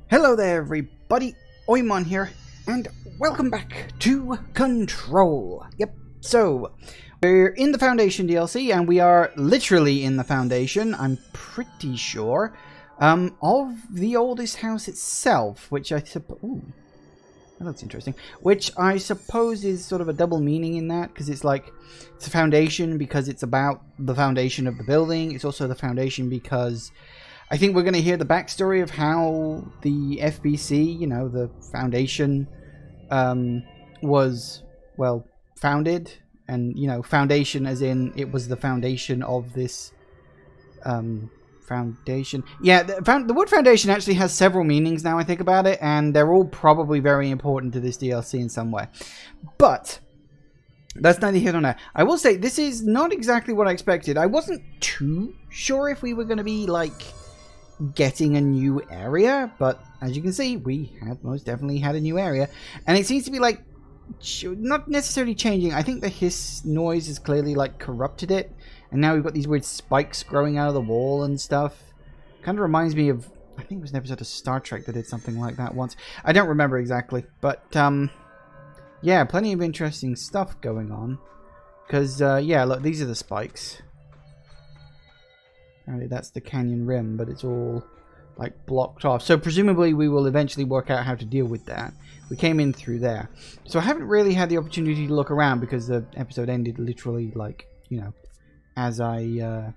Hello there everybody, Oimon here, and welcome back to Control. Yep, so we're in the Foundation DLC, and we are literally in the Foundation, I'm pretty sure, of the oldest house itself, which I suppose... Ooh, that looks interesting. Which I suppose is sort of a double meaning in that, because it's like, it's a foundation because it's about the foundation of the building, it's also the foundation because... I think we're going to hear the backstory of how the FBC, you know, the foundation, was, well, founded. And, you know, foundation as in it was the foundation of this foundation. Yeah, the word foundation actually has several meanings now I think about it. And they're all probably very important to this DLC in some way. But... that's neither here nor there. I will say, this is not exactly what I expected. I wasn't too sure if we were going to be, like... getting a new area, but as you can see, we have most definitely had a new area, and it seems to be like not necessarily changing. I think the hiss noise has clearly like corrupted it, and now we've got these weird spikes growing out of the wall and stuff. Kind of reminds me of, I think it was an episode of Star Trek that did something like that once. I don't remember exactly, but yeah, plenty of interesting stuff going on. Because yeah, look, these are the spikes. Apparently that's the canyon rim, but it's all like blocked off. So presumably we will eventually work out how to deal with that. We came in through there. So I haven't really had the opportunity to look around because the episode ended literally like, you know, as I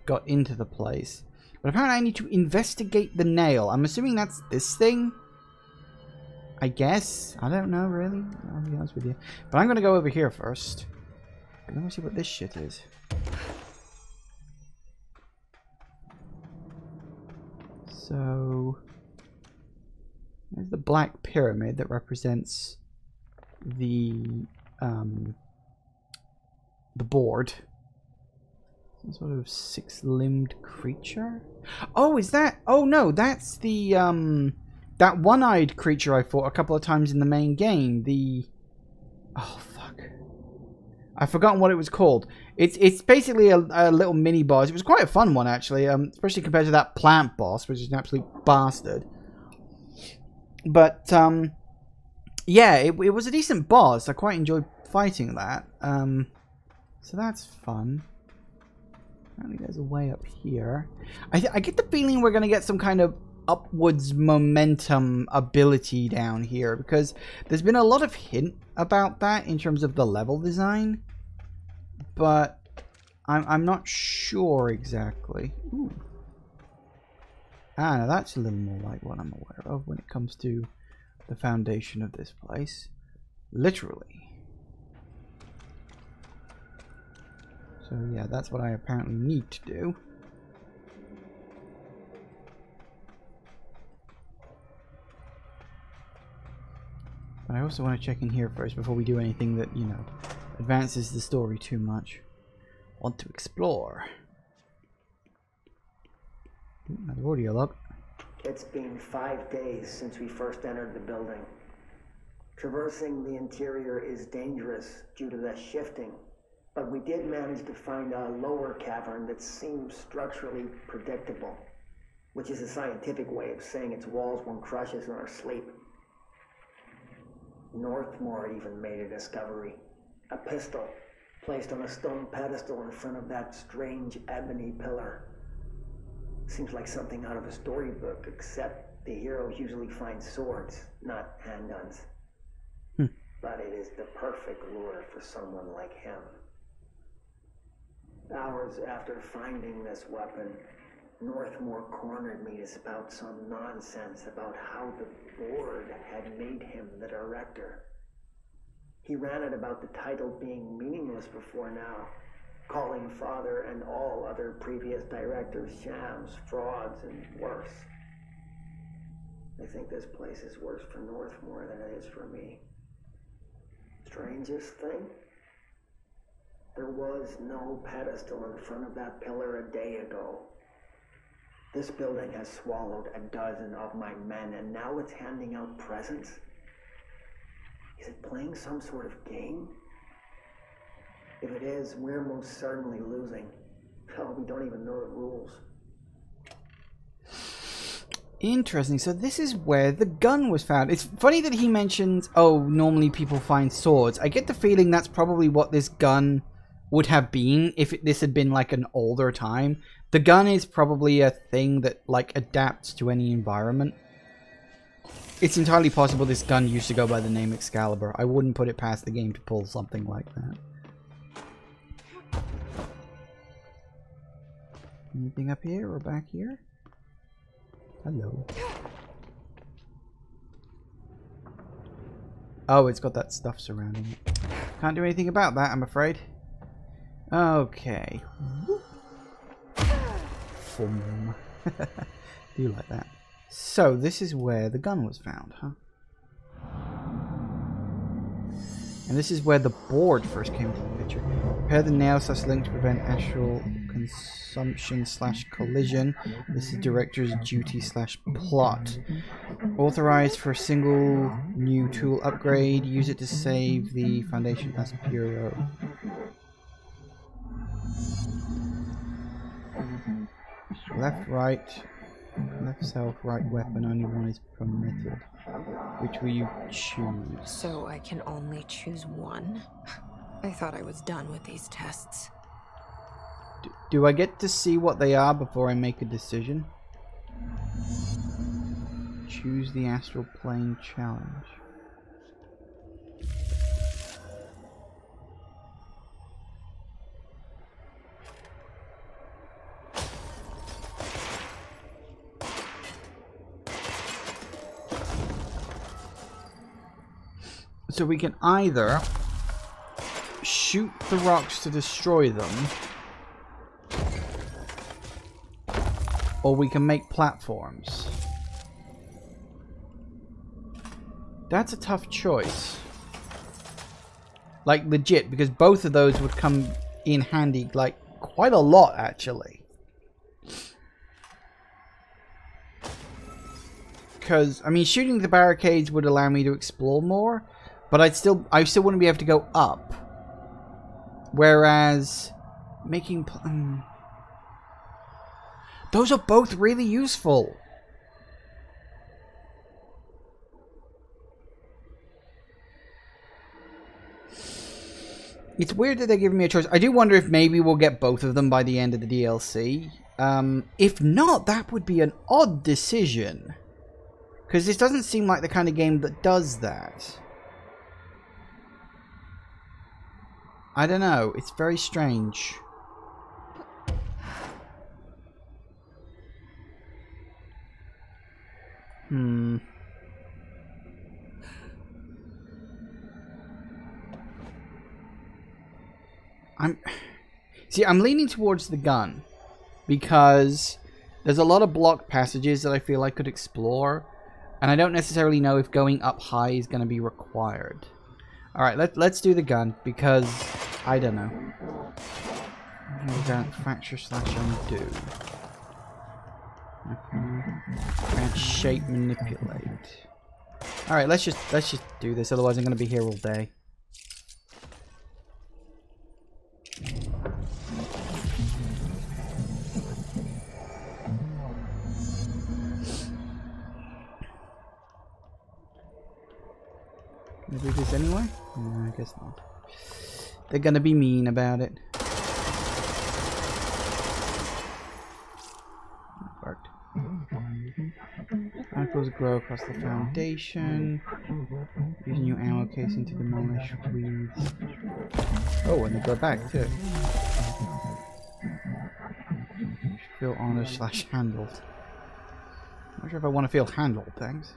got into the place. But apparently I need to investigate the nail. I'm assuming that's this thing. I guess. I don't know really. I'll be honest with you. But I'm going to go over here first. Let me see what this shit is. So, there's the black pyramid that represents the board. Some sort of six-limbed creature. Oh, is that? Oh no, that's the that one-eyed creature I fought a couple of times in the main game. The oh fuck, I've forgotten what it was called. It's basically a little mini boss. It was quite a fun one actually, especially compared to that plant boss, which is an absolute bastard. But yeah, it was a decent boss. I quite enjoyed fighting that. So that's fun. Apparently there's a way up here. I get the feeling we're gonna get some kind of upwards momentum ability down here, because there's been a lot of hint about that in terms of the level design. But I'm not sure exactly. Ooh. Ah, now that's a little more like what I'm aware of when it comes to the foundation of this place. Literally. So yeah, that's what I apparently need to do. But I also want to check in here first before we do anything that, you know, advances the story too much. Want to explore. Another audio log. It's been 5 days since we first entered the building. Traversing the interior is dangerous due to the shifting, but we did manage to find a lower cavern that seems structurally predictable, which is a scientific way of saying its walls won't crush us in our sleep. Northmore even made a discovery. A pistol, placed on a stone pedestal in front of that strange ebony pillar. Seems like something out of a storybook, except the heroes usually find swords, not handguns. But it is the perfect lure for someone like him. Hours after finding this weapon, Northmore cornered me to spout some nonsense about how the board had made him the director. He ran it about the title being meaningless before now, calling Father and all other previous directors shams, frauds, and worse. I think this place is worse for Northmore than it is for me. Strangest thing? There was no pedestal in front of that pillar a day ago. This building has swallowed a dozen of my men, and now it's handing out presents? Is it playing some sort of game? If it is, we're most certainly losing. Hell, we don't even know the rules. Interesting. So this is where the gun was found. It's funny that he mentions, oh, normally people find swords. I get the feeling that's probably what this gun would have been if this had been like an older time. The gun is probably a thing that like adapts to any environment. It's entirely possible this gun used to go by the name Excalibur. I wouldn't put it past the game to pull something like that. Anything up here or back here? Hello. Oh, it's got that stuff surrounding it. Can't do anything about that, I'm afraid. Okay. Fum. Do you like that? So, this is where the gun was found, huh? And this is where the board first came into the picture. Repair the nail/link to prevent astral consumption/collision. This is director's duty/plot. Authorized for a single new tool upgrade. Use it to save the Foundation as Bureau. Left, right. Left, self, right weapon. Only one is permitted. Which will you choose? So I can only choose one? I thought I was done with these tests. Do I get to see what they are before I make a decision? Choose the astral plane challenge. So we can either shoot the rocks to destroy them, or we can make platforms. That's a tough choice. Like, legit, because both of those would come in handy, like, quite a lot, actually. Because, I mean, shooting the barricades would allow me to explore more, but I still wouldn't be able to go up. Whereas, making... those are both really useful. It's weird that they're giving me a choice. I do wonder if maybe we'll get both of them by the end of the DLC. If not, that would be an odd decision. Because this doesn't seem like the kind of game that does that. I don't know. It's very strange. I'm leaning towards the gun because there's a lot of blocked passages that I feel I could explore, and I don't necessarily know if going up high is going to be required. All right, let's do the gun because I don't know. Fracture/undo. Can't shape manipulate. All right, let's just do this. Otherwise, I'm going to be here all day. Can I do this anyway? No, I guess not. They're gonna be mean about it. Worked. Particles grow across the foundation. Use new ammo casing to demolish weeds. Oh, and they go back too. Feel honored/handled. Not sure if I want to feel handled, thanks.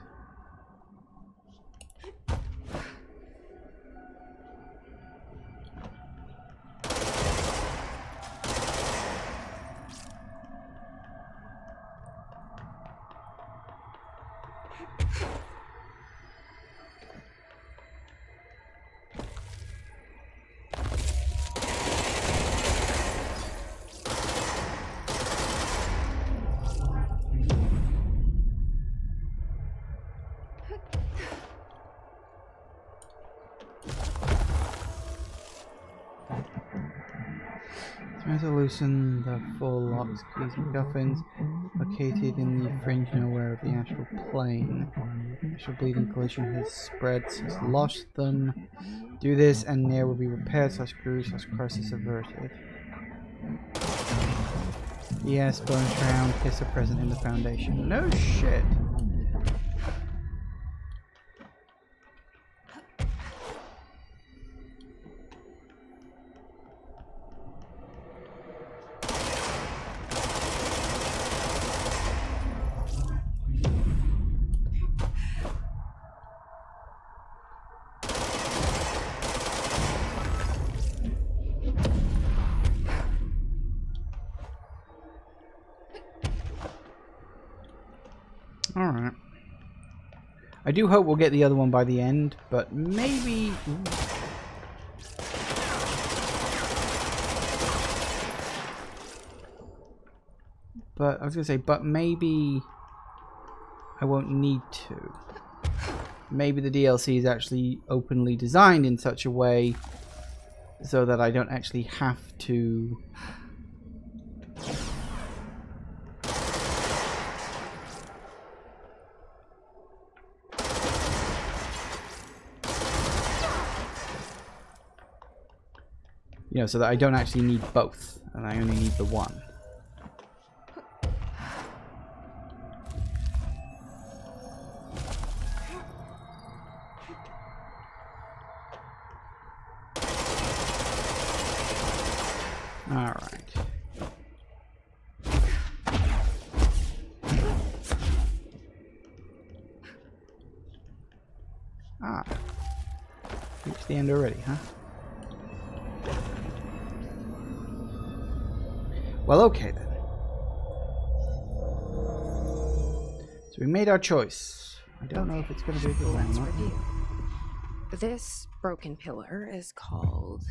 Try to loosen the full locks, keys, and cuffings. Located in the fringe nowhere of the astral plane. Astral bleeding collision has spread, has lost them. Do this and Nair will be repaired / grew / crisis averted. Yes, Bone Shroud, Kiss are present in the Foundation. No shit! Alright. I do hope we'll get the other one by the end, but maybe... Ooh. But, I was going to say, but maybe I won't need to. Maybe the DLC is actually openly designed in such a way so that I don't actually have to... You know, so that I don't actually need both, and I only need the one. Alright. Ah. Reached the end already, huh? Well, okay then. So we made our choice. I don't know if it's going to be a good one. Let's review. This broken pillar is called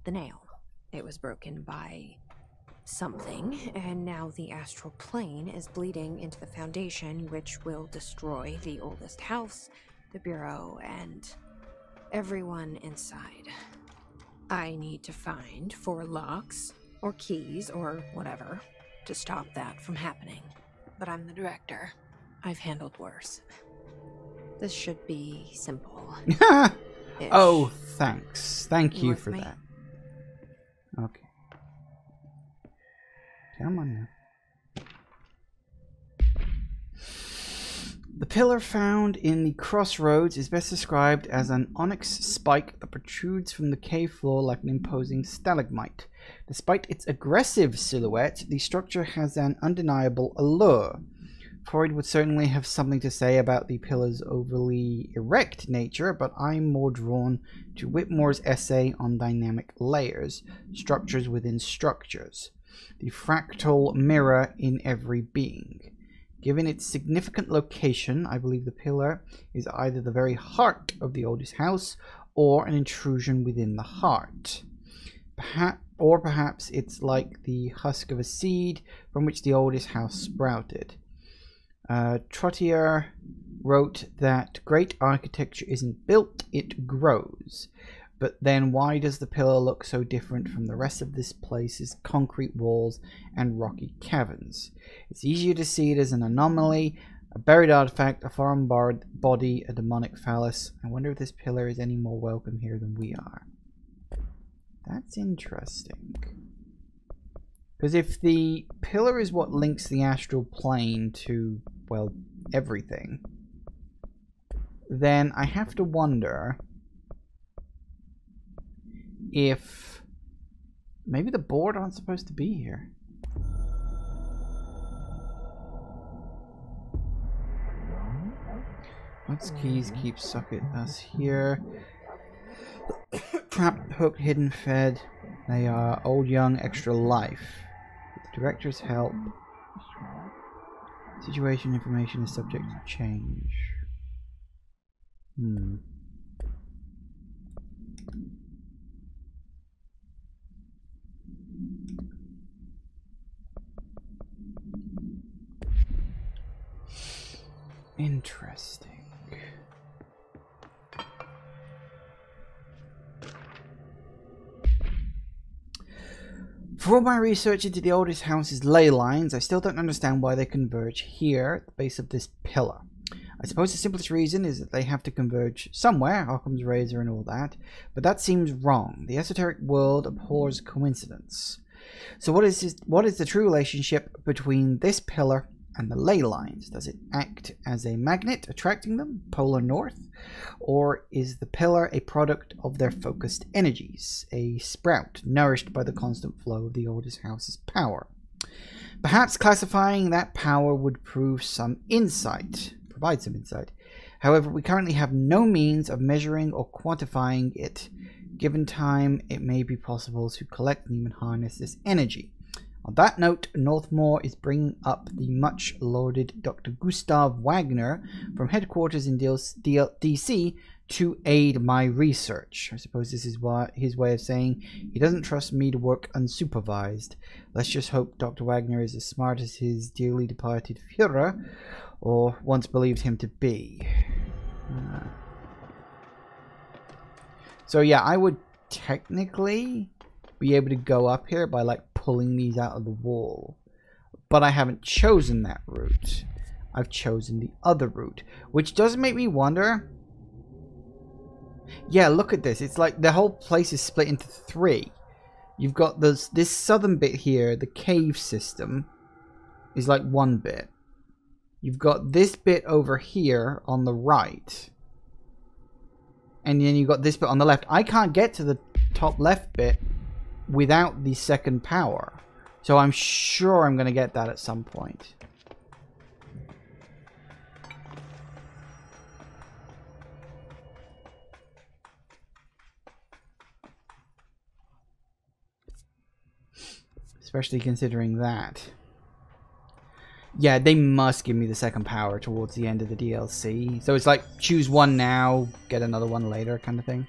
the Nail. It was broken by something, and now the astral plane is bleeding into the Foundation, which will destroy the oldest house, the Bureau, and everyone inside. I need to find 4 locks or keys or whatever to stop that from happening. But I'm the director. I've handled worse. This should be simple. Oh, thanks. Thank you for me? that. Okay. Come on now. The pillar found in the crossroads is best described as an onyx spike that protrudes from the cave floor like an imposing stalagmite. Despite its aggressive silhouette, the structure has an undeniable allure. Freud would certainly have something to say about the pillar's overly erect nature, but I'm more drawn to Whitmore's essay on dynamic layers, structures within structures, the fractal mirror in every being. Given its significant location, I believe the pillar is either the very heart of the oldest house or an intrusion within the heart. Perhaps it's like the husk of a seed from which the oldest house sprouted. Trottier wrote that great architecture isn't built, it grows. But then why does the pillar look so different from the rest of this place's concrete walls and rocky caverns? It's easier to see it as an anomaly, a buried artifact, a foreign body, a demonic phallus. I wonder if this pillar is any more welcome here than we are. That's interesting. Because if the pillar is what links the astral plane to, well, everything, then I have to wonder if maybe the board aren't supposed to be here. What's keys keep socket us here? Trapped, hooked, hidden, fed. They are old, young, extra life. With the director's help, situation information is subject to change. Interesting. For all my research into the oldest house's ley lines, I still don't understand why they converge here at the base of this pillar. I suppose the simplest reason is that they have to converge somewhere, Occam's razor and all that, but that seems wrong. The esoteric world abhors coincidence. So what is the true relationship between this pillar and the ley lines? Does it act as a magnet, attracting them, polar north? Or is the pillar a product of their focused energies, a sprout nourished by the constant flow of the oldest house's power? Perhaps classifying that power would provide some insight. However, we currently have no means of measuring or quantifying it. Given time, it may be possible to collect and even harness this energy. On that note, Northmore is bringing up the much-lauded Dr. Gustav Wagner from headquarters in DC to aid my research. I suppose this is his way of saying he doesn't trust me to work unsupervised. Let's just hope Dr. Wagner is as smart as his dearly departed Führer, or once believed him to be. So yeah, I would technically be able to go up here by like pulling these out of the wall, but I haven't chosen that route. I've chosen the other route, which does make me wonder. Yeah, look at this. It's like the whole place is split into three. You've got this southern bit here, the cave system is like one bit. You've got this bit over here on the right, and then you've got this bit on the left. I can't get to the top left bit without the second power, so I'm sure I'm going to get that at some point. Especially considering that. Yeah, they must give me the second power towards the end of the DLC. So it's like, choose one now, get another one later kind of thing.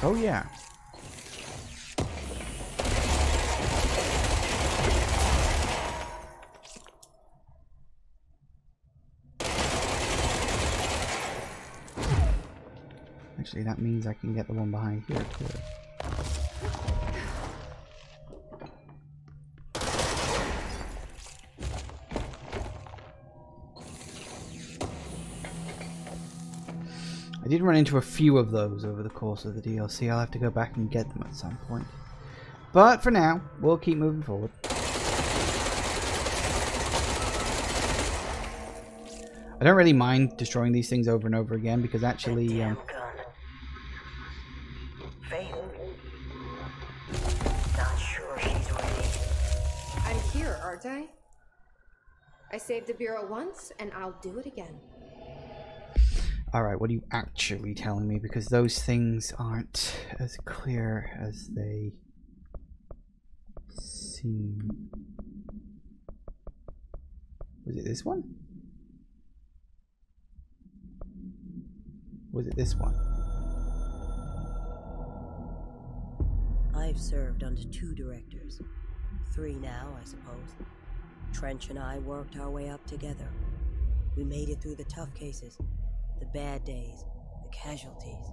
Oh yeah. Actually, that means I can get the one behind here too. I did run into a few of those over the course of the DLC. I'll have to go back and get them at some point. But for now, we'll keep moving forward. I don't really mind destroying these things over and over again because actually Not sure she's ready. I'm here, aren't I? I saved the Bureau once, and I'll do it again. Alright, what are you actually telling me? Because those things aren't as clear as they seem. Was it this one? Was it this one? I've served under 2 directors. 3 now, I suppose. Trench and I worked our way up together. We made it through the tough cases, the bad days, the casualties.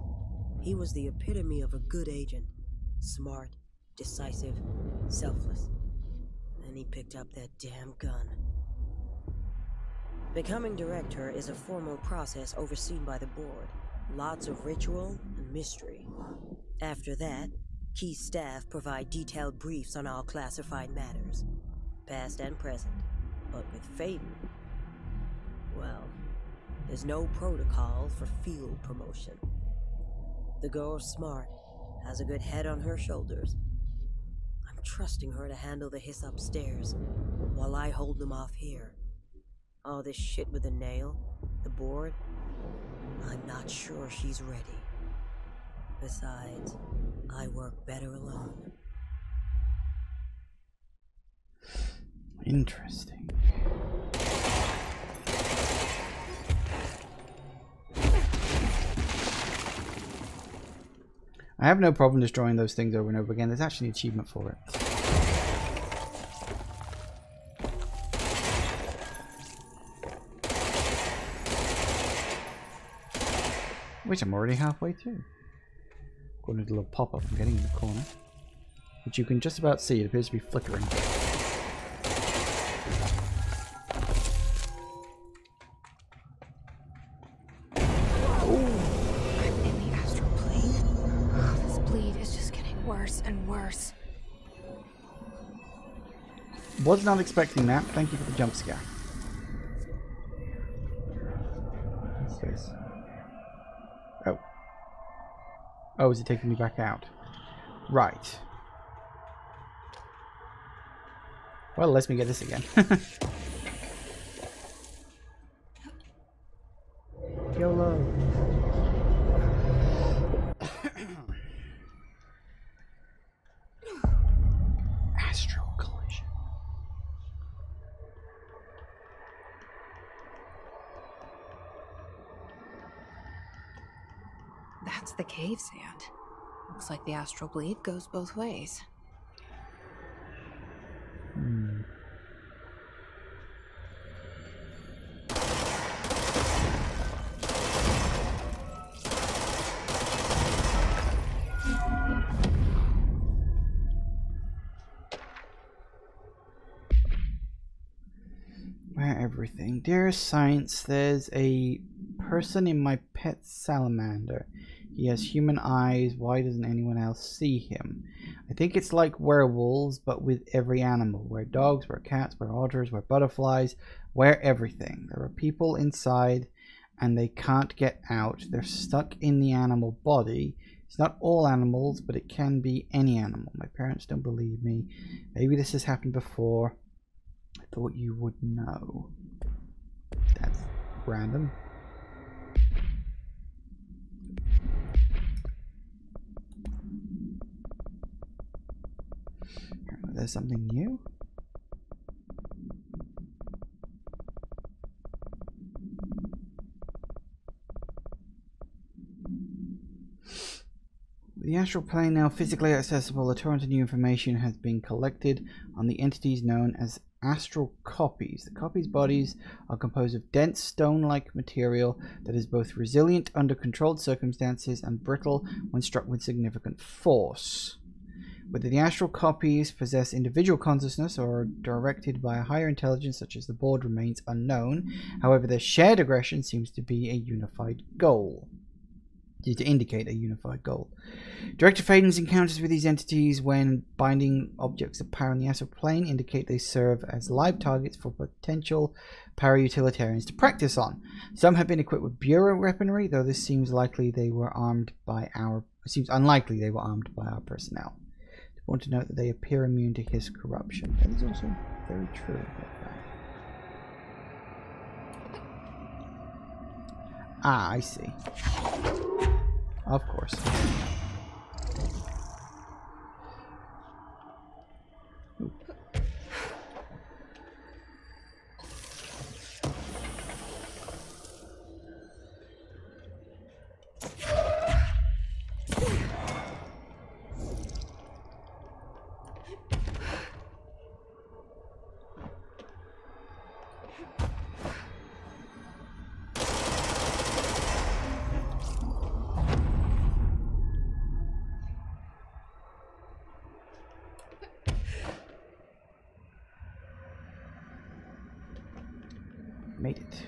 He was the epitome of a good agent. Smart, decisive, selfless. Then he picked up that damn gun. Becoming director is a formal process overseen by the board. Lots of ritual and mystery. After that, key staff provide detailed briefs on all classified matters, past and present. But with Faden, well, there's no protocol for field promotion. The girl's smart, has a good head on her shoulders. I'm trusting her to handle the hiss upstairs, while I hold them off here. All this shit with the nail, the board, I'm not sure she's ready. Besides, I work better alone. Interesting. I have no problem destroying those things over and over again. There's actually an achievement for it. Which I'm already halfway through. Got a little pop-up I'm getting in the corner. Which you can just about see. It appears to be flickering. I'm in the astral plane. Oh, this bleed is just getting worse and worse. Was not expecting that. Thank you for the jump scare. What's this? Oh. Oh, is it taking me back out? Right. Well, let me get this again. YOLO. Astral collision. That's the cave sand. Looks like the astral bleed goes both ways. Everything. Dearest Science, there's a person in my pet salamander. He has human eyes. Why doesn't anyone else see him? I think it's like werewolves, but with every animal. We're dogs, we're cats, we're otters, we're butterflies, we're everything. There are people inside and they can't get out. They're stuck in the animal body. It's not all animals, but it can be any animal. My parents don't believe me. Maybe this has happened before. I thought you would know. That's random. Apparently there's something new. The astral plane now physically accessible. A torrent of new information has been collected on the entities known as astral copies. The copies' bodies are composed of dense stone-like material that is both resilient under controlled circumstances and brittle when struck with significant force. Whether the astral copies possess individual consciousness or are directed by a higher intelligence such as the board remains unknown. However, their shared aggression seems to be a unified goal. To indicate a unified goal. Director Faden's encounters with these entities when binding objects of power in the astral plane indicate they serve as live targets for potential para-utilitarians to practice on. Some have been equipped with bureau weaponry, though this seems unlikely they were armed by our personnel. I want to note that they appear immune to his corruption. That is also very true. Ah, I see. Of course. Oop. Made it.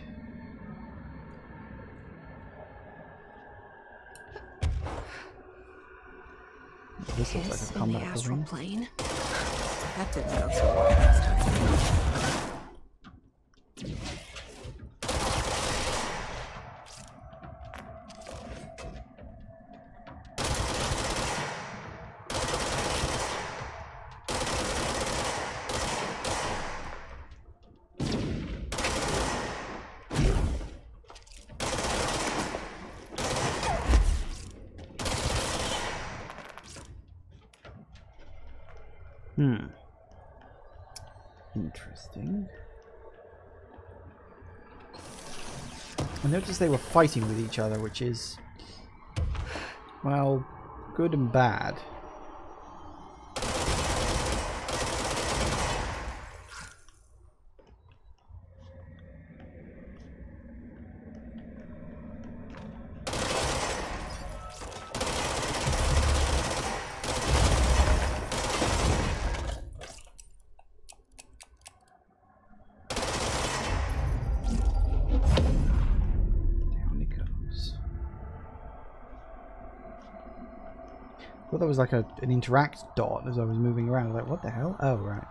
This looks like a combat in the astral arena. plane. That didn't go so well last time. Interesting. I noticed they were fighting with each other, which is, well, good and bad. thought there was like an interact dot as I was moving around. I was like, what the hell? Oh, right.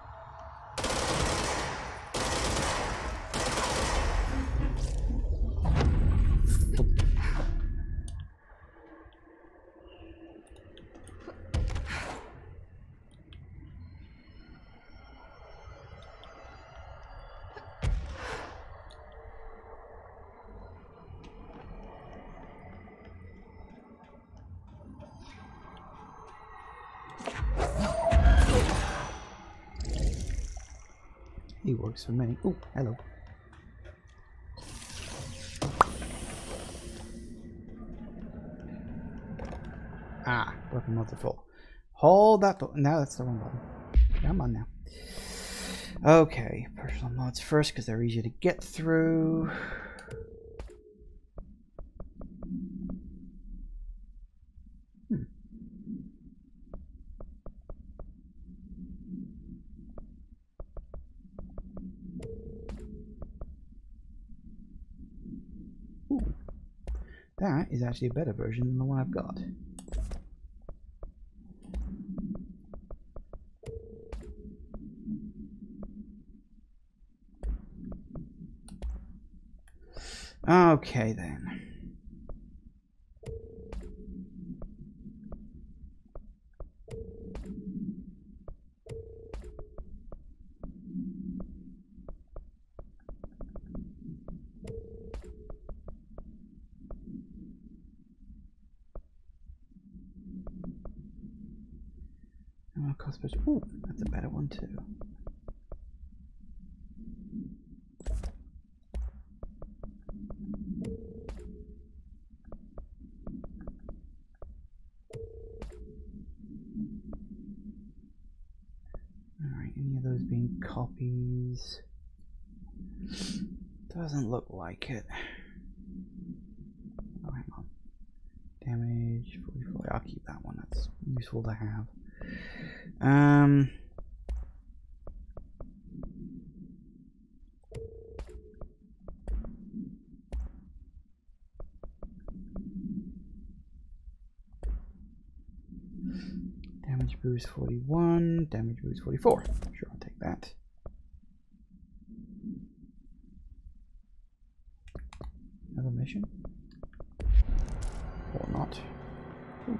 He works for me. Oh, hello. Ah, weapon mods are full. Hold that door. No, that's the wrong button. Come on now. Okay, personal mods first because they're easier to get through. That is actually a better version than the one I've got. Okay then. Ooh, that's a better one too. Alright, any of those being copies? Doesn't look like it. Oh, hang on. Damage 44. I'll keep that one. That's useful to have. Damage boost 41, damage boost 44. Sure, I'll take that. Another mission? Or not. Ooh.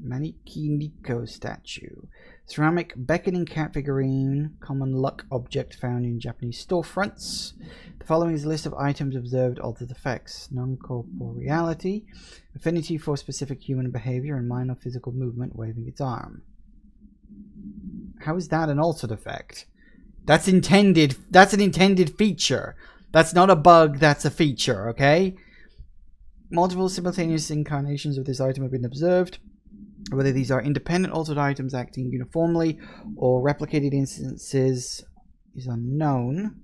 Maniki Nico statue. Ceramic beckoning cat figurine, common luck object found in Japanese storefronts. The following is a list of items observed altered effects. Non-corporeality, affinity for specific human behavior, and minor physical movement waving its arm. How is that an altered effect? That's intended. That's an intended feature. That's not a bug, that's a feature, okay? Multiple simultaneous incarnations of this item have been observed. Whether these are independent altered items acting uniformly or replicated instances is unknown.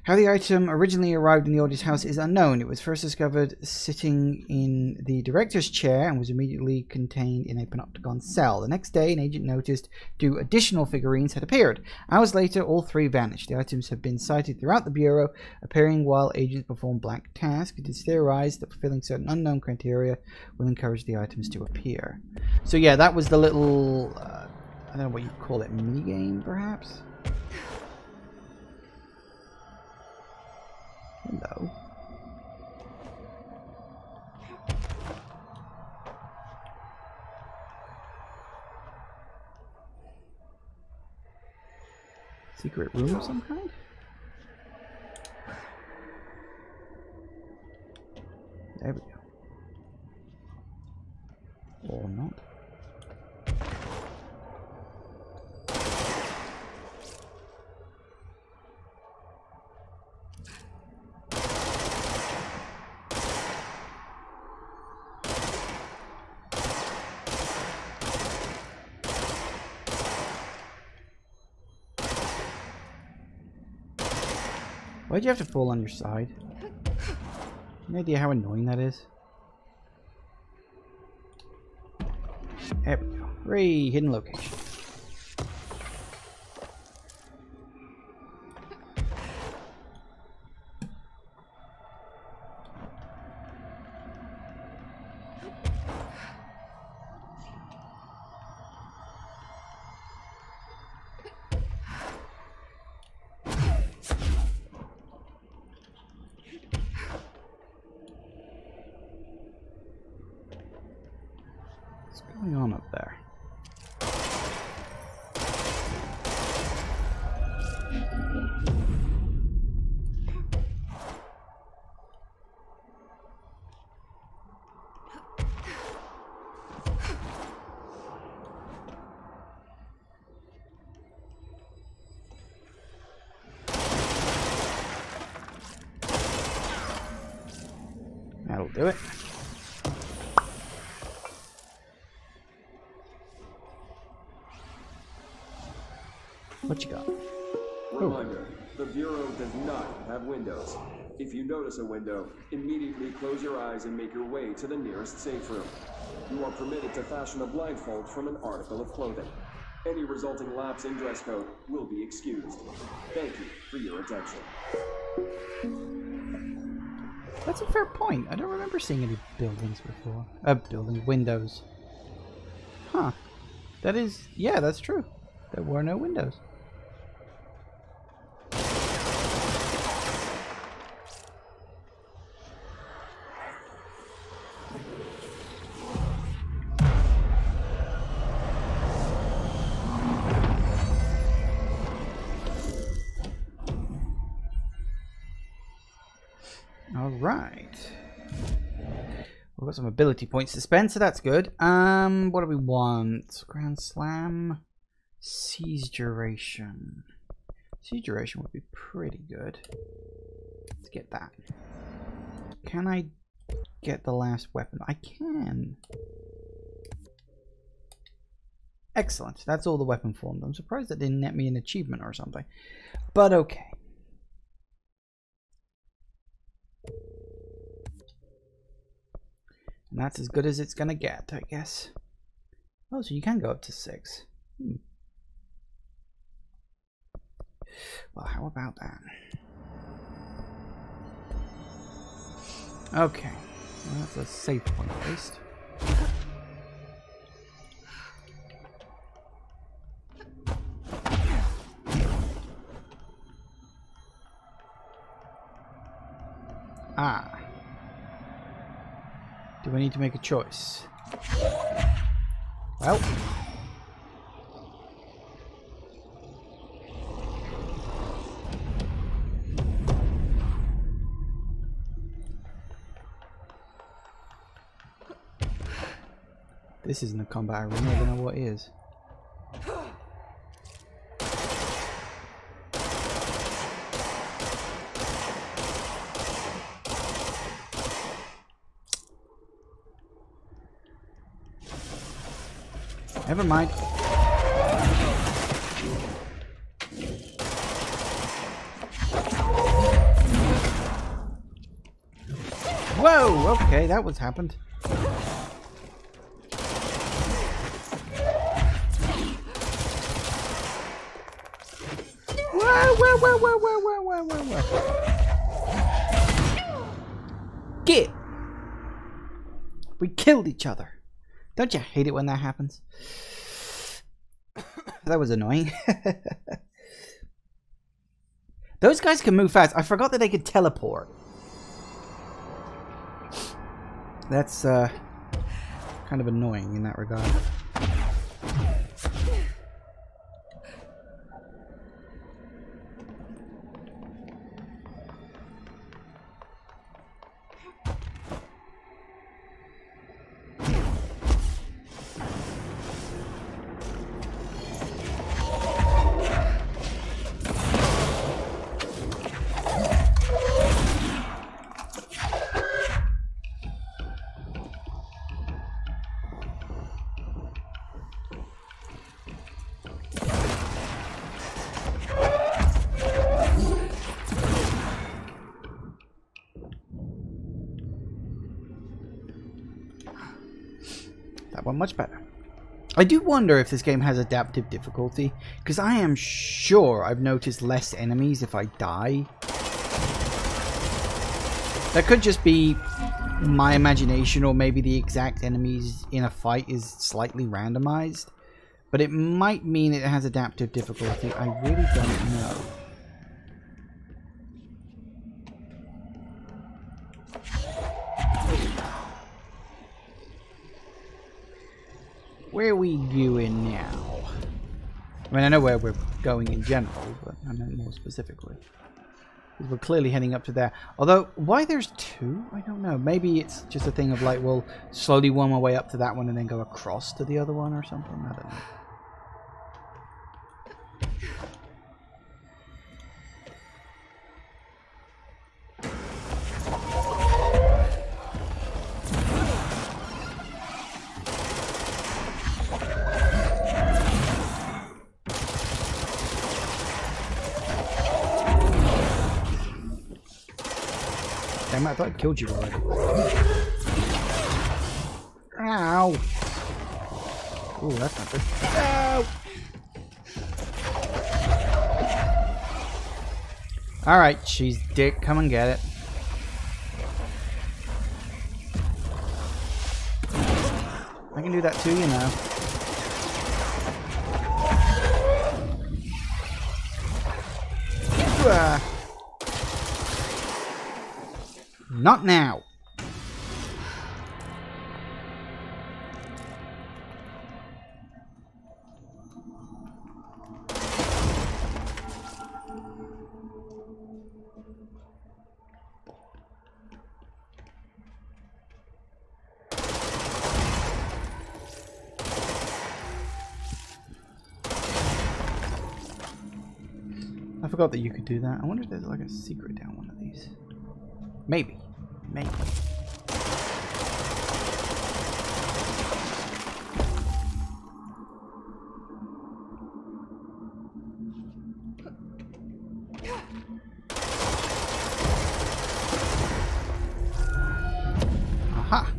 How the item originally arrived in the auditor's house is unknown. It was first discovered sitting in the director's chair and was immediately contained in a panopticon cell. The next day, an agent noticed 2 additional figurines had appeared. Hours later, all 3 vanished. The items have been sighted throughout the Bureau, appearing while agents perform blank tasks. It is theorized that fulfilling certain unknown criteria will encourage the items to appear. So yeah, that was the little, I don't know what you call it, minigame perhaps? Hello. Secret room of some kind? There we go. Or not. Why'd you have to fall on your side? Any idea how annoying that is? There we go. Hooray! Hidden location. What's going on up there? That'll do it. What you got? Reminder, the Bureau does not have windows. If you notice a window, immediately close your eyes and make your way to the nearest safe room. You are permitted to fashion a blindfold from an article of clothing. Any resulting lapse in dress code will be excused. Thank you for your attention. That's a fair point. I don't remember seeing any buildings before. Windows. Huh. That is... yeah, that's true. There were no windows. Alright. We've got some ability points to spend, so that's good. What do we want? Grand Slam. Siege duration. Siege duration would be pretty good. Let's get that. Can I get the last weapon? I can. Excellent. That's all the weapon forms. I'm surprised that didn't net me an achievement or something. But okay. And that's as good as it's gonna get, I guess. Oh, so you can go up to 6. Well, how about that? Okay. Well, that's a safe point at least. Ah. Do I need to make a choice? Well. This isn't a combat arena, I don't know what is. Never mind. Whoa! Okay, that was happened. Whoa. Get! We killed each other. Don't you hate it when that happens? That was annoying. Those guys can move fast. I forgot that they could teleport. That's kind of annoying in that regard. Much better. I do wonder if this game has adaptive difficulty, because I am sure I've noticed less enemies if I die. That could just be my imagination, or maybe the exact enemies in a fight is slightly randomized, but it might mean it has adaptive difficulty. I really don't know. where are we going now? I mean, I know where we're going in general, but I meant more specifically. Because we're clearly heading up to there. Although, why there's two? I don't know. Maybe it's just a thing of like, we'll slowly worm our way up to that one and then go across to the other one or something. I don't know. Damn, I thought I killed you already. Ow! Ooh, that's not good. Ow! Alright, she's dick. Come and get it. I can do that too, you know. Not now. I forgot that you could do that. I wonder if there's like a secret down one of these. Maybe. Maybe. Aha.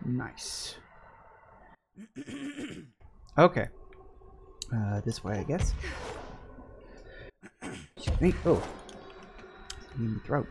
Nice. Okay. This way, I guess. Excuse me. Oh. In the throat.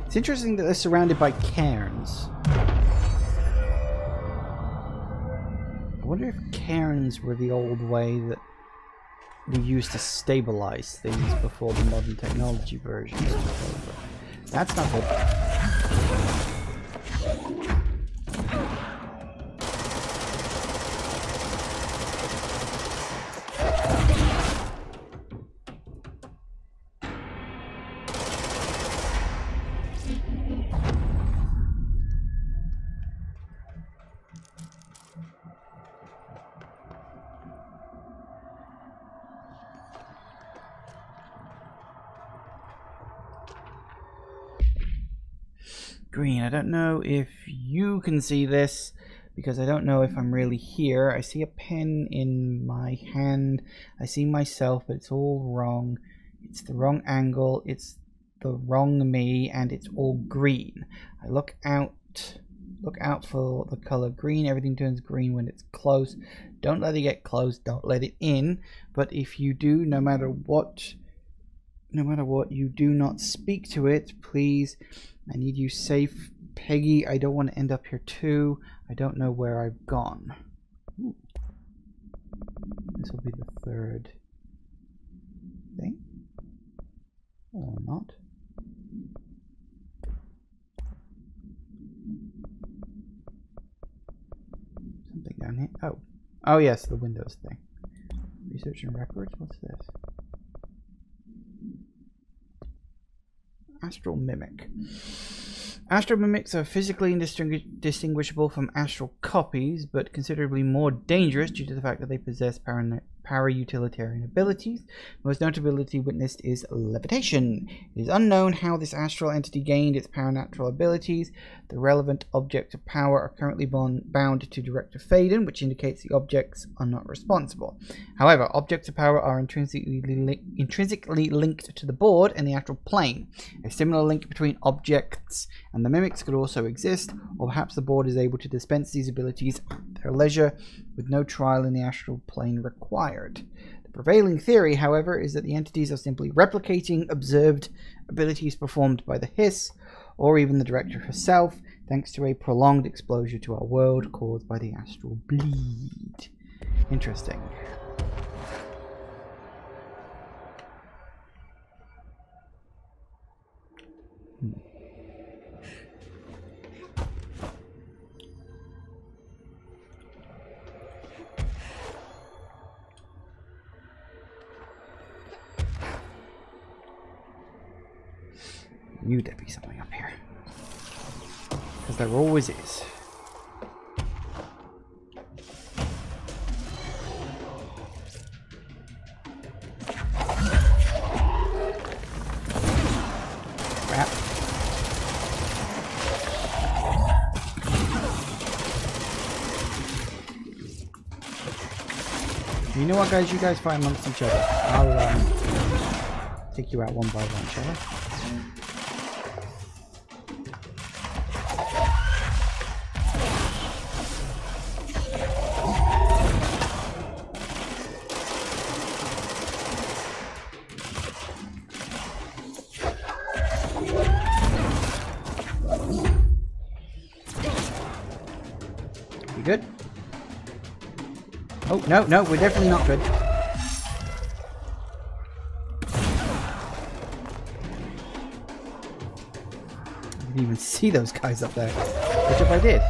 It's interesting that they're surrounded by cairns. I wonder if cairns were the old way that we used to stabilize things before the modern technology versions took over. That's not good. Green, I don't know if you can see this because I don't know if I'm really here. I see a pen in my hand. I see myself, but it's all wrong. It's the wrong angle. It's the wrong me, and it's all green. I look out for the color green. Everything turns green when it's close. Don't let it get close. Don't let it in. But if you do, no matter what, you do not speak to it, please. I need you safe Peggy, I don't want to end up here too. I don't know where I've gone. Ooh. This will be the third thing. Or not. Something down here. Oh. Oh yes, the Windows thing. Research and records? What's this? Astral Mimic. Astral mimics are physically indistinguishable from astral copies, but considerably more dangerous due to the fact that they possess para-utilitarian abilities. The most notable ability witnessed is levitation. It is unknown how this astral entity gained its paranatural abilities. The relevant objects of power are currently bound to Director Faden, which indicates the objects are not responsible. However, objects of power are intrinsically linked to the board and the astral plane. A similar link between objects and the mimics could also exist, or perhaps the board is able to dispense these abilities at their leisure with no trial in the astral plane required. The prevailing theory, however, is that the entities are simply replicating observed abilities performed by the Hiss, or even the Director herself, thanks to a prolonged exposure to our world caused by the astral bleed. Interesting. Knew there'd be something up here. Because there always is. Crap. You know what, guys? You guys fight amongst each other. I'll take you out one by one, shall I? Good? Oh, no, no, we're definitely not good. I didn't even see those guys up there. Which if I did?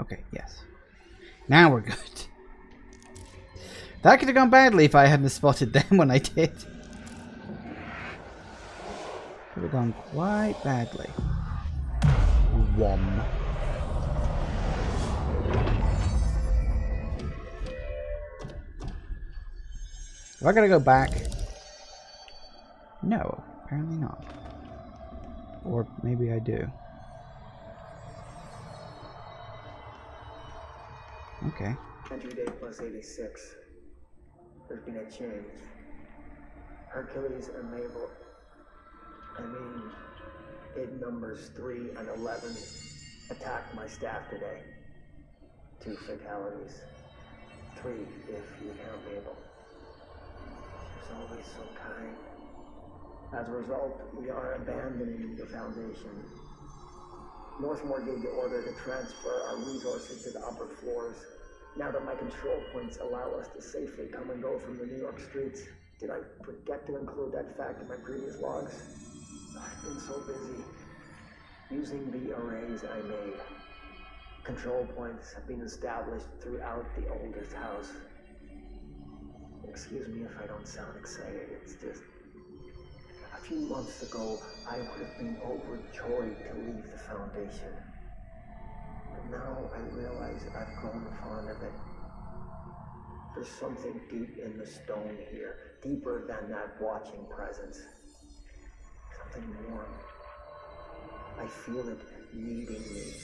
Okay, yes. Now we're good. That could have gone badly if I hadn't spotted them when I did. Could have gone quite badly. Wom. Do I gotta go back? No, apparently not. Or maybe I do. Okay. Entry date plus 86. There's been a change. Hercules and Mabel. It numbers 3 and 11 attacked my staff today. 2 fatalities. 3 if you count Mabel. She's always so kind. As a result, we are abandoning the Foundation. Northmore gave the order to transfer our resources to the upper floors. Now that my control points allow us to safely come and go from the New York streets. Did I forget to include that fact in my previous logs? I've been so busy using the arrays I made. Control points have been established throughout the oldest house. Excuse me if I don't sound excited, it's just... A few months ago, I would have been overjoyed to leave the Foundation. But now I realize I've grown fond of it. There's something deep in the stone here, deeper than that watching presence. Something warm. I feel it needing me.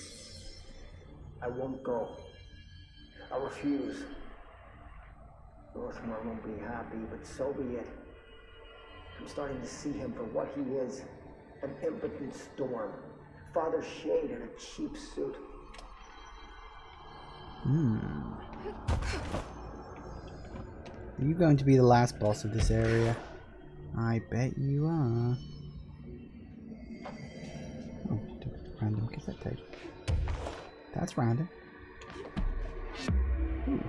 I won't go. I refuse. Northmore won't be happy, but so be it. I'm starting to see him for what he is. An impotent storm. Father Shade in a cheap suit. Are you going to be the last boss of this area? I bet you are. Oh, random cassette tape. That's random. Ooh.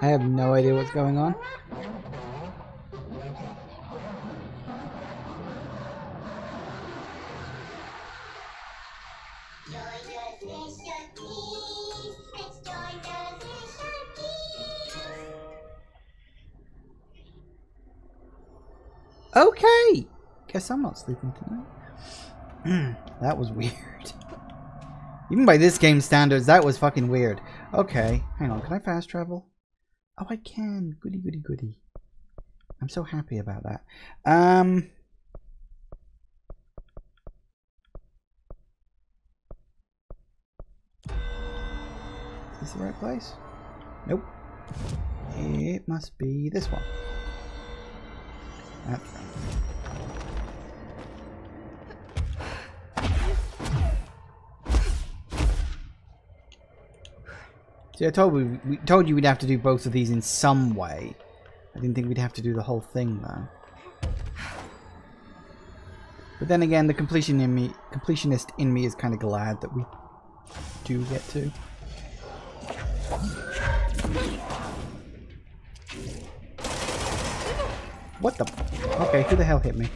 I have no idea what's going on. Okay! Guess I'm not sleeping tonight. That was weird. Even by this game's standards, that was fucking weird. Okay, hang on, can I fast travel? Oh, I can. Goody, goody, goody. I'm so happy about that. Is this the right place? Nope. It must be this one. That's right. See, I told you we'd have to do both of these in some way. I didn't think we'd have to do the whole thing though. But then again, the completionist in me is kind of glad that we do get to. What the? Okay, who the hell hit me?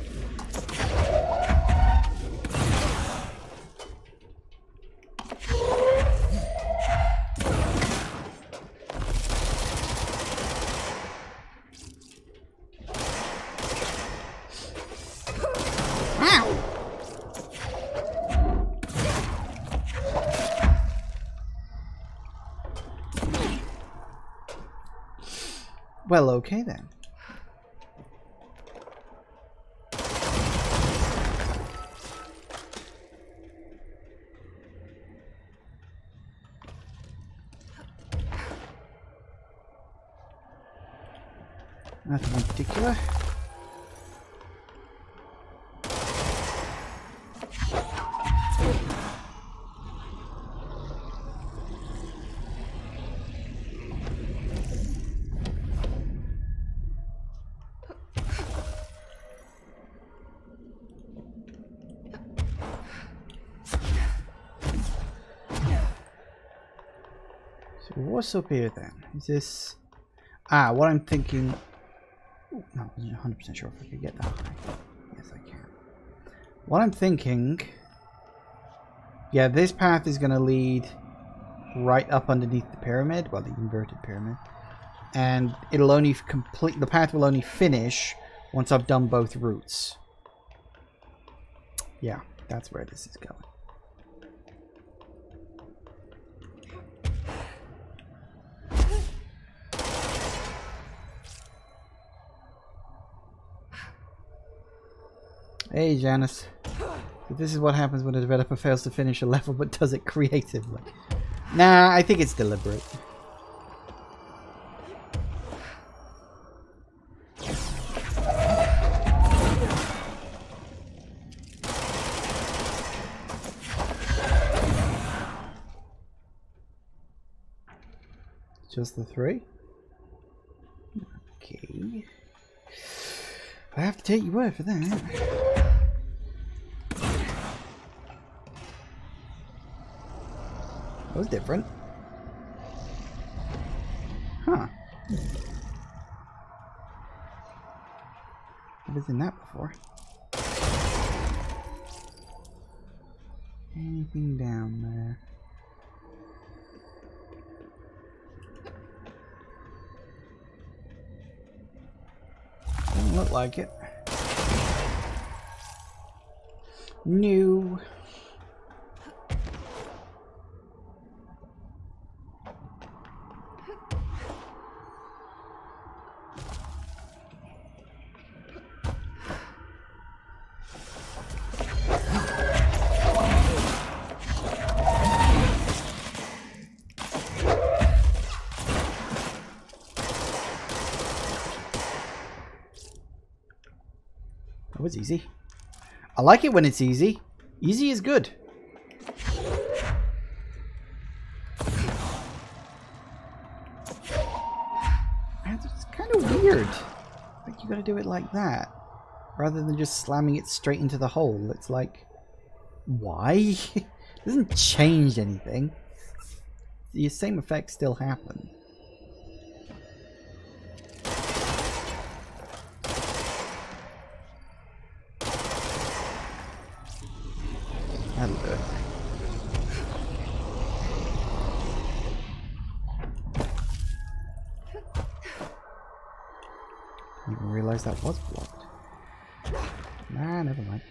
Well, okay then. Nothing in particular. So what's up here then? Is this... Ah, what I'm thinking... Ooh, no, I wasn't 100% sure if I could get that high. Yes, I can. What I'm thinking... Yeah, this path is going to lead right up underneath the pyramid. Well, the inverted pyramid. And it'll only complete... The path will only finish once I've done both routes. Yeah, that's where this is going. Hey, Janice. So this is what happens when a developer fails to finish a level but does it creatively. Nah, I think it's deliberate. Just the 3? Okay. I have to take your word for that. That was different. Huh. Never seen that before. Anything down there? look like it. New. That was easy. I like it when it's easy. Easy is good. It's kind of weird. Like you gotta do it like that. Rather than just slamming it straight into the hole. It's like... why? It doesn't change anything. The same effect still happens. That'll do it. Didn't even realize that was blocked. Nah, never mind.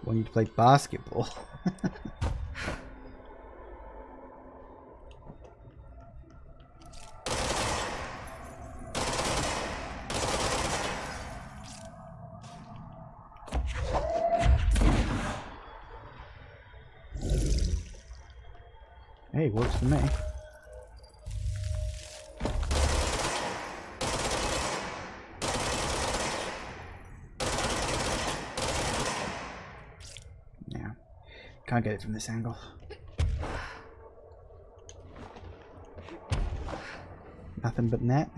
Want you to play basketball. Hey, works for me. Can't get it from this angle. Nothing but net.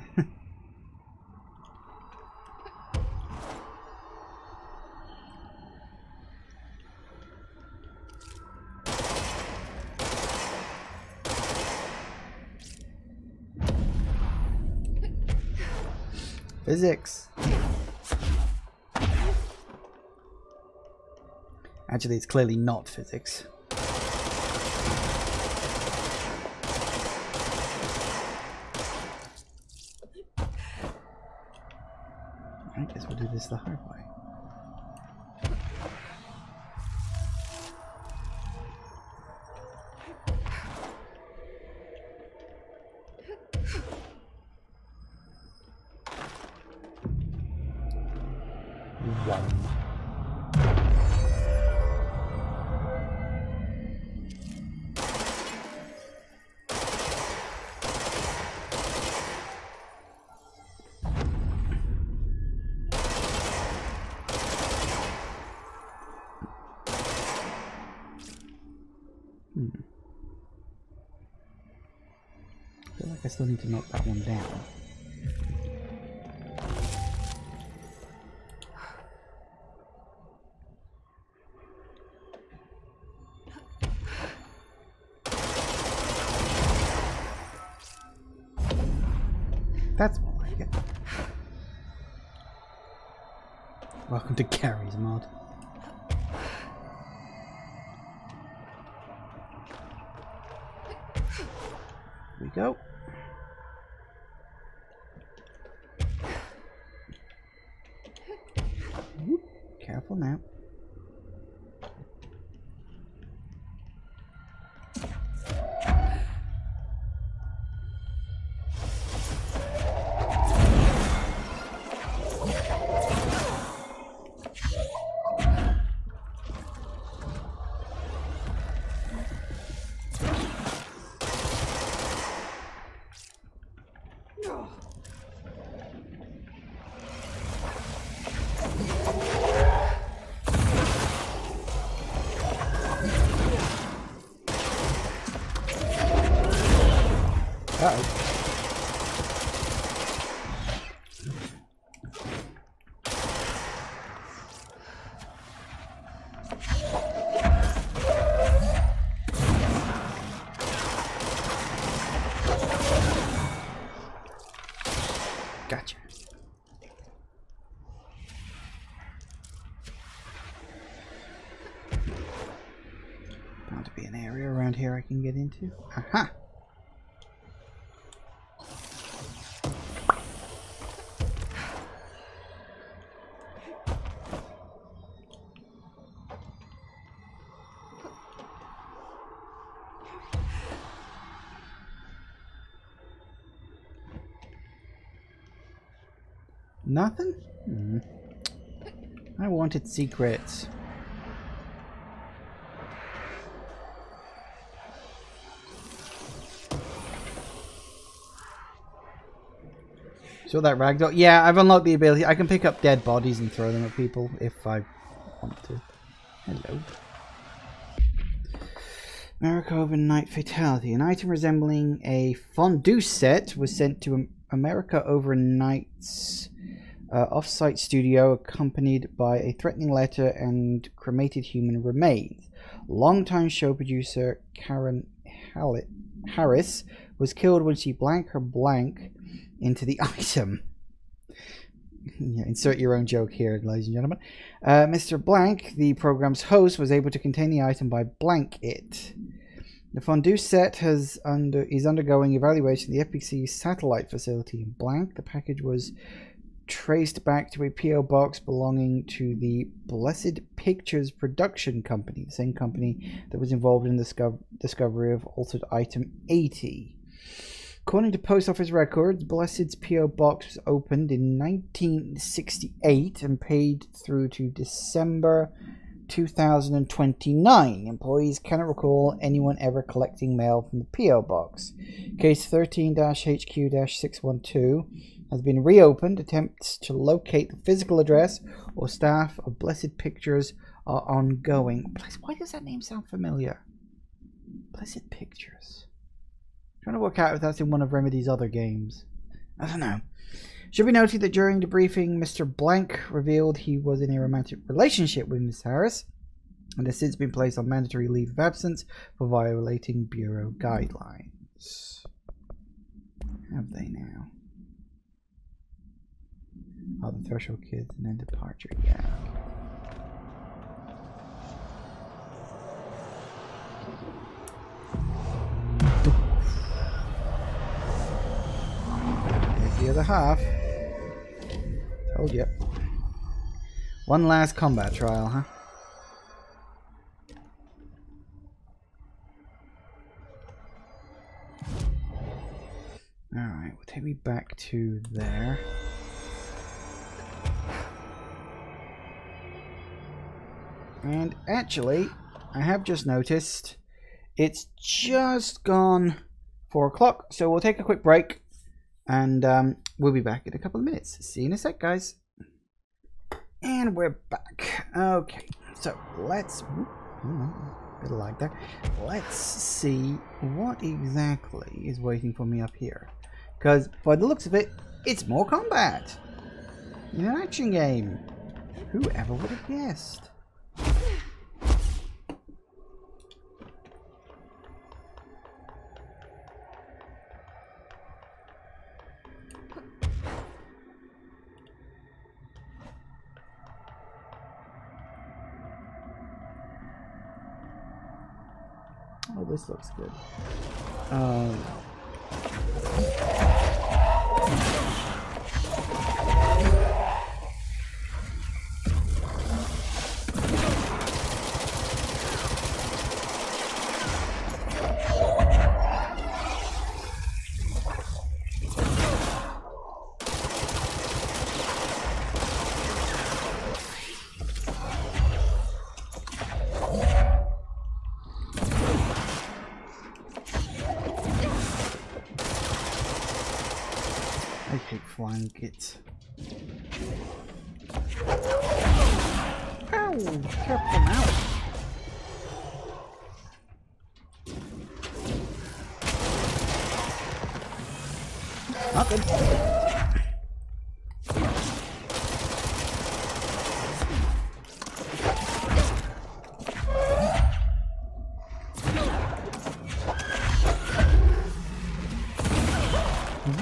Physics. Actually, it's clearly not physics. I guess we'll do this the hard way. I feel like I still need to knock that one down. That's more like it. Welcome to Gary's mod. Here we go. Whoop. Careful now. Gotcha. I can get into. Aha! Nothing? I wanted secrets. So that ragdoll? Yeah, I've unlocked the ability. I can pick up dead bodies and throw them at people if I want to. Hello. America overnight fatality. An item resembling a fondue set was sent to America overnight's off-site studio, accompanied by a threatening letter and cremated human remains. Longtime show producer Karen Harris was killed when she blanked her blank into the item. Yeah, insert your own joke here, ladies and gentlemen. Mr. Blank, the program's host, was able to contain the item by blank it. The fondue set is undergoing evaluation at the FBC satellite facility in Blank. The package was traced back to a P.O. box belonging to the Blessed Pictures production company, the same company that was involved in the discovery of altered item 80. According to post office records, Blessed's P.O. box was opened in 1968 and paid through to December 2029. Employees cannot recall anyone ever collecting mail from the P.O. box. Case 13-HQ-612 has been reopened. Attempts to locate the physical address or staff of Blessed Pictures are ongoing. Why does that name sound familiar? Blessed Pictures. I'm trying to work out if that's in one of Remedy's other games. I don't know. Should be noted that during the briefing, Mr. Blank revealed he was in a romantic relationship with Miss Harris and has since been placed on mandatory leave of absence for violating Bureau guidelines. Have they now? Oh, the Threshold Kids and then Departure, yeah. There's the other half. Told you. One last combat trial, huh? Alright, will take me back to there. And actually, I have just noticed it's just gone 4 o'clock, so we'll take a quick break and we'll be back in a couple of minutes. See you in a sec, guys. And we're back. Okay, so let's... bit of lag there. Let's see what exactly is waiting for me up here. Because by the looks of it, it's more combat in an action game. Whoever would have guessed? Oh, this looks good. I hate flying kids. Ow! Careful now. Not good.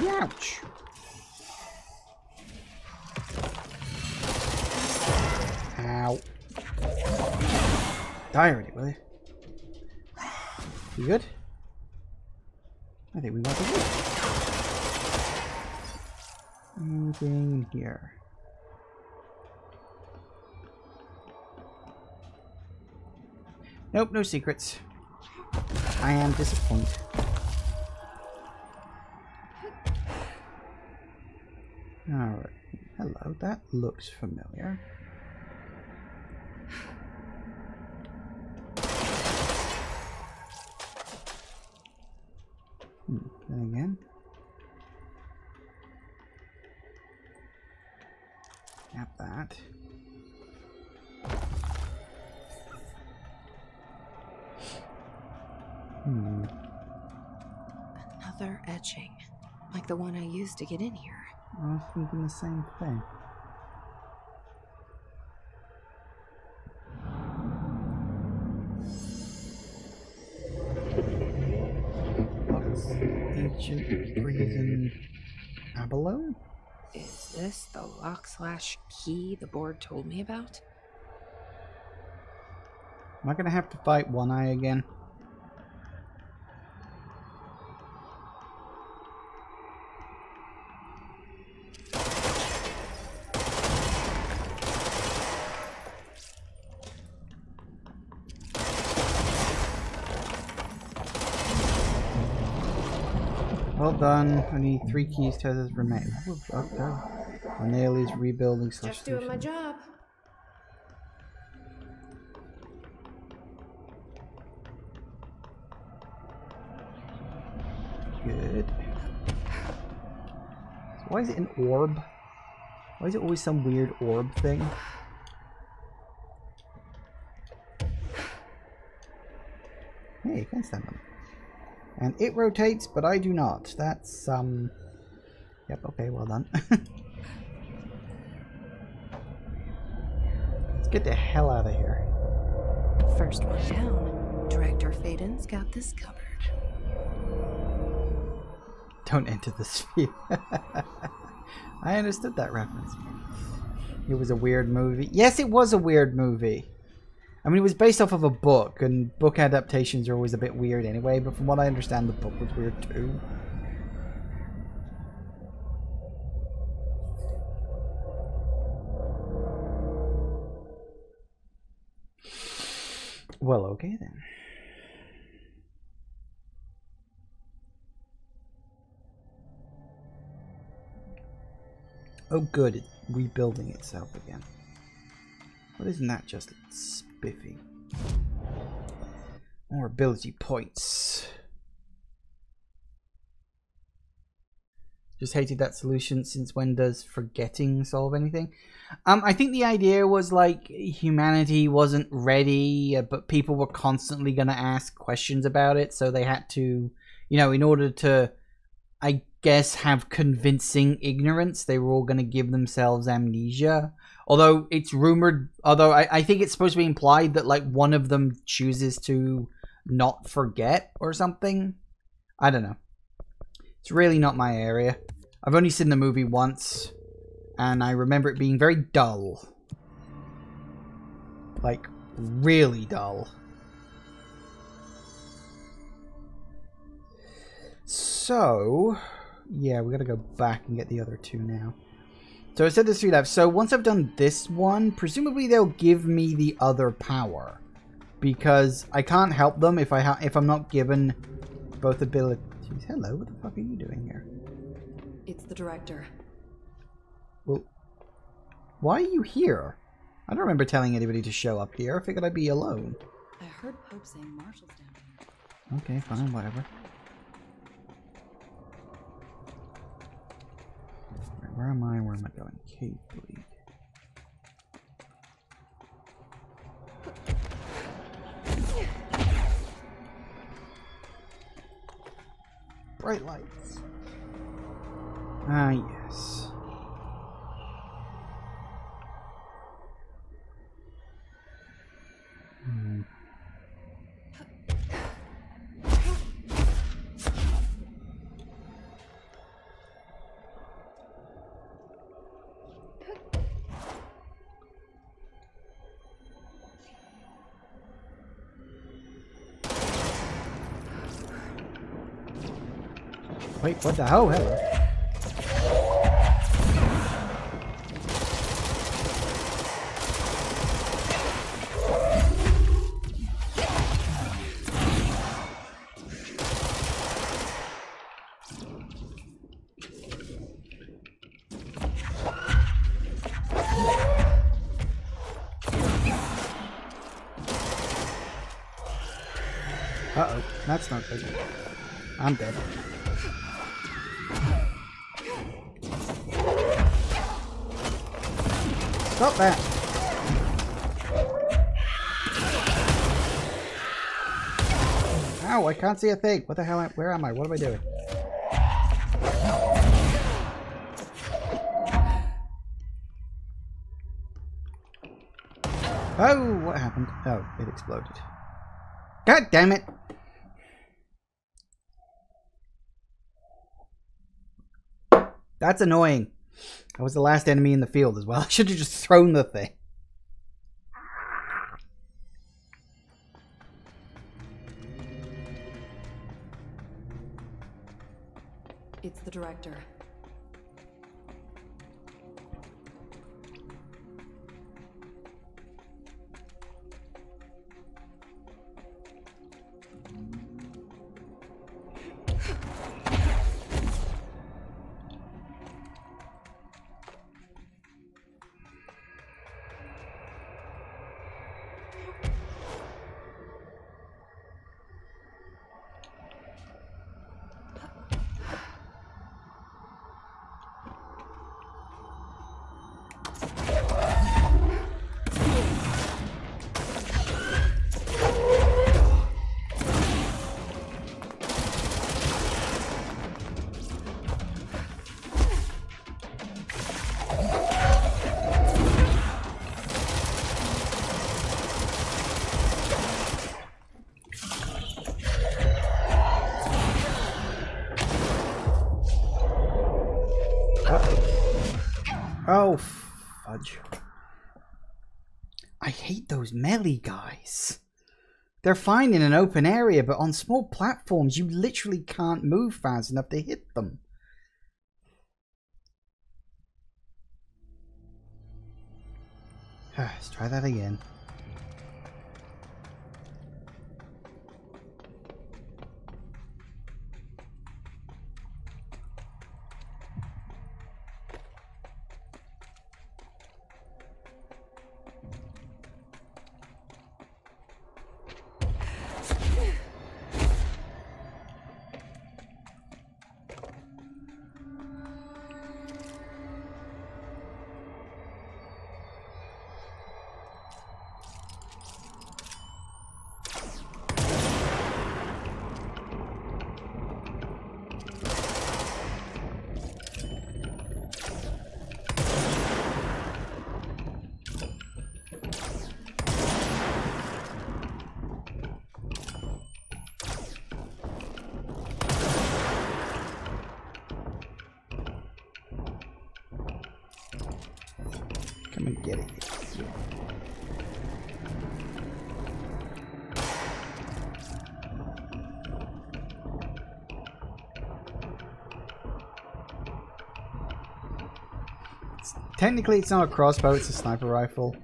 Ouch! Ow. Die already, will you? You good? I think we got the wood. Anything here? Nope, no secrets. I am disappointed. Alright. Hello, that looks familiar. Then again. Tap that. Another etching. Like the one I used to get in here. I was thinking the same thing. What's ancient prison abalone? Is this the lock/key the board told me about? Am I gonna have to fight One Eye again? Well done. Only 3 keys tethers remain. Okay. Cornelia's rebuilding / Just doing my job. Good. So why is it an orb? Why is it always some weird orb thing? Hey, you can stand them. And it rotates, but I do not. That's, Yep, okay, well done. Let's get the hell out of here. First one down. Director Faden's got this covered. Don't enter the sphere. I understood that reference. It was a weird movie. Yes, it was a weird movie. I mean, it was based off of a book, and book adaptations are always a bit weird anyway, but from what I understand, the book was weird too. Well, okay then. Oh good, it's rebuilding itself again. Well, isn't that just spiffy? More ability points. Just hated that solution. Since when does forgetting solve anything? I think the idea was like humanity wasn't ready, but people were constantly going to ask questions about it, so they had to, you know, in order to, I guess, have convincing ignorance, they were all going to give themselves amnesia. Although it's rumored, I think it's supposed to be implied that like one of them chooses to not forget or something. I don't know. It's really not my area. I've only seen the movie once, and I remember it being very dull. Like, really dull. So, yeah, we gotta go back and get the other 2 now. So I said there's 3 left. So once I've done this one, presumably they'll give me the other power, because I can't help them if I'm not given both abilities. Hello, what the fuck are you doing here? It's the director. Well, why are you here? I don't remember telling anybody to show up here. I figured I'd be alone. I heard Pope saying Marshall's down here. Okay, fine, whatever. Where am I? Where am I going? Cave bleed. Bright lights. Ah, yes. Wait, what the hell? Hello. Uh-oh, that's not good. I'm dead. Stop that! Ow, I can't see a thing. What the hell? Where am I? What am I doing? Oh, what happened? Oh, it exploded. God damn it! That's annoying. That was the last enemy in the field as well. I should have just thrown the thing. It's the director. Oh, fudge. I hate those melee guys. They're fine in an open area, but on small platforms, you literally can't move fast enough to hit them. Let's try that again. Come and get it. Technically, it's not a crossbow, it's a sniper rifle.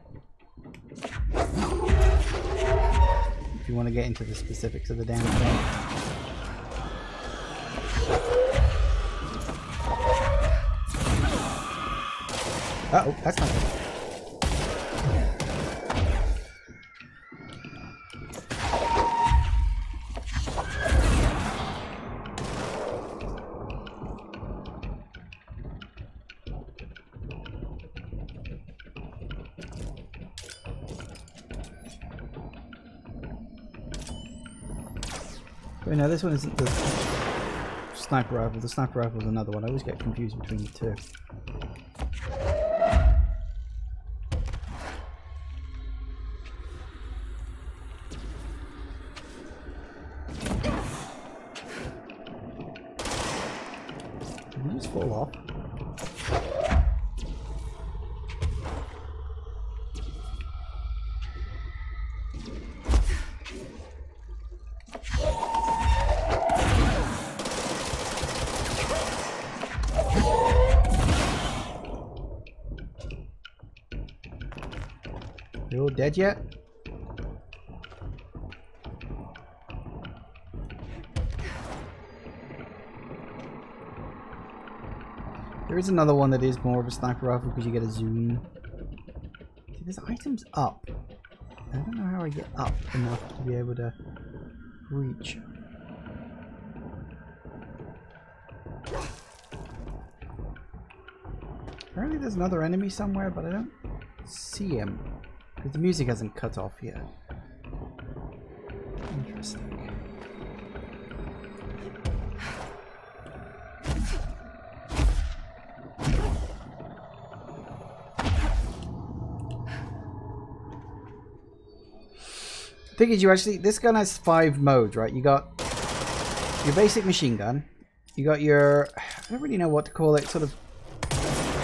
If you want to get into the specifics of the damn thing. Uh-oh, that's not good. Wait, no, this one isn't the sniper rifle. The sniper rifle is another one. I always get confused between the two. Did you just fall off? They all dead yet? There is another one that is more of a sniper rifle because you get a zoom. See, there's items up. I don't know how I get up enough to be able to reach. Apparently there's another enemy somewhere, but I don't see him. Because the music hasn't cut off yet. Interesting. Thing is, you actually, this gun has 5 modes, right? You got your basic machine gun. You got your, I don't really know what to call it, sort of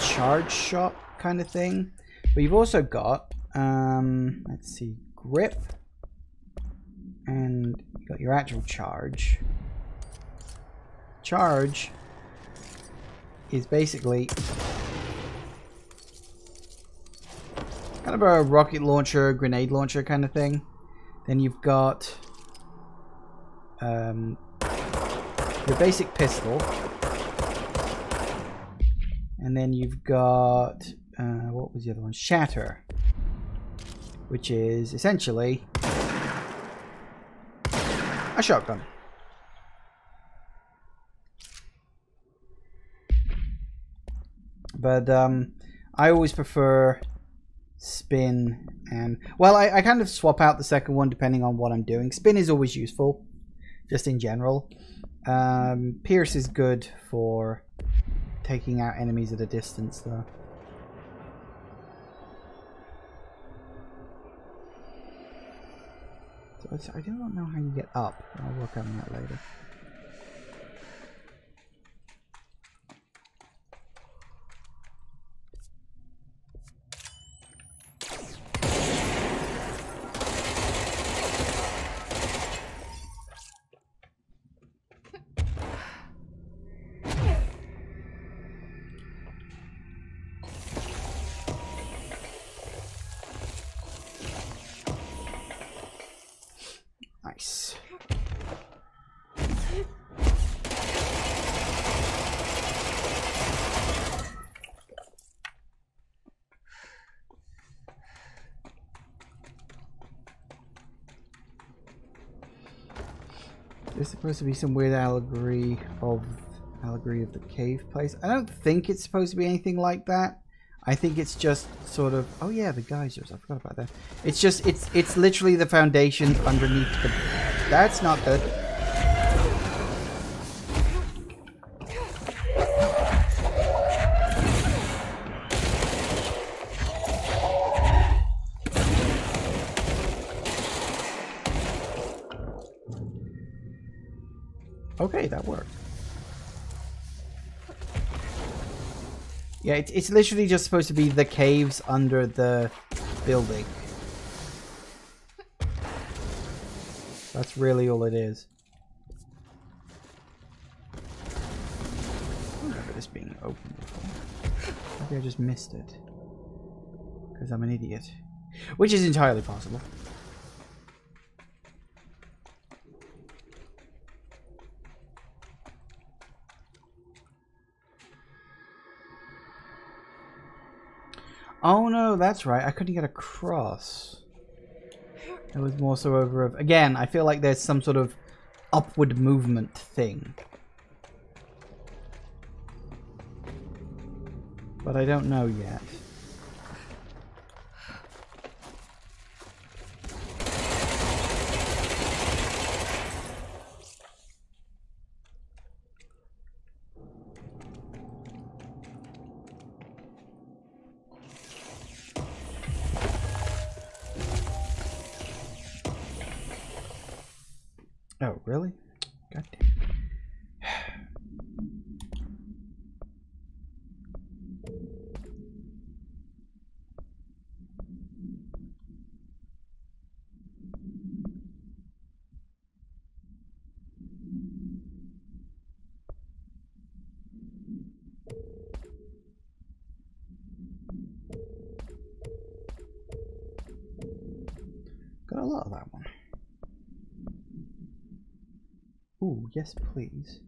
charge shot kind of thing. But you've also got, let's see, grip. And you got your actual charge. Charge is basically kind of a rocket launcher, grenade launcher kind of thing. Then you've got your basic pistol. And then you've got, what was the other one? Shatter. Which is essentially a shotgun. But I always prefer spin and, well, I kind of swap out the second one depending on what I'm doing. Spin is always useful, just in general. Pierce is good for taking out enemies at a distance, though. So I don't know how you get up. I'll work on that later. Nice. There's supposed to be some weird allegory of the cave place. I don't think it's supposed to be anything like that. I think it's just sort of, oh yeah, the geysers. I forgot about that. It's just, it's literally the foundation underneath the, that's not good. Okay, that worked. Yeah, it's literally just supposed to be the caves under the building. That's really all it is. I remember this being open before. Maybe I just missed it. Because I'm an idiot. Which is entirely possible. Oh no, that's right. I couldn't get across. It was more so over... Again, I feel like there's some sort of upward movement thing. But I don't know yet. Oh, really? God damn. lot of that one. Ooh, yes please.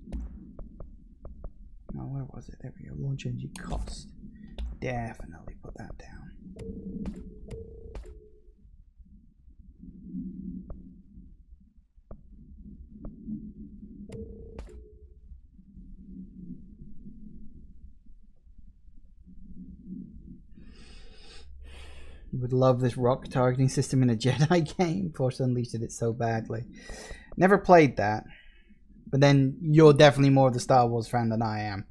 Oh, where was it? There we go. Launch energy cost. Definitely put that down. You would love this rock targeting system in a Jedi game. Force Unleashed did it so badly. Never played that. But then you're definitely more of the Star Wars fan than I am.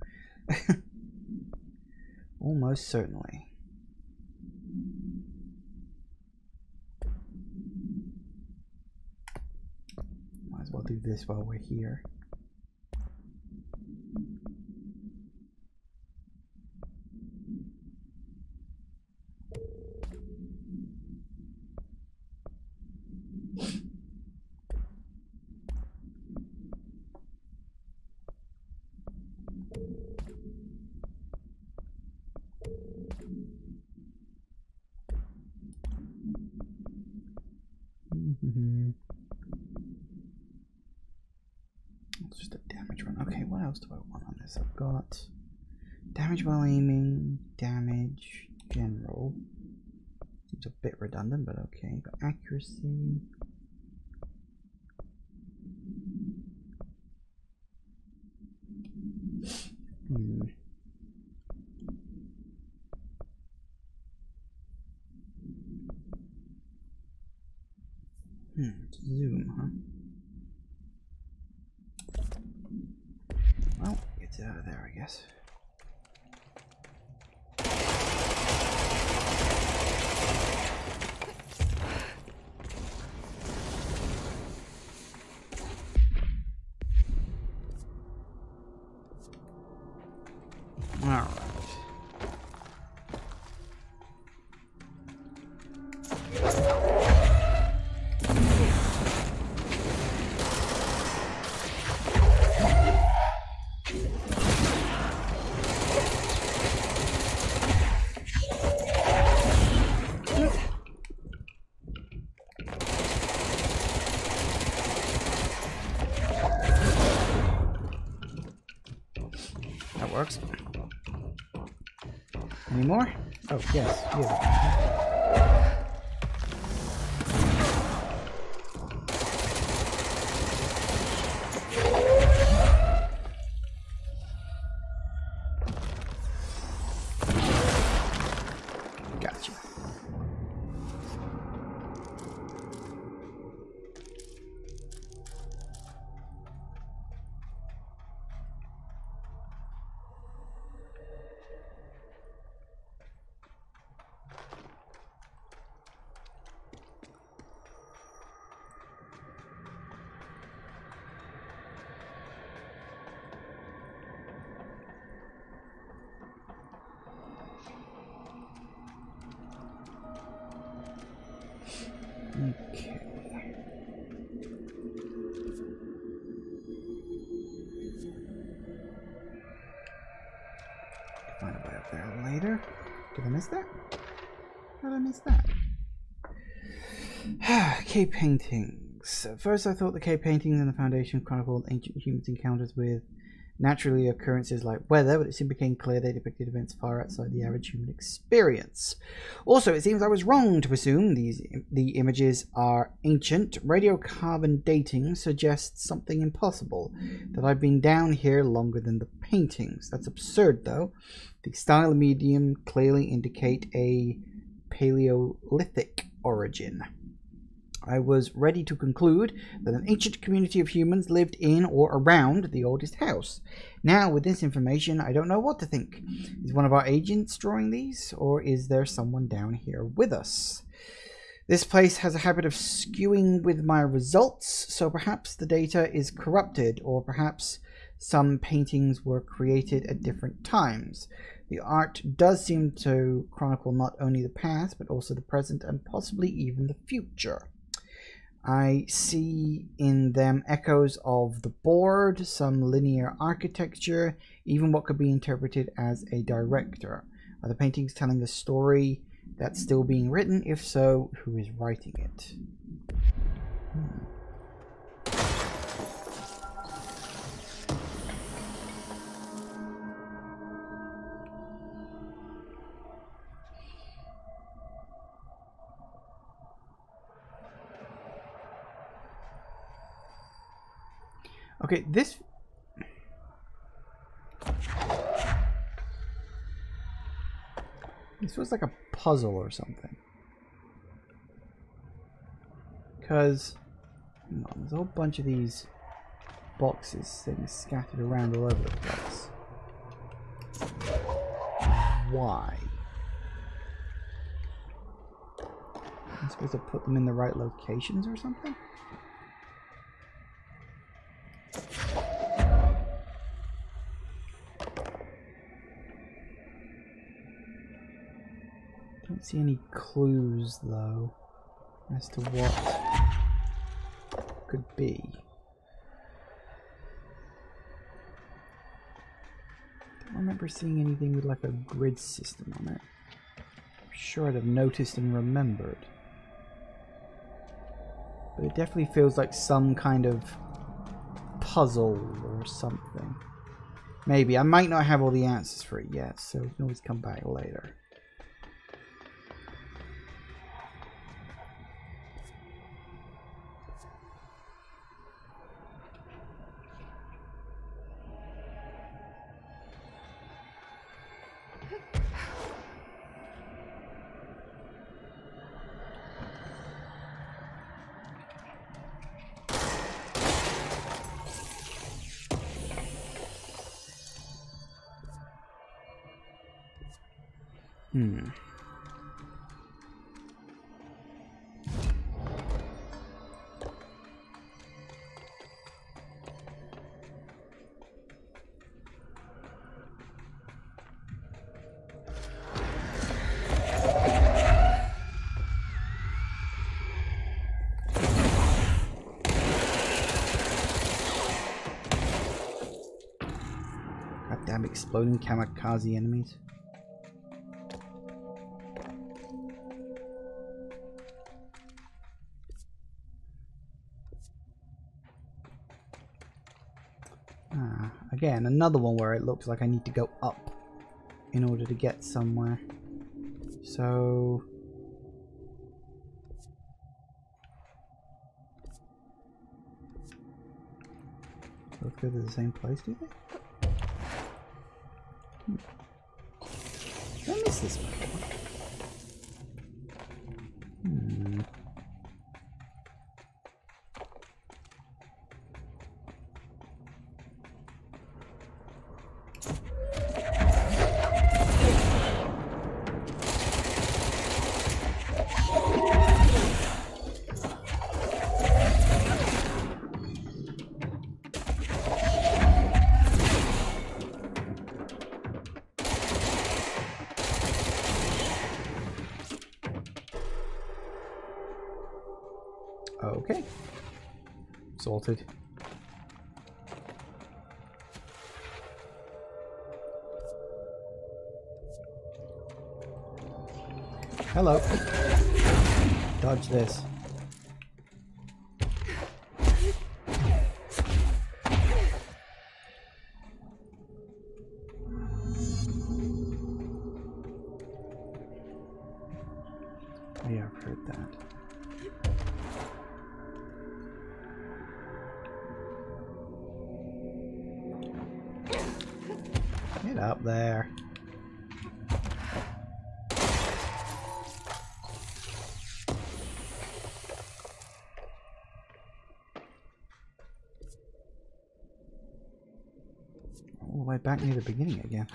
Almost certainly. Might as well do this while we're here. It's just a damage run. Okay, what else do I want on this? I've got damage while aiming, damage, general. Seems a bit redundant, but okay. Got accuracy. Zoom, huh? Well, gets it out of there, I guess. All right. Works. Any more? Oh, yes. Yeah. Gotcha. Okay. Find a way up there later. Did I miss that? How did I miss that? Cave paintings. At first I thought the cave paintings in the Foundation chronicled ancient humans' encounters with naturally occurrences like weather, but it soon became clear they depicted events far outside the average human experience. Also, it seems I was wrong to assume the images are ancient. Radiocarbon dating suggests something impossible, that I've been down here longer than the paintings. That's absurd, though. The style and medium clearly indicate a Paleolithic origin. I was ready to conclude that an ancient community of humans lived in or around the oldest house. Now, with this information, I don't know what to think. Is one of our agents drawing these, or is there someone down here with us? This place has a habit of skewing with my results, so perhaps the data is corrupted, or perhaps some paintings were created at different times. The art does seem to chronicle not only the past, but also the present and possibly even the future. I see in them echoes of the board, some linear architecture, even what could be interpreted as a director. Are the paintings telling a story that's still being written? If so, who is writing it? Okay, this was like a puzzle or something. Because there's a whole bunch of these boxes things scattered around all over the place. Why? I'm supposed to put them in the right locations or something? Don't see any clues though as to what could be. Don't remember seeing anything with like a grid system on it. I'm sure I'd have noticed and remembered. But it definitely feels like some kind of puzzle or something. Maybe. I might not have all the answers for it yet, so we can always come back later. Goddamn exploding kamikaze enemies. Again, another one where it looks like I need to go up in order to get somewhere. So... both go to the same place, do they? Did I miss this before? Okay. Sorted. Hello. Dodge this. Yeah, I've heard that. Get up there. All the way back near the beginning again.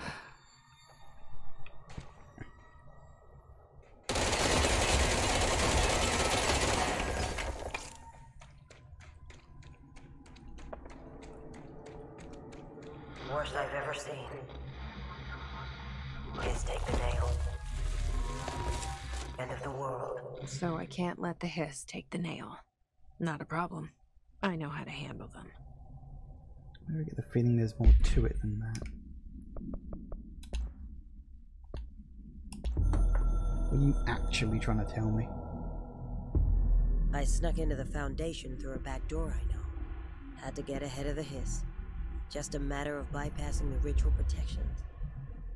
Worst I've ever seen. Hiss take the nail. End of the world. So I can't let the hiss take the nail. Not a problem. I know how to handle them. I get the feeling there's more to it than that. What are you actually trying to tell me? I snuck into the Foundation through a back door I know. Had to get ahead of the hiss. Just a matter of bypassing the ritual protections.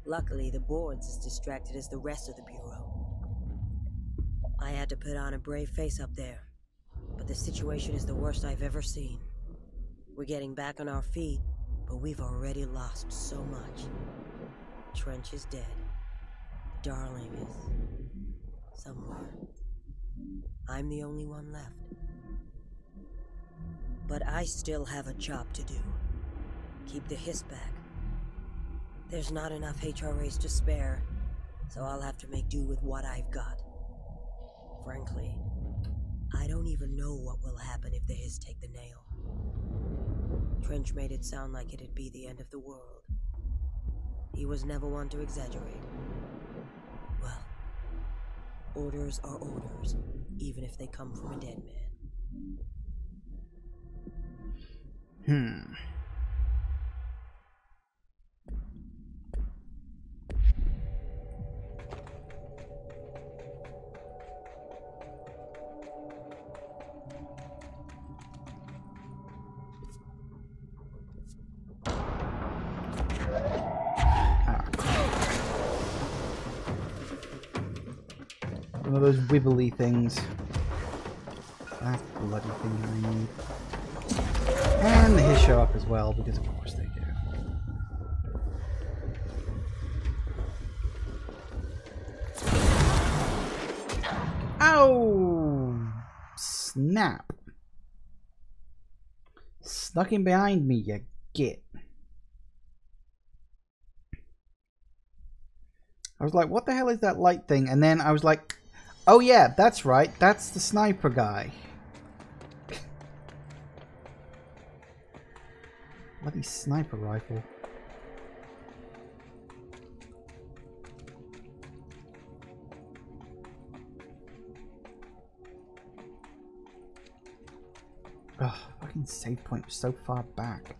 Luckily, the board's as distracted as the rest of the Bureau. I had to put on a brave face up there, but the situation is the worst I've ever seen. We're getting back on our feet, but we've already lost so much. Trench is dead. Darling is somewhere. I'm the only one left. But I still have a job to do. Keep the hiss back. There's not enough HRAs to spare, so I'll have to make do with what I've got. Frankly, I don't even know what will happen if the hiss take the nail. Trench made it sound like it'd be the end of the world. He was never one to exaggerate. Well, orders are orders, even if they come from a dead man. One of those wibbly things. That bloody thing I need. And the hiss show up as well, because of course they do. Ow! Snap. Snuck in behind me, you git. I was like, what the hell is that light thing? And then I was like, oh yeah, that's right. That's the sniper guy. Bloody sniper rifle. Ugh, fucking save point was so far back.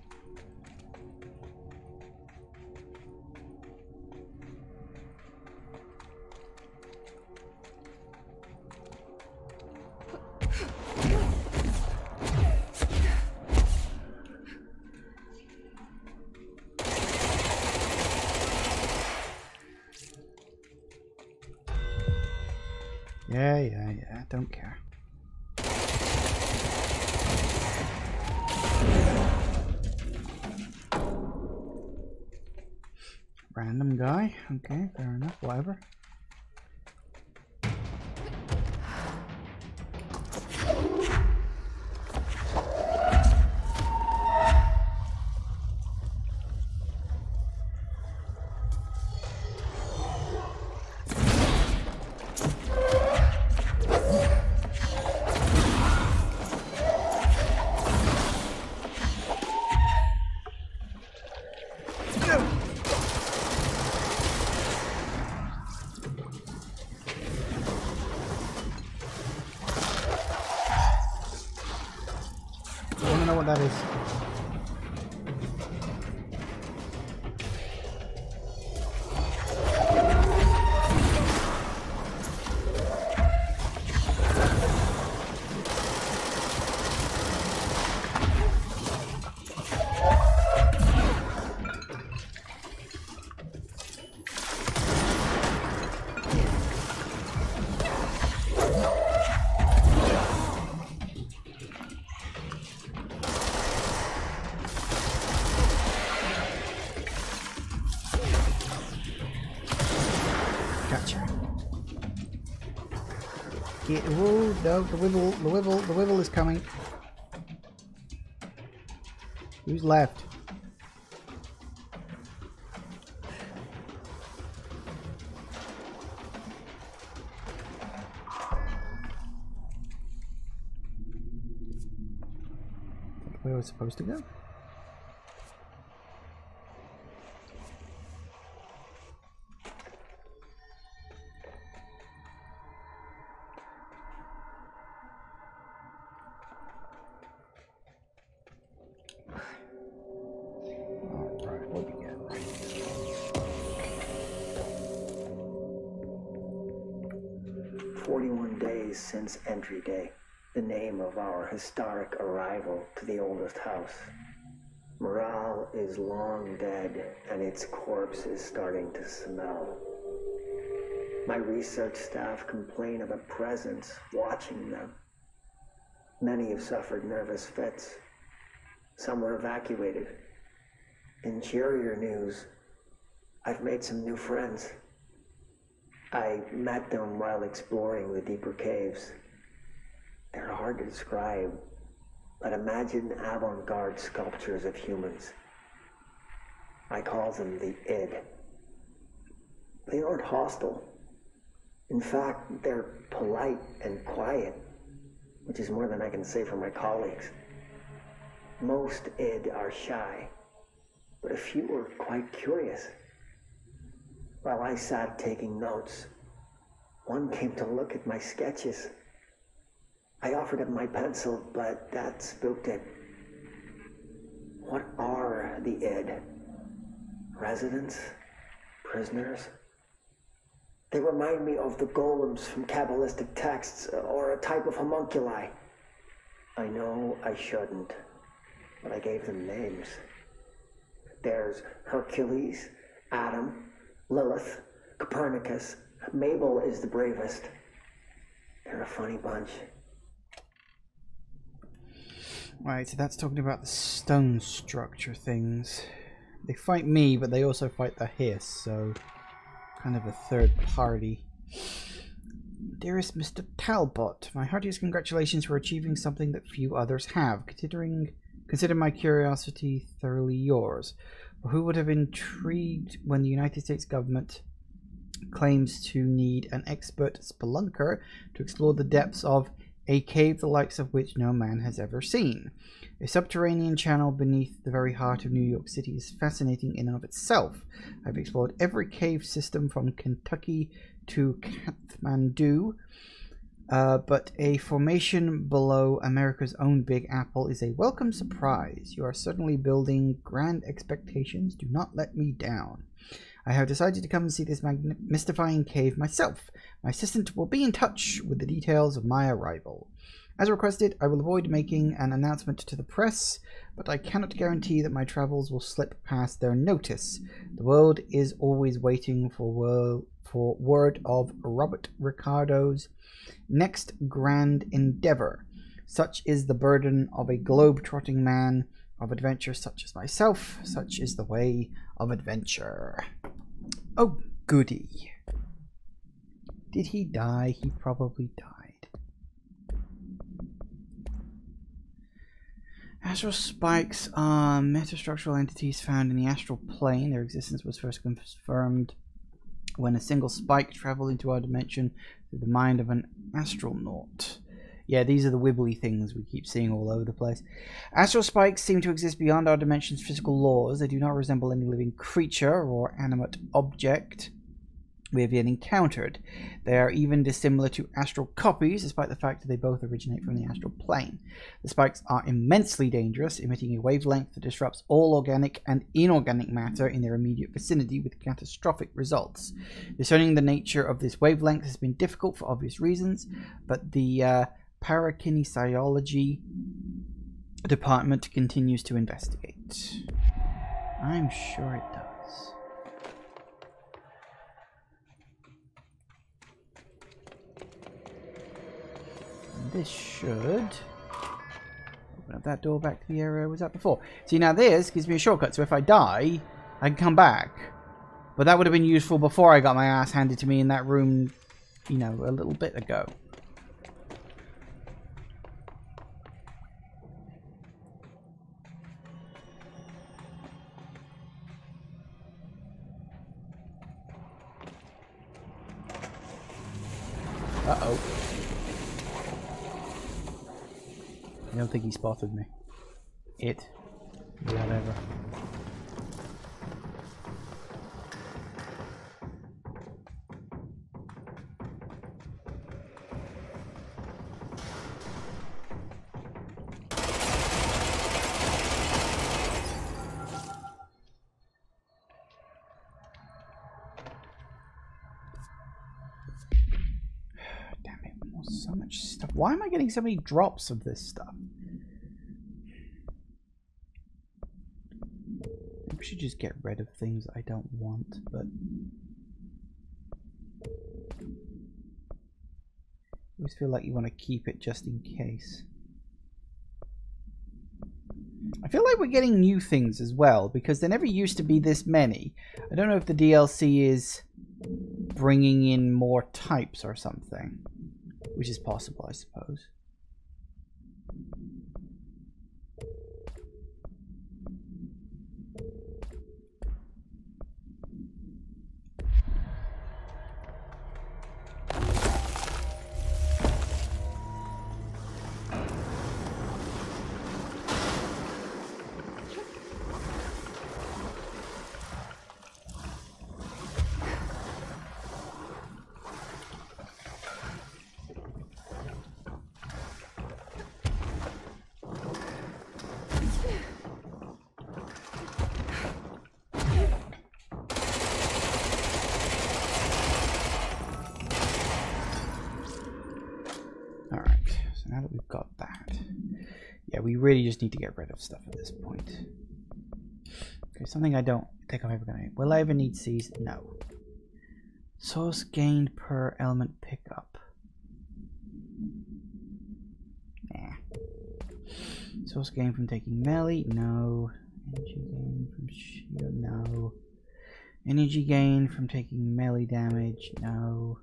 Yeah, don't care. Random guy, okay, fair enough, whatever. That is. Whoa, no, the wibble is coming. Who's left? Where was supposed to go? Alright, what do we get? 41 days since entry day. the name of our historic arrival to the oldest house. Morale is long dead, and its corpse is starting to smell. My research staff complain of a presence watching them. Many have suffered nervous fits. Some were evacuated. In cheerier news, I've made some new friends. I met them while exploring the deeper caves. They're hard to describe, but imagine avant-garde sculptures of humans. I call them the id. They aren't hostile. In fact, they're polite and quiet, which is more than I can say for my colleagues. Most id are shy, but a few are quite curious. While I sat taking notes, one came to look at my sketches. I offered him my pencil, but that spooked it. What are the id? Residents? Prisoners? They remind me of the golems from Kabbalistic texts, or a type of homunculi. I know I shouldn't, but I gave them names. There's Hercules, Adam, Lilith, Copernicus. Mabel is the bravest. They're a funny bunch. Right, so that's talking about the stone structure things. They fight me, but they also fight the hiss, so kind of a third party. Dearest Mr. Talbot, my heartiest congratulations for achieving something that few others have. Consider my curiosity thoroughly yours. Who would have intrigued when the United States government claims to need an expert spelunker to explore the depths of a cave the likes of which no man has ever seen? A subterranean channel beneath the very heart of New York City is fascinating in and of itself. I've explored every cave system from Kentucky to Kathmandu, but a formation below America's own Big Apple is a welcome surprise. You are certainly building grand expectations. Do not let me down. I have decided to come and see this mystifying cave myself. My assistant will be in touch with the details of my arrival. As requested, I will avoid making an announcement to the press, but I cannot guarantee that my travels will slip past their notice. The world is always waiting for word of Robert Ricardo's next grand endeavor. Such is the burden of a globe-trotting man of adventure such as myself. Such is the way of adventure. Oh, goody. Did he die? He probably died. Astral spikes are metastructural entities found in the astral plane. Their existence was first confirmed when a single spike traveled into our dimension through the mind of an astronaut. Yeah, these are the wibbly things we keep seeing all over the place. Astral spikes seem to exist beyond our dimension's physical laws. They do not resemble any living creature or animate object we have yet encountered. They are even dissimilar to astral copies, despite the fact that they both originate from the astral plane. The spikes are immensely dangerous, emitting a wavelength that disrupts all organic and inorganic matter in their immediate vicinity with catastrophic results. Discerning the nature of this wavelength has been difficult for obvious reasons, but the parakinesiology department continues to investigate. I'm sure it does. This should open up that door back to the area I was at before. See, now this gives me a shortcut, so if I die, I can come back. But that would have been useful before I got my ass handed to me in that room, you know, a little bit ago. Uh-oh. I don't think he spotted me. Whatever. Damn it, more So much stuff. Why am I getting so many drops of this stuff? Maybe we should just get rid of things I don't want, but I always feel like you want to keep it just in case. I feel like we're getting new things as well, because there never used to be this many. I don't know if the DLC is bringing in more types or something, which is possible, I suppose. Now that we've got that, yeah, we really just need to get rid of stuff at this point. Okay, something I don't think I'm ever gonna need. Will I ever need C's? No. Source gained per element pickup. Nah. Source gained from taking melee? No. Energy gain from shield? No. Energy gain from taking melee damage? No.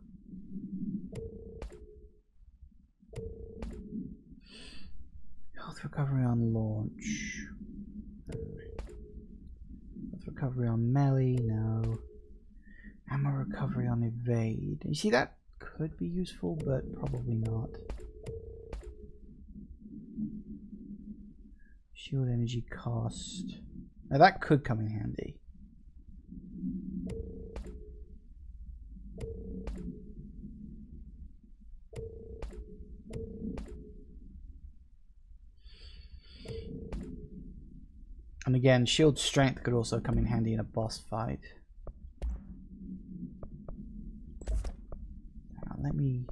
Health recovery on launch. Health recovery on melee, no. Ammo recovery on evade. You see, that could be useful, but probably not. Shield energy cost. Now that could come in handy. And again, shield strength could also come in handy in a boss fight. Now, let me...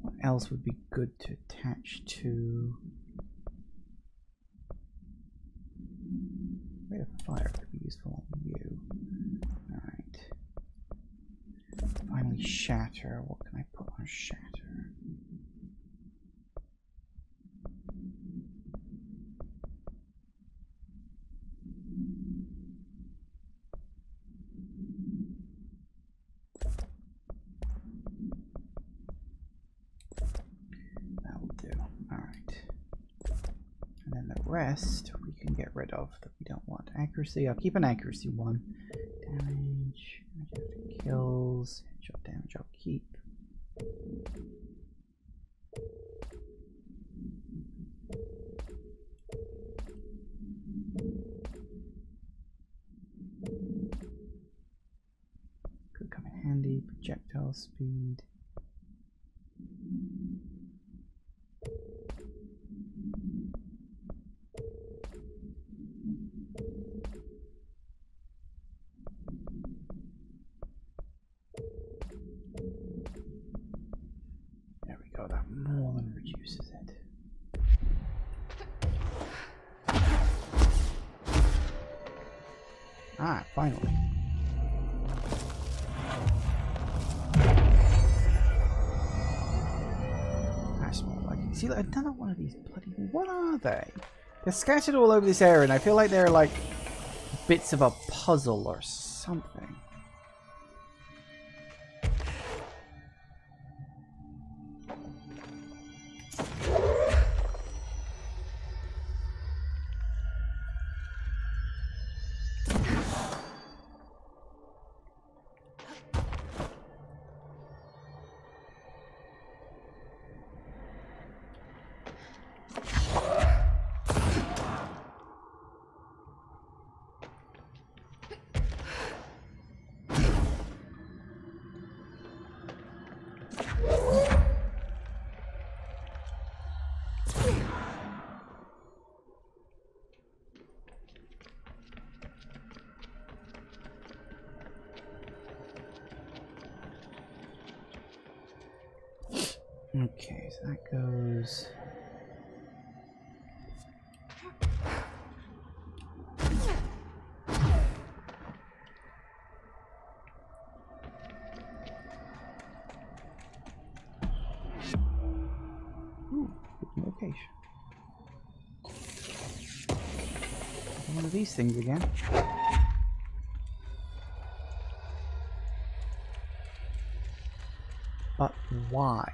What else would be good to attach to? Rate of fire could be useful on you. Alright. Finally, shatter. What can I put on shatter? That will do. Alright. And then the rest we can get rid of that we don't want. Accuracy, I'll keep an accuracy one. Damage, kills, headshot damage I'll keep. Could come in handy. Projectile speed. There we go, that more than reduces it. Ah, finally. That's more like it. See, another one of these bloody... What are they? They're scattered all over this area, and I feel like they're like bits of a puzzle or something. Okay, so that goes... Ooh, good location. One of these things again. But why?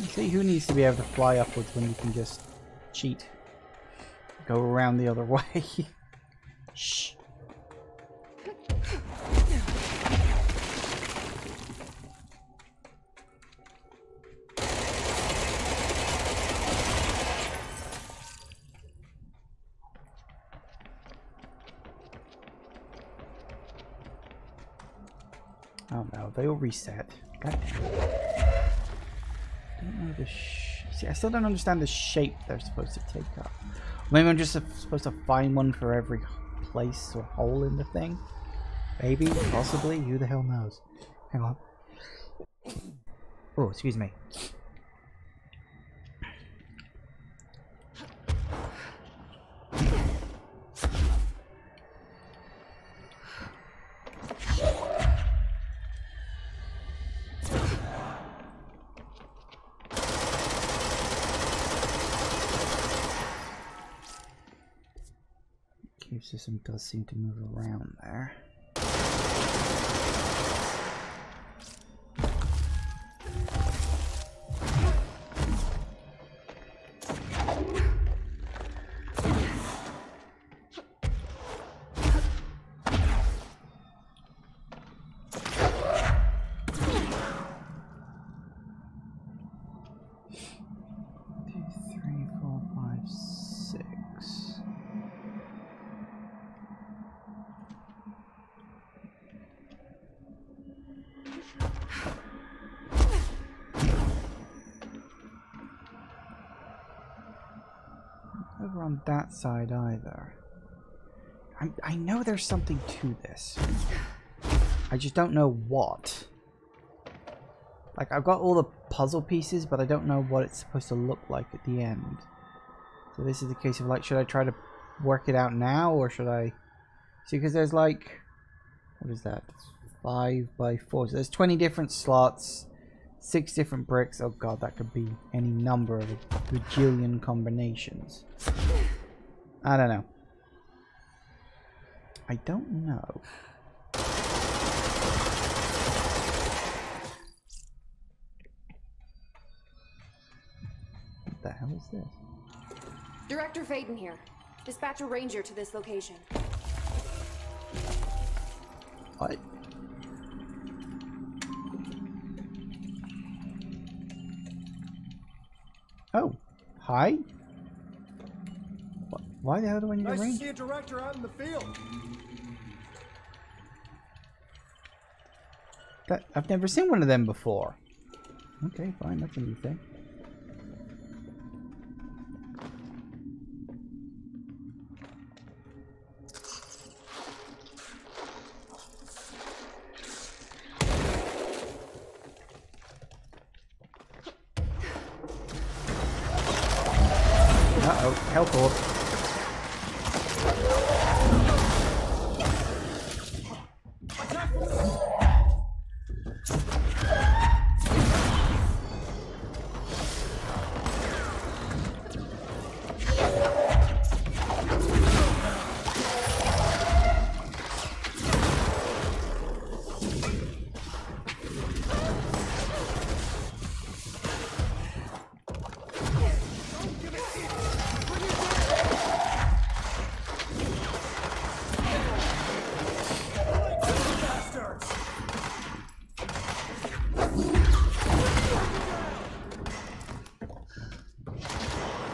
See, who needs to be able to fly upwards when you can just cheat? Go around the other way. Shh. Oh no, they all reset. God damn it. Don't know the see, I still don't understand the shape they're supposed to take up. Maybe I'm just supposed to find one for every place or hole in the thing. Maybe, possibly, who the hell knows? Hang on. Oh, excuse me. Cave system does seem to move around there. Over on that side either. I know there's something to this. I just don't know what. Like, I've got all the puzzle pieces, but I don't know what it's supposed to look like at the end. So this is the case of, like, should I try to work it out now, or should I... See, because there's, like... What is that? 5 by 4. So there's 20 different slots. 6 different bricks. Oh god, that could be any number of bajillion combinations. I don't know. I don't know. What the hell is this? Director Faden here. Dispatch a ranger to this location. What? Oh, hi. Why the hell do I need a ranger? Nice to see a director out in the field. I've never seen one of them before. Okay, fine, that's a new thing. Uh-oh, health orb.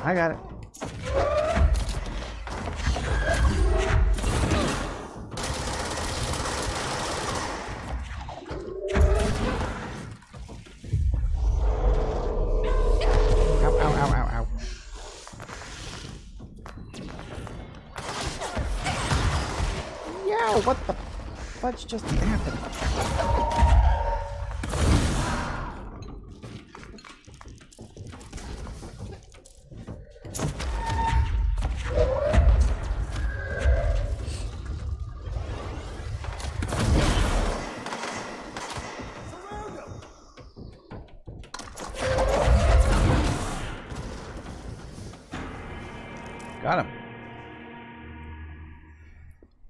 I got it. Ow, ow, ow, ow, ow. Yo, what the fudge just happened? Got him.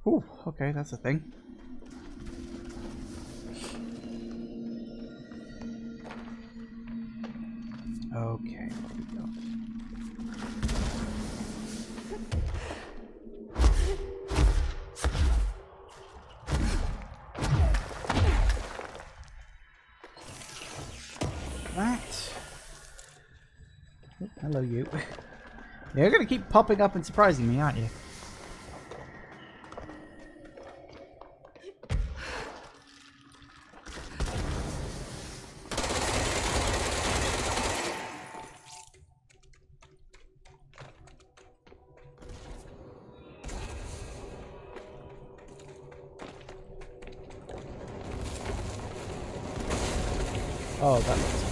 Ooh, okay, that's a thing. Okay, what we got? That. Oh, hello, you. You're gonna keep popping up and surprising me, aren't you? Oh, that looks fun.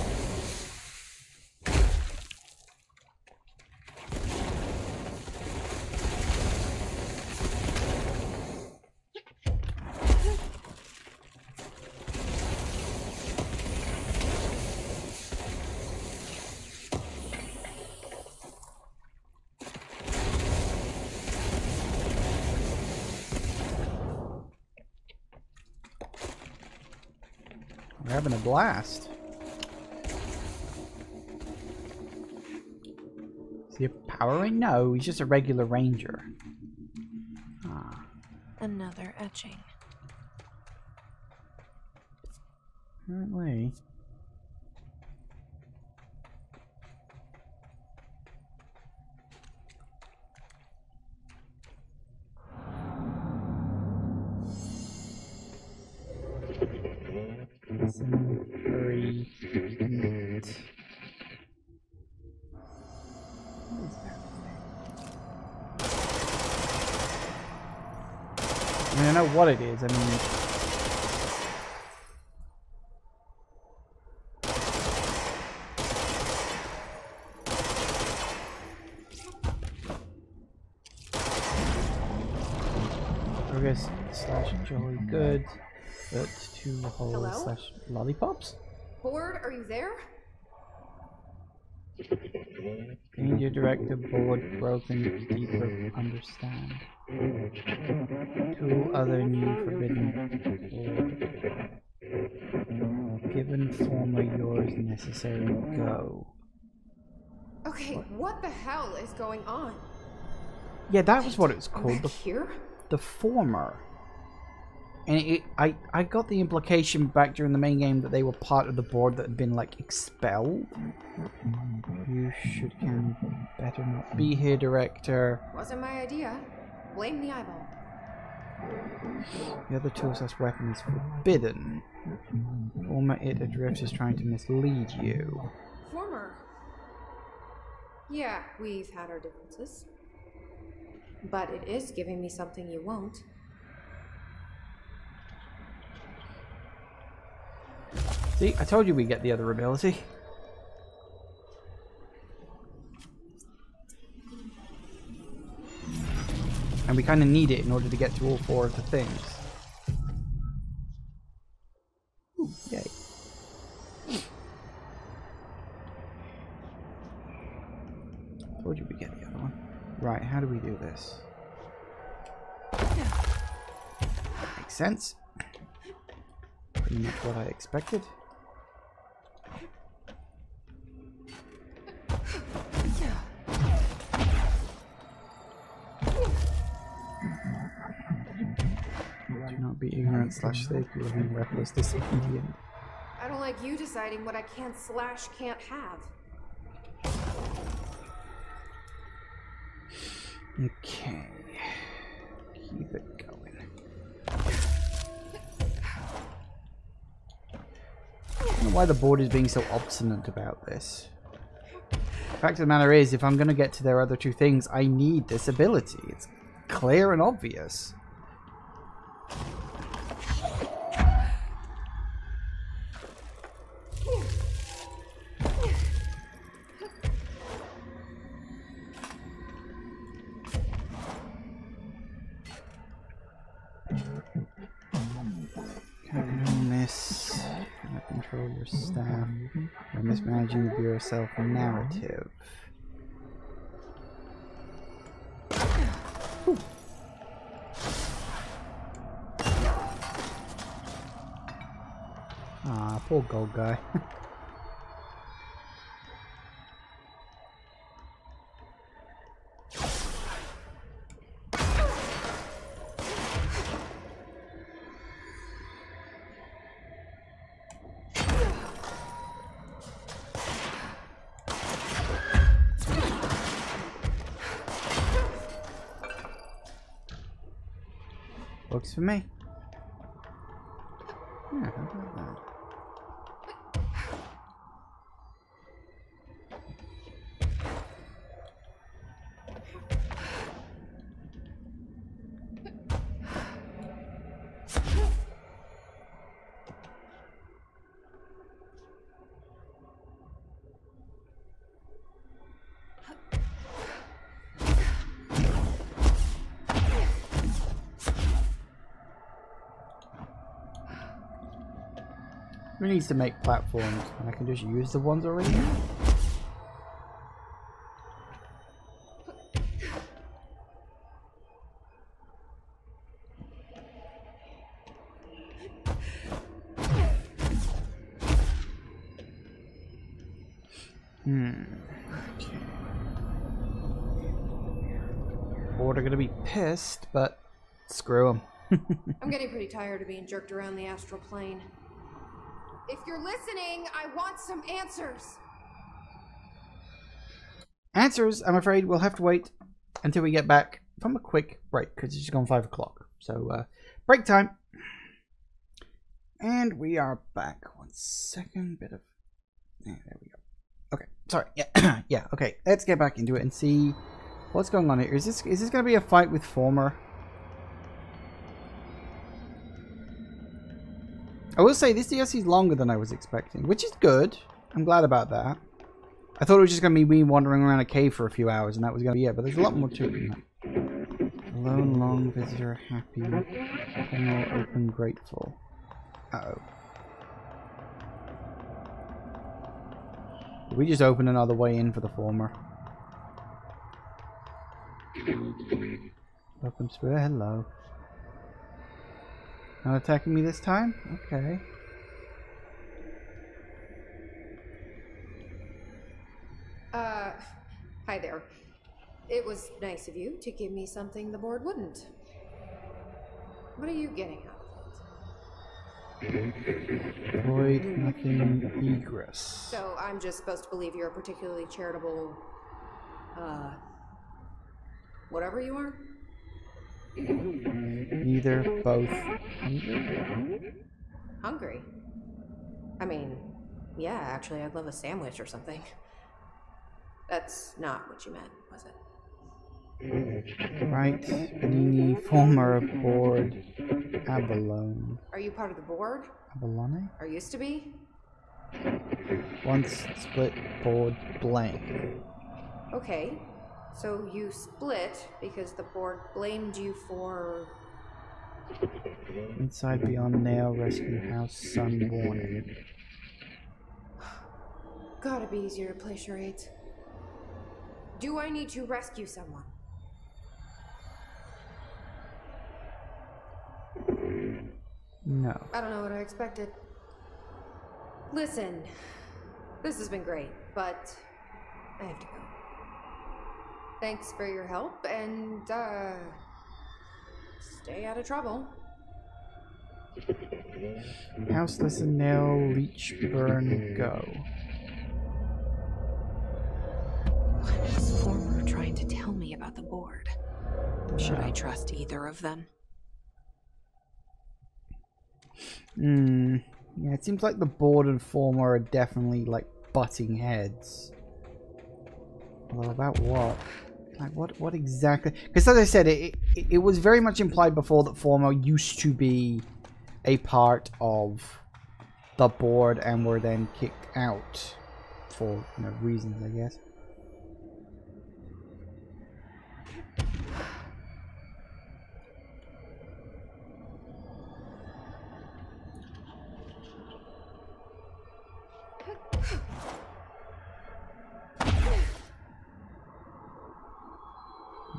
We're having a blast. Is he a Power Ranger? No, he's just a regular ranger. Ah. Another etching. Apparently. Some very neat. What is that thing? I mean, I know what it is. I mean, progress slash jolly good. But 2 holes Hello? slash lollipops? Board, are you there? Danger director board broken deeper understand. 2 other new forbidden board. Given former yours necessary go. Okay, what the hell is going on? Yeah, that was what it was I'm called. back here? The former. And I got the implication back during the main game that they were part of the board that had been, like, expelled. You should better not be here, director. Wasn't my idea. Blame the eyeball. The other tool slash weapon is forbidden. Former it adrift is trying to mislead you. Former. Yeah, we've had our differences. But it is giving me something you won't. See, I told you we'd get the other ability. And we kind of need it in order to get to all 4 of the things. Ooh, yay. Told you we'd get the other one. Right, how do we do this? Makes sense. Pretty much what I expected. Do not be ignorant slash sick, you will be reckless, disobedient. I don't like you deciding what I can/can't have. Okay. Keep it going. I don't know why the board is being so obstinate about this. The fact of the matter is, if I'm going to get to their other two things, I need this ability. It's clear and obvious. Control your staff. You're mismanaging the Bureau self-narrative. Ah, poor gold guy. Works for me. Yeah, how about that? Who needs to make platforms when I can just use the ones already? Okay. Board are gonna be pissed, but screw them. I'm getting pretty tired of being jerked around the astral plane. If you're listening, I want some answers. Answers, I'm afraid, we'll have to wait until we get back from a quick break, because it's just gone 5 o'clock. So, break time. And we are back. 1 second. Bit of... Yeah, there we go. Okay, sorry. Yeah, yeah, okay. Let's get back into it and see what's going on here. Is this going to be a fight with Former? I will say, this DLC is longer than I was expecting, which is good. I'm glad about that. I thought it was just going to be me wandering around a cave for a few hours, and that was going to be it, but there's a lot more to it than that. Alone, long, visitor, happy, general, open, grateful. Uh-oh. Did we just open another way in for the Former? Welcome, Spirit. Hello. Not attacking me this time? Okay. Hi there. It was nice of you to give me something the board wouldn't. What are you getting out of it? Void, nothing, egress. So I'm just supposed to believe you're a particularly charitable, whatever you are? Neither, both. Hungry? I mean, yeah, actually, I'd love a sandwich or something. That's not what you meant, was it? Right. Panini, Former, board, Abalone. Are you part of the board? Abalone? Or used to be? Once split, board, blank. Okay. So you split because the board blamed you for... Inside, beyond, nail, rescue house, sun, warning. Gotta be easier to play charades. Do I need to rescue someone? No. I don't know what I expected. Listen, this has been great, but I have to go. Thanks for your help, and, stay out of trouble. House, listen, nail, leech, burn, go. What was Former trying to tell me about the board? Should I trust either of them? Yeah, it seems like the board and former are definitely like butting heads. Well, about what? Like what exactly? Because as I said, it was very much implied before that former used to be a part of the board and were then kicked out for reasons, I guess.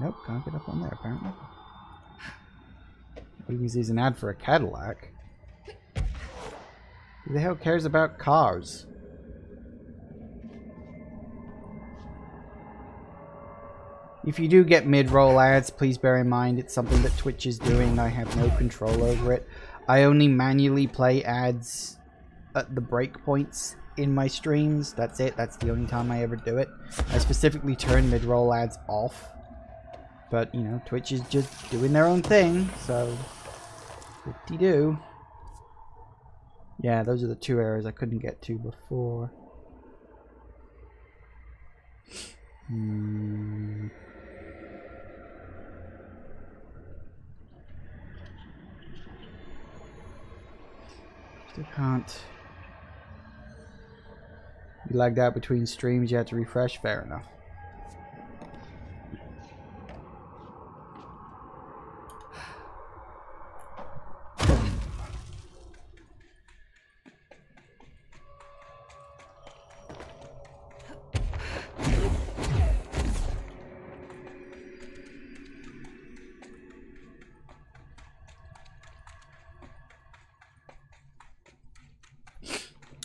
Nope, can't get up on there apparently. What do you see? An ad for a Cadillac? Who the hell cares about cars? If you do get mid-roll ads, please bear in mind it's something that Twitch is doing. I have no control over it. I only manually play ads at the breakpoints in my streams. That's it. That's the only time I ever do it. I specifically turn mid-roll ads off. But, Twitch is just doing their own thing, so whoop-de-doo. Yeah, those are the two areas I couldn't get to before. Still can't. You lagged out between streams, you had to refresh, fair enough.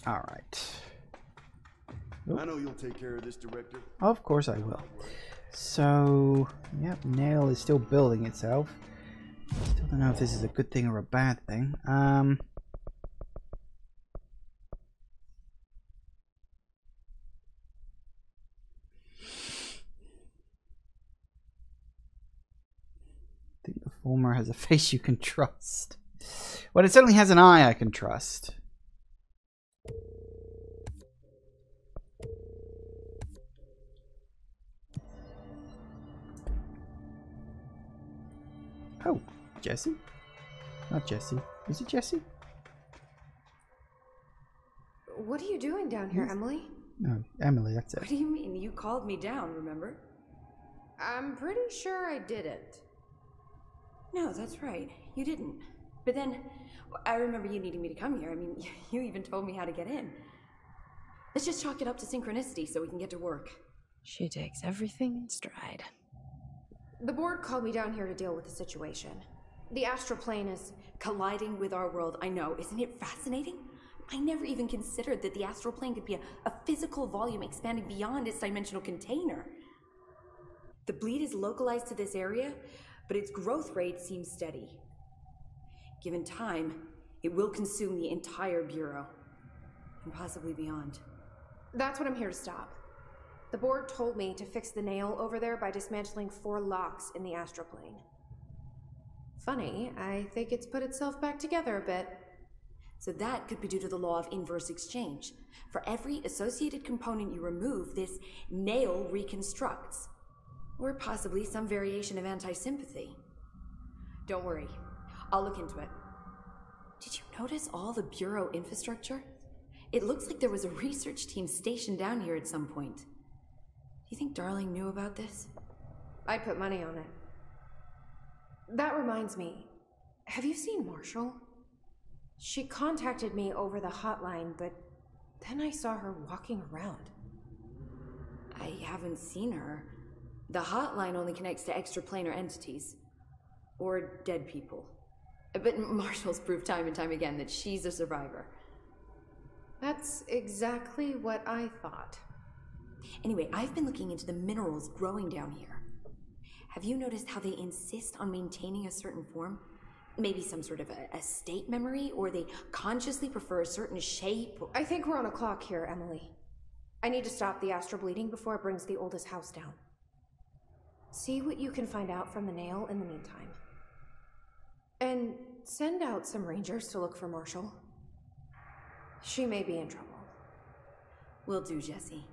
Alright. I know you'll take care of this, Director. Of course I will. So, yep, Nail is still building itself. Still don't know if this is a good thing or a bad thing. I think the former has a face you can trust. Well, it certainly has an eye I can trust. Oh, Jesse? Not Jesse. Is it Jesse? What are you doing down here, Emily? No, Emily, that's it. What do you mean? You called me down, remember? I'm pretty sure I didn't. No, that's right. You didn't. But then, I remember you needing me to come here. I mean, you even told me how to get in. Let's just chalk it up to synchronicity so we can get to work. She takes everything in stride. The board called me down here to deal with the situation. The astral plane is colliding with our world. I know. Isn't it fascinating? I never even considered that the astral plane could be a physical volume expanding beyond its dimensional container. The bleed is localized to this area, but its growth rate seems steady. Given time, it will consume the entire Bureau, and possibly beyond. That's what I'm here to stop. The board told me to fix the nail over there by dismantling 4 locks in the astral plane. Funny, I think it's put itself back together a bit. So that could be due to the law of inverse exchange. For every associated component you remove, this nail reconstructs. Or possibly some variation of anti-sympathy. Don't worry, I'll look into it. Did you notice all the Bureau infrastructure? It looks like there was a research team stationed down here at some point. Do you think Darling knew about this? I'd put money on it. That reminds me, have you seen Marshall? She contacted me over the hotline, but then I saw her walking around. I haven't seen her. The hotline only connects to extraplanar entities. Or dead people. But Marshall's proved time and time again that she's a survivor. That's exactly what I thought. Anyway, I've been looking into the minerals growing down here. Have you noticed how they insist on maintaining a certain form? Maybe some sort of a state memory, or they consciously prefer a certain shape? I think we're on a clock here, Emily. I need to stop the astral bleeding before it brings the oldest house down. See what you can find out from the nail in the meantime. And send out some rangers to look for Marshall. She may be in trouble. Will do, Jesse.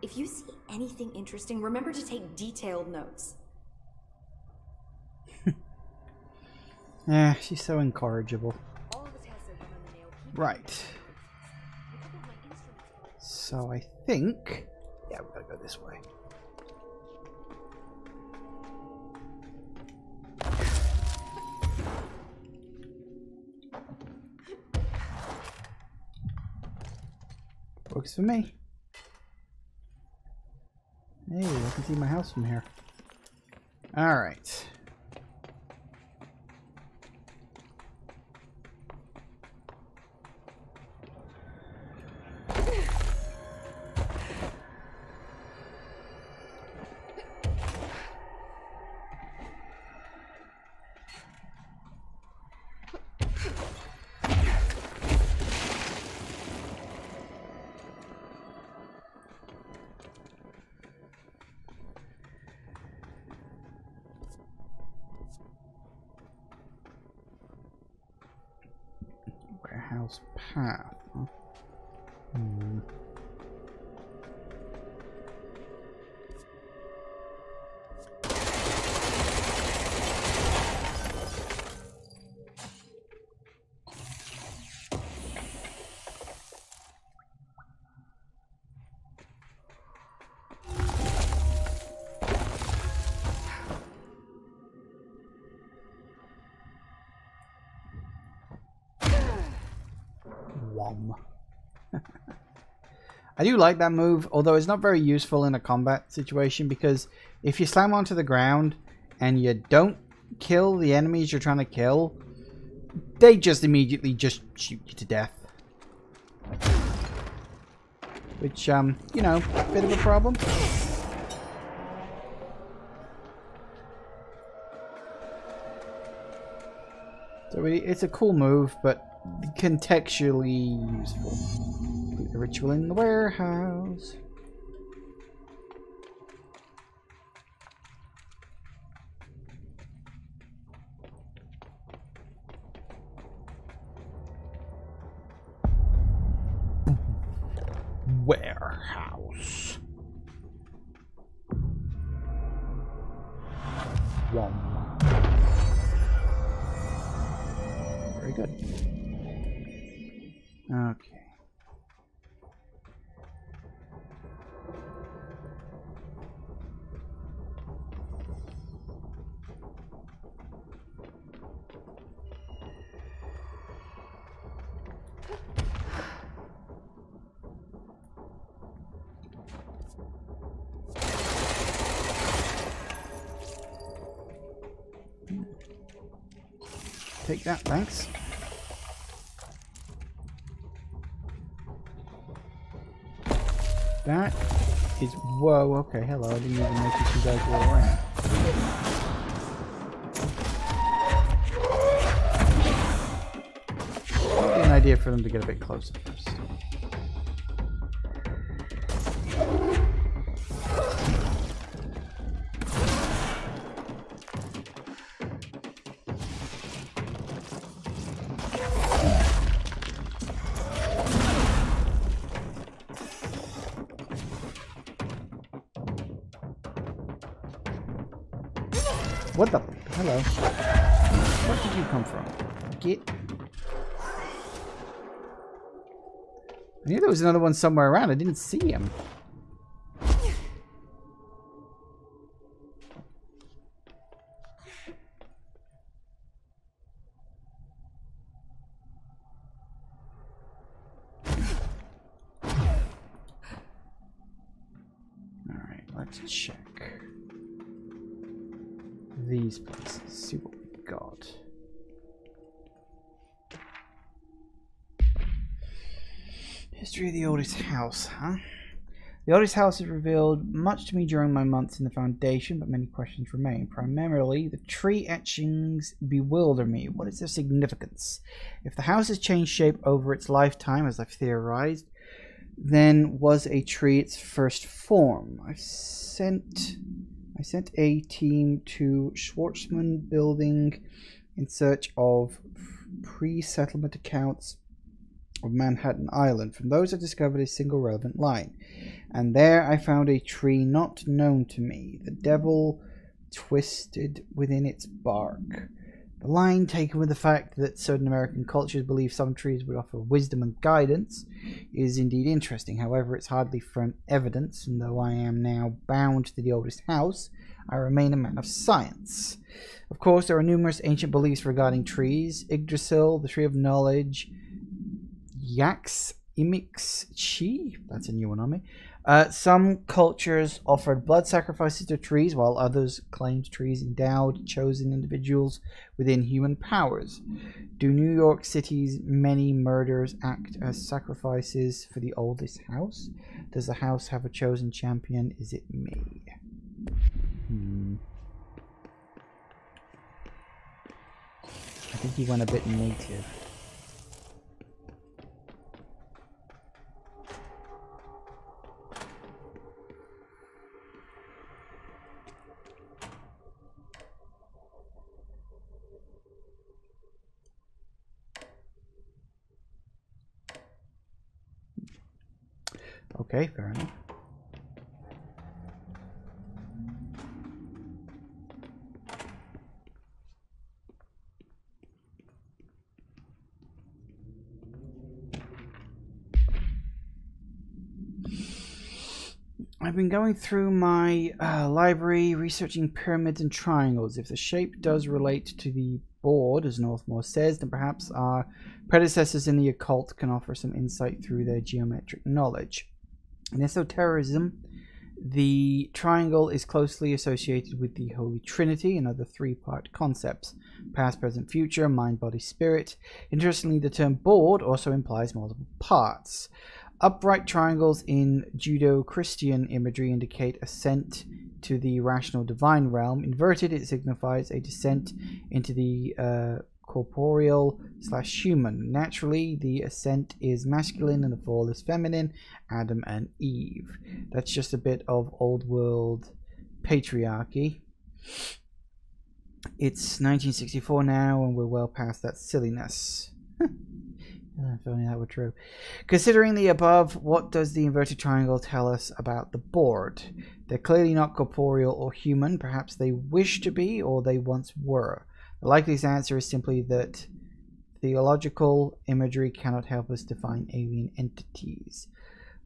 If you see anything interesting, remember to take detailed notes. Yeah, she's so incorrigible. Right. So I think... yeah, we gotta go this way. Works for me. Hey, I can see my house from here. Alright. Warehouse path. Huh? I do like that move, although it's not very useful in a combat situation, because if you slam onto the ground and you don't kill the enemies you're trying to kill, they just immediately just shoot you to death. Which, you know, bit of a problem. So it's a cool move, but contextually useful. Put the ritual in the warehouse. Warehouse. Very good. Okay. Take that, thanks. That is... whoa, okay, hello, I didn't even notice you guys were around. Probably an idea for them to get a bit closer first. What the? Hello. Where did you come from? Get. I knew there was another one somewhere around. I didn't see him. Alright, let's check these places, see what we've got. History of the oldest house, huh? The oldest house has revealed much to me during my months in the Foundation, but many questions remain. Primarily, the tree etchings bewilder me. What is their significance? If the house has changed shape over its lifetime, as I've theorized, then was a tree its first form? I've sent I sent a team to Schwartzman Building in search of pre-settlement accounts of Manhattan Island. From those I discovered a single relevant line. And there I found a tree not known to me, the devil twisted within its bark. The line, taken with the fact that certain American cultures believe some trees would offer wisdom and guidance, is indeed interesting. However, it's hardly firm evidence, and though I am now bound to the oldest house, I remain a man of science. Of course, there are numerous ancient beliefs regarding trees. Yggdrasil, the tree of knowledge, Yax, Imix, Chi, that's a new one on me. Some cultures offered blood sacrifices to trees, while others claimed trees endowed chosen individuals with inhuman powers. Do New York City's many murders act as sacrifices for the oldest house? Does the house have a chosen champion? Is it me? I think he went a bit native. Okay, fair enough. I've been going through my library, researching pyramids and triangles. If the shape does relate to the board, as Northmore says, then perhaps our predecessors in the occult can offer some insight through their geometric knowledge. In esotericism, the triangle is closely associated with the Holy Trinity and other three-part concepts: past, present, future, mind, body, spirit. Interestingly, the term board also implies multiple parts. Upright triangles in Judeo-Christian imagery indicate ascent to the rational divine realm. Inverted, it signifies a descent into the corporeal/human. Naturally, the ascent is masculine and the fall is feminine. Adam and Eve. That's just a bit of old world patriarchy. It's 1964 now, and we're well past that silliness. If only that were true. Considering the above, what does the inverted triangle tell us about the board? They're clearly not corporeal or human. Perhaps they wish to be, or they once were. The likeliest answer is simply that theological imagery cannot help us define alien entities.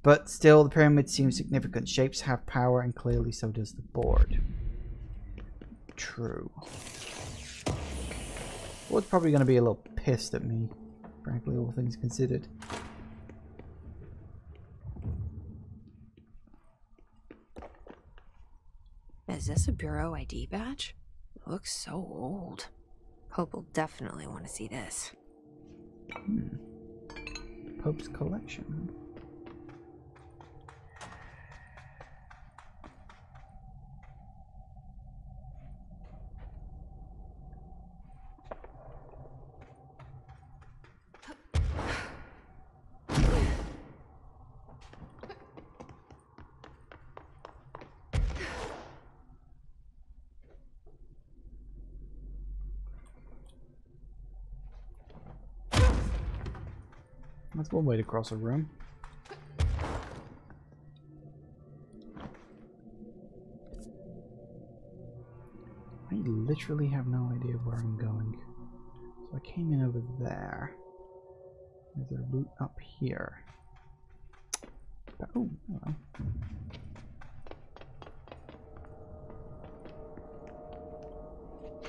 But still, the pyramid seems significant. Shapes have power, and clearly so does the board. True. Board's probably going to be a little pissed at me, frankly, all things considered. Is this a Bureau ID badge? It looks so old. Pope will definitely want to see this. Pope's collection. That's one way to cross a room. I literally have no idea where I'm going. So I came in over there. There's a route up here. Oh, hello.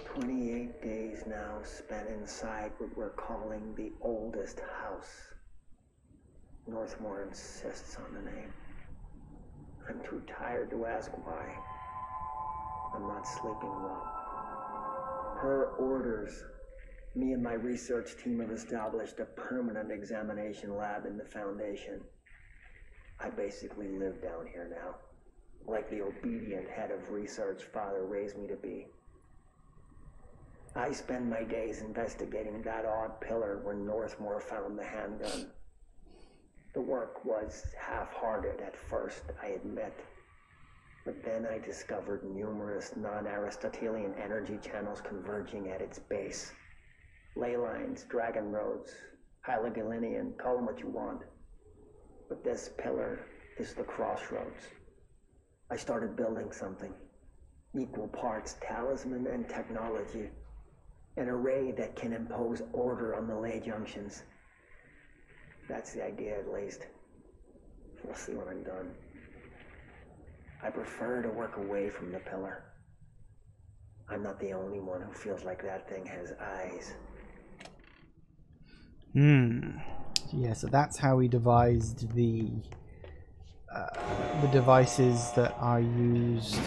"28 days now spent inside what we're calling the oldest house." Northmore insists on the name. I'm too tired to ask why. I'm not sleeping well. Per orders, me and my research team have established a permanent examination lab in the Foundation. I basically live down here now, like the obedient head of research Father raised me to be. I spend my days investigating that odd pillar where Northmore found the handgun. The work was half-hearted at first, I admit. But then I discovered numerous non-Aristotelian energy channels converging at its base. Ley lines, dragon roads, Hyligalinian, call them what you want. But this pillar is the crossroads. I started building something. Equal parts talisman and technology. An array that can impose order on the ley junctions. That's the idea, at least. We'll see when I'm done. I prefer to work away from the pillar. I'm not the only one who feels like that thing has eyes. Yeah, so that's how we devised the devices that are used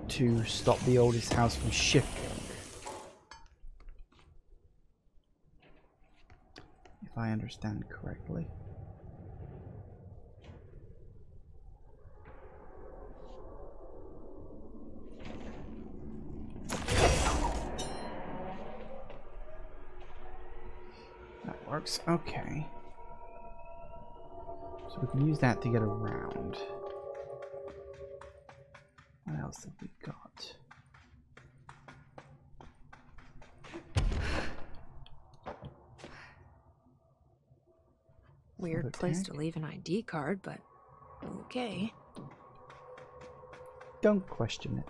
to stop the oldest house from shifting. If I understand correctly. That works. Okay. So we can use that to get around. What else have we got? Weird place to leave an ID card, but okay. Don't question it.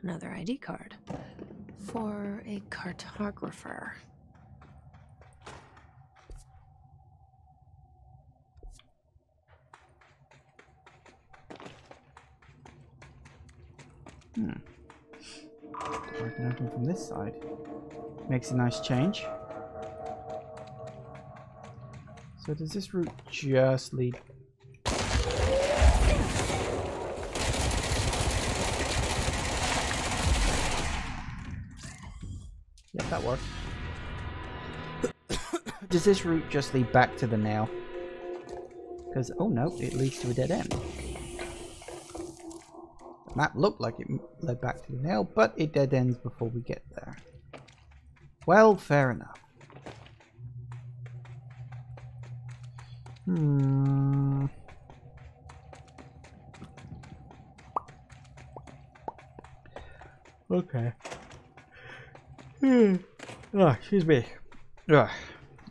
Another ID card for a cartographer. Working open from this side. Makes a nice change. So does this route just lead? Yep, that works. Does this route just lead back to the nail? Because, oh no, it leads to a dead end. The map looked like it led back to the nail, but it dead ends before we get there. Well, fair enough. Okay. Oh, excuse me.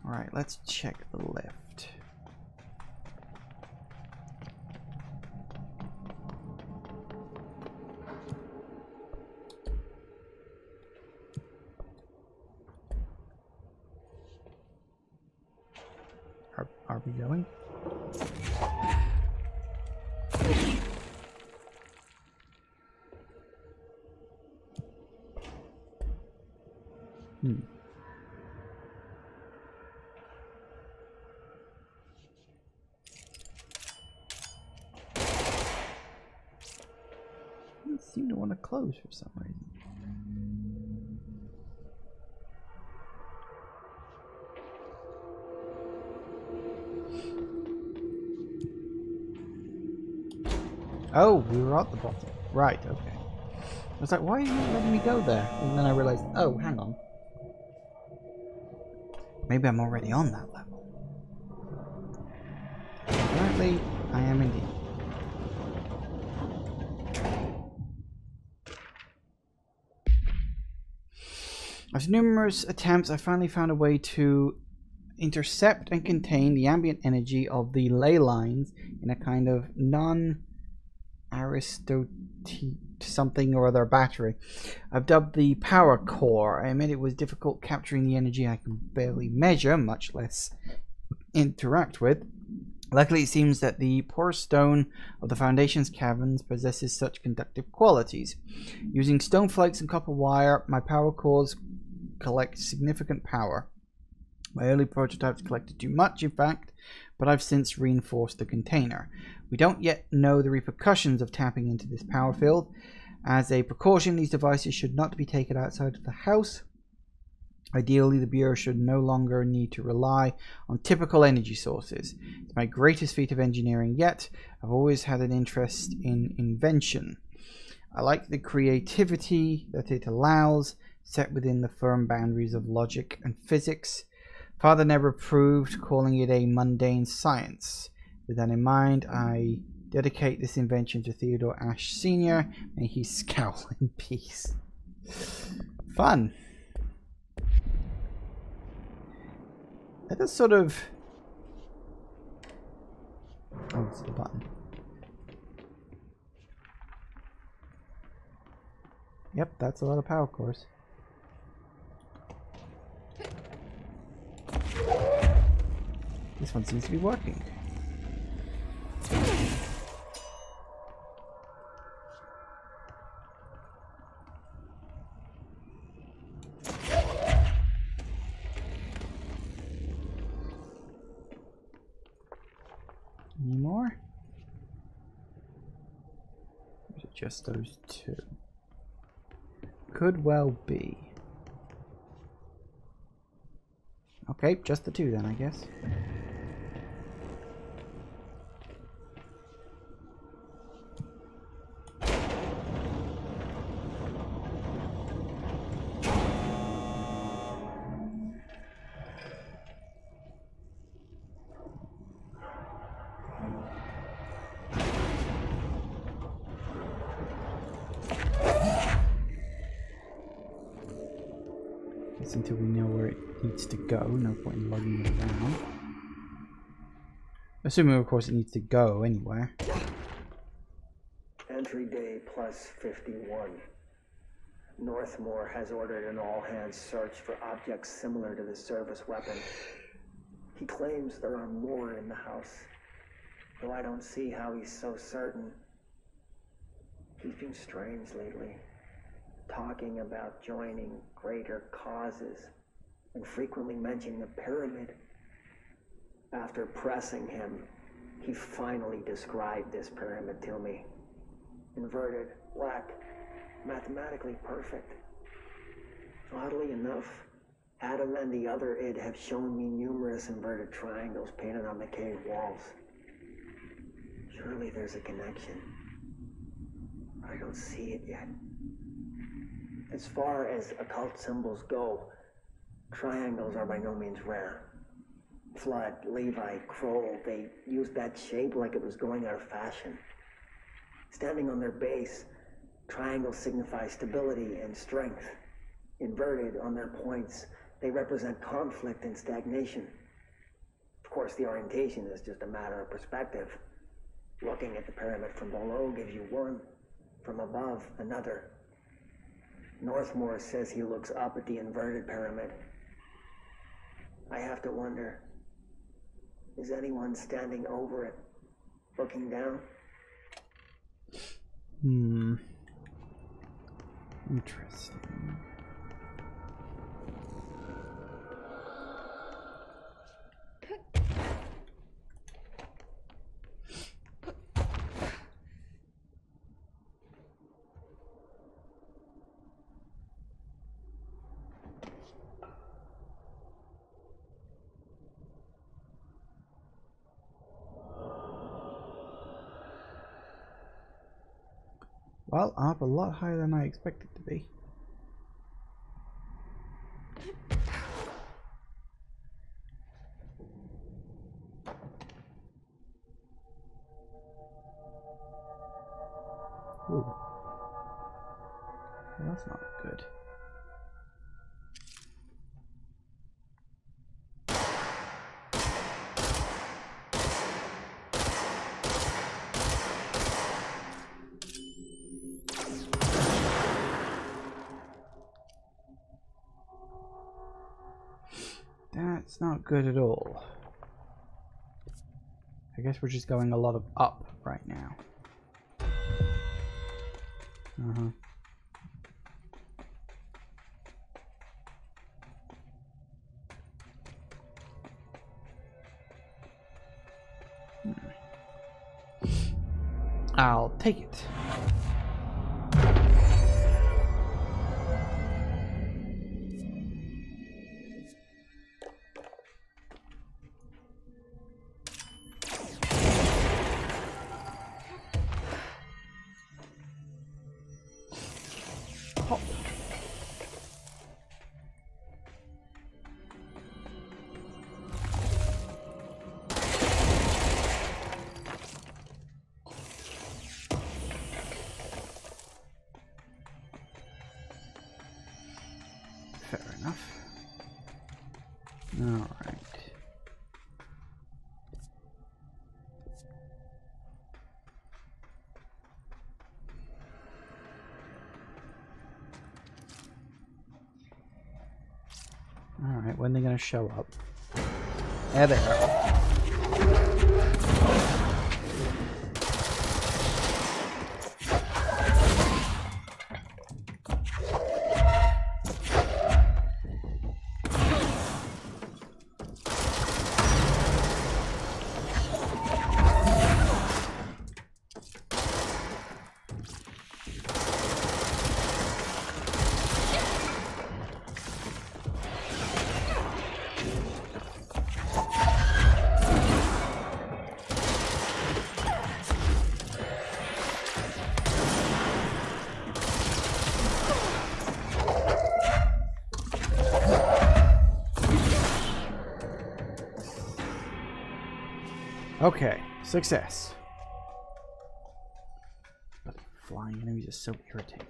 Alright, let's check the lift. Are we going? Doesn't seem to want to close for some reason. Oh, we were at the bottom. Right, okay. I was like, why are you not letting me go there? And then I realized, oh, hang on. Maybe I'm already on that level. Apparently, I am indeed. After numerous attempts, I finally found a way to intercept and contain the ambient energy of the ley lines in a kind of non-Aristotle something or other battery. I've dubbed the power core. I admit it was difficult capturing the energy I can barely measure, much less interact with. Luckily, it seems that the porous stone of the Foundation's caverns possesses such conductive qualities. Using stone flakes and copper wire, my power cores collect significant power. My early prototypes collected too much, in fact, but I've since reinforced the container. We don't yet know the repercussions of tapping into this power field. As a precaution, these devices should not be taken outside of the house. Ideally, the Bureau should no longer need to rely on typical energy sources. It's my greatest feat of engineering yet. I've always had an interest in invention. I like the creativity that it allows, set within the firm boundaries of logic and physics. Father never approved calling it a mundane science. With that in mind, I dedicate this invention to Theodore Ashe Sr. May he scowl in peace. Fun. That is sort of... Oh, it's the button. Yep, that's a lot of power cores. This one seems to be working. Any more? Or is it just those two? Could well be. Okay, just the two then, I guess. Until we know where it needs to go, no point in lugging it around. Assuming, of course, it needs to go anywhere. Entry day plus 51. Northmore has ordered an all-hands search for objects similar to the service weapon. He claims there are more in the house, though I don't see how he's so certain. He's been strange lately, talking about joining greater causes and frequently mentioning the pyramid. After pressing him, he finally described this pyramid to me. Inverted, black, mathematically perfect. Oddly enough, Adam and the other id have shown me numerous inverted triangles painted on the cave walls. Surely there's a connection. I don't see it yet. As far as occult symbols go, triangles are by no means rare. Flood, Levi, Kroll, they used that shape like it was going out of fashion. Standing on their base, triangles signify stability and strength. Inverted on their points, they represent conflict and stagnation. Of course, the orientation is just a matter of perspective. Looking at the pyramid from below gives you one, from above another. Northmore says he looks up at the inverted pyramid. I have to wonder, is anyone standing over it, looking down? Interesting. Well, I'm up a lot higher than I expected to be. Ooh. Well, that's not good. That's not good at all. I guess we're just going a lot of up right now. I'll take it. enough. Alright. Alright, when are they going to show up? There they are. Okay, success. But flying enemies are so irritating.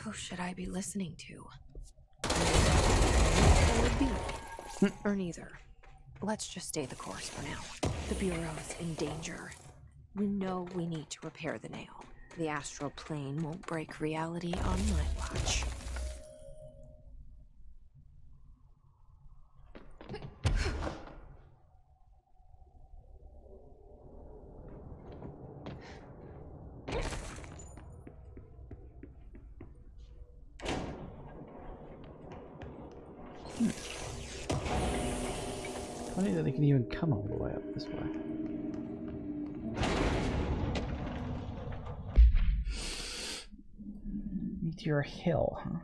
Who should I be listening to? Or B? Or neither. Let's just stay the course for now. The Bureau's in danger. We know we need to repair the nail. The astral plane won't break reality on my watch. Funny that they can even come all the way up this way. Meteor Hill, huh?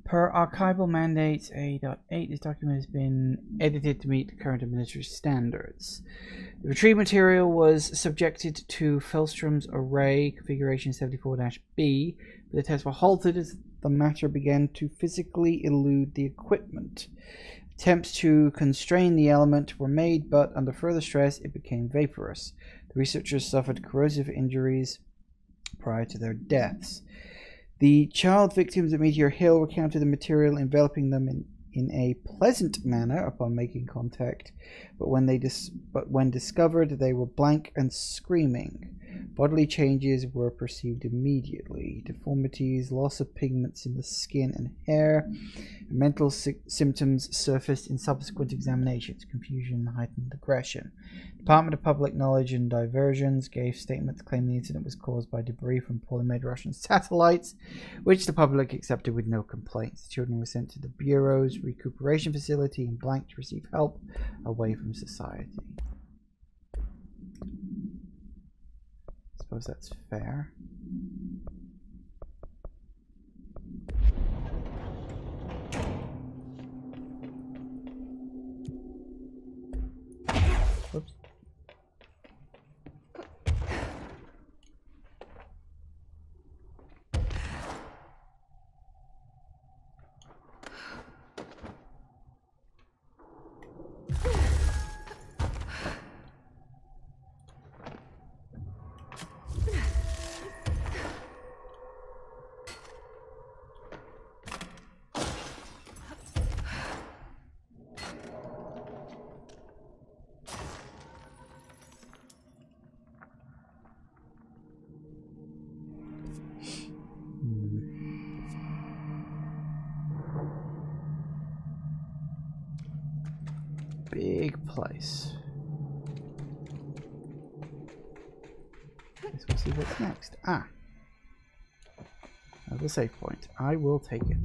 Per archival mandates A.8, this document has been edited to meet current administrative standards. The retrieved material was subjected to Felstrom's array configuration 74-B, but the tests were halted as the matter began to physically elude the equipment. Attempts to constrain the element were made, but under further stress it became vaporous. The researchers suffered corrosive injuries prior to their deaths. The child victims at Meteor Hill recounted the material enveloping them in a pleasant manner upon making contact, but when discovered they were blank and screaming. Bodily changes were perceived immediately. Deformities, loss of pigments in the skin and hair, and mental symptoms surfaced in subsequent examinations. Confusion, heightened aggression. Department of Public Knowledge and Diversions gave statements claiming the incident was caused by debris from poorly made Russian satellites, which the public accepted with no complaints. The children were sent to the Bureau's recuperation facility in blank to receive help away from society. Suppose that's fair. Whoops. Big place. Guess we'll see what's next. Ah. The save point. I will take it.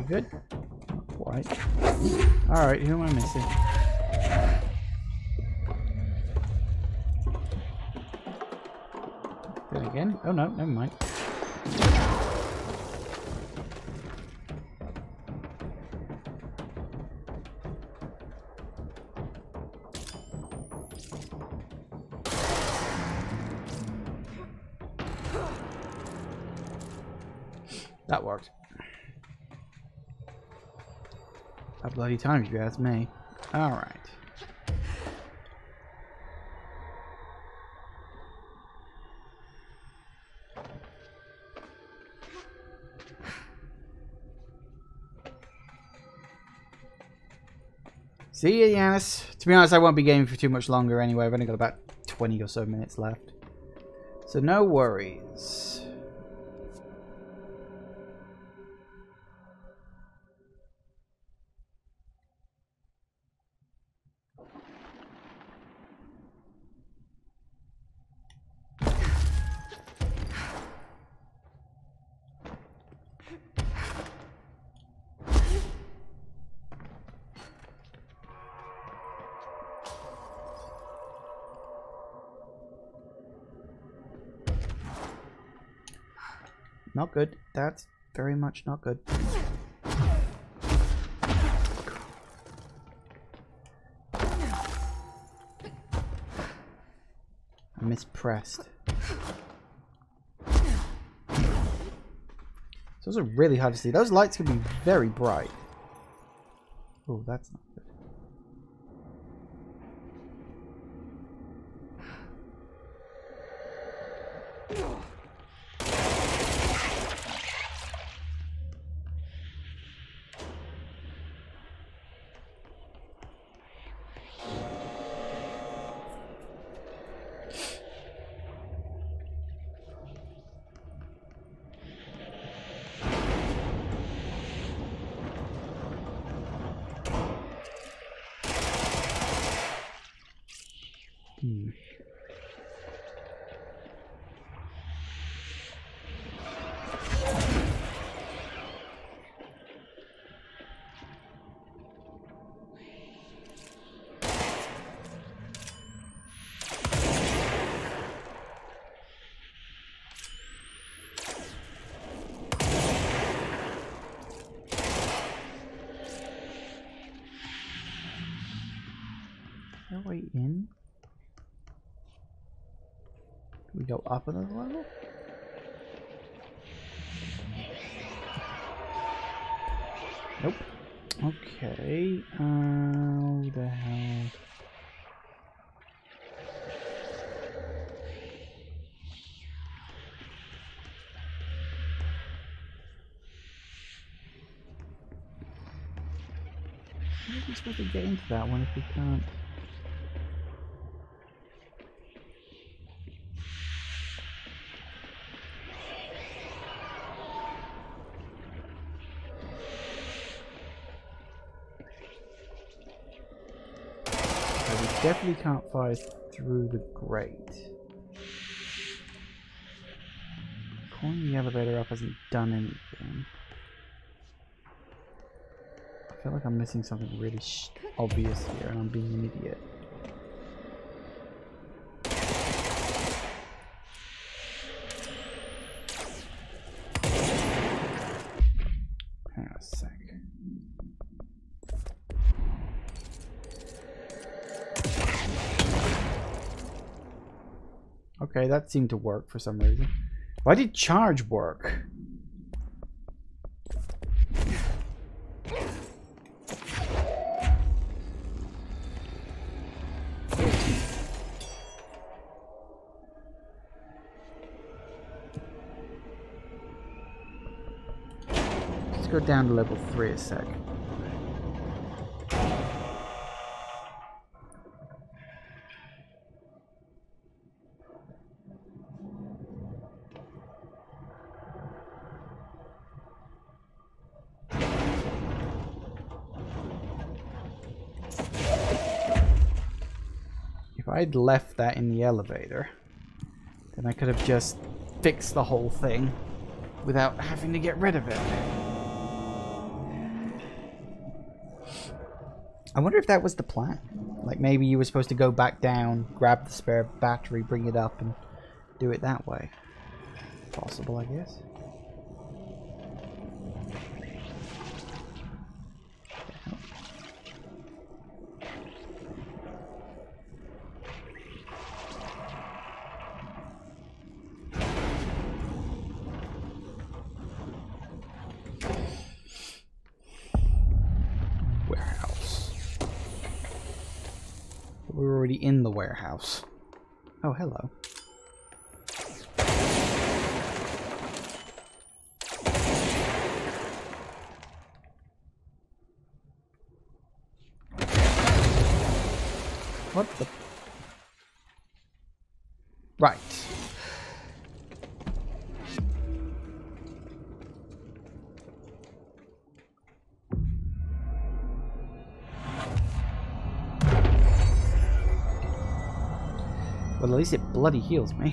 Good? Not quite. Alright, who am I missing? Do it again? Oh no, never mind. That worked. A bloody time, if you ask me. Alright. See ya, Yanis. To be honest, I won't be gaming for too much longer anyway. I've only got about 20 or so minutes left. So no worries. Not good. That's very much not good. I mispressed. Those are really hard to see. Those lights can be very bright. Oh, that's not good. Is there a way in? Can we go up another level? Nope. Okay. How the hell? How are we supposed to get into that one if we can't? Definitely can't fire through the grate. Calling the elevator up hasn't done anything. I feel like I'm missing something really obvious here and I'm being an idiot. Hang on a sec. Okay, that seemed to work for some reason. Why did charge work? Let's go down to level 3 a sec. If I'd left that in the elevator, then I could have just fixed the whole thing without having to get rid of it. I wonder if that was the plan. Like maybe you were supposed to go back down, grab the spare battery, bring it up, and do it that way. Possible, I guess. We're already in the warehouse. Oh, hello. What the? Right. Well, at least it bloody heals me.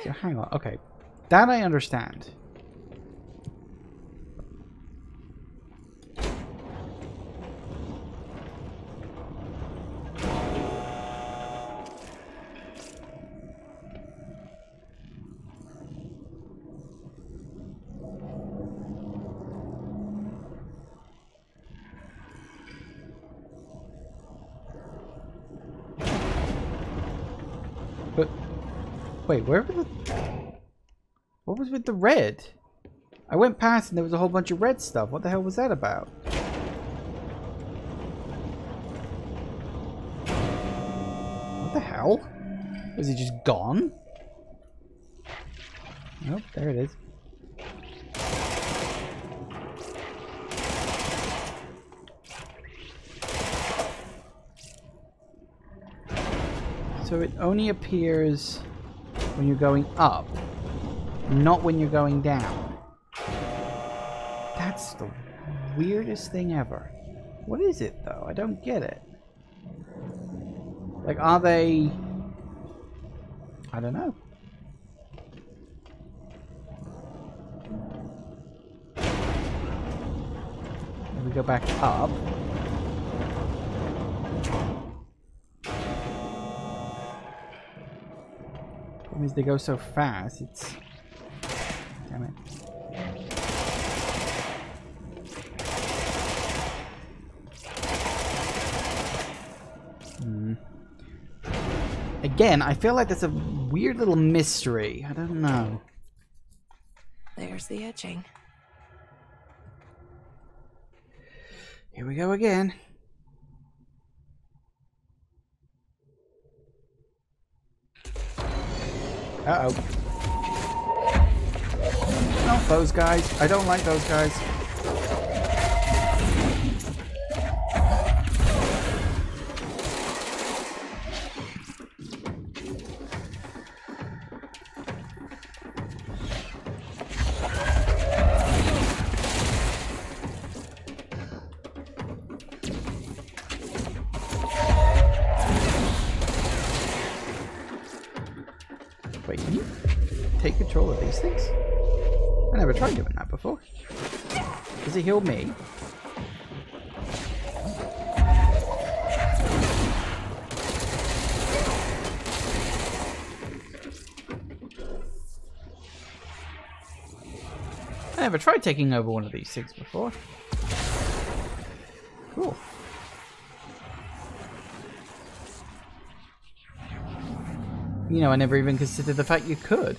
So hang on, okay. That I understand. But wait, where were the... What was with the red? I went past and there was a whole bunch of red stuff. What the hell was that about? What the hell? Was he just gone? Nope, there it is. So it only appears when you're going up, not when you're going down. That's the weirdest thing ever. What is it though? I don't get it. Like, are they... I don't know. If we go back up... As they go so fast, it's... Damn it. Again, I feel like that's a weird little mystery. I don't know. There's the etching. Here we go again. Uh-oh. Not those guys. I don't like those guys. Wait, can you take control of these things? I never tried doing that before. Does it heal me? never tried taking over one of these things before. Cool. You know, I never even considered the fact you could.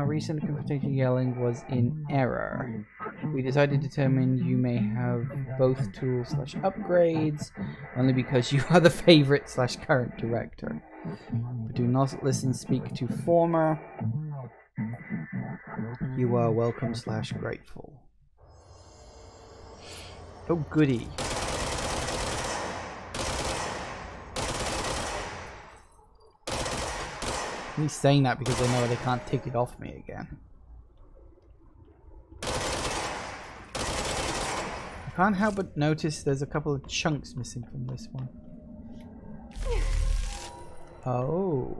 Recent confrontation yelling was in error. We decided to determine you may have both tools / upgrades, only because you are the favorite / current director. But do not listen, speak to former. You are welcome / grateful. Oh goody. He's saying that because they know they can't take it off me again. I can't help but notice there's a couple of chunks missing from this one. Oh.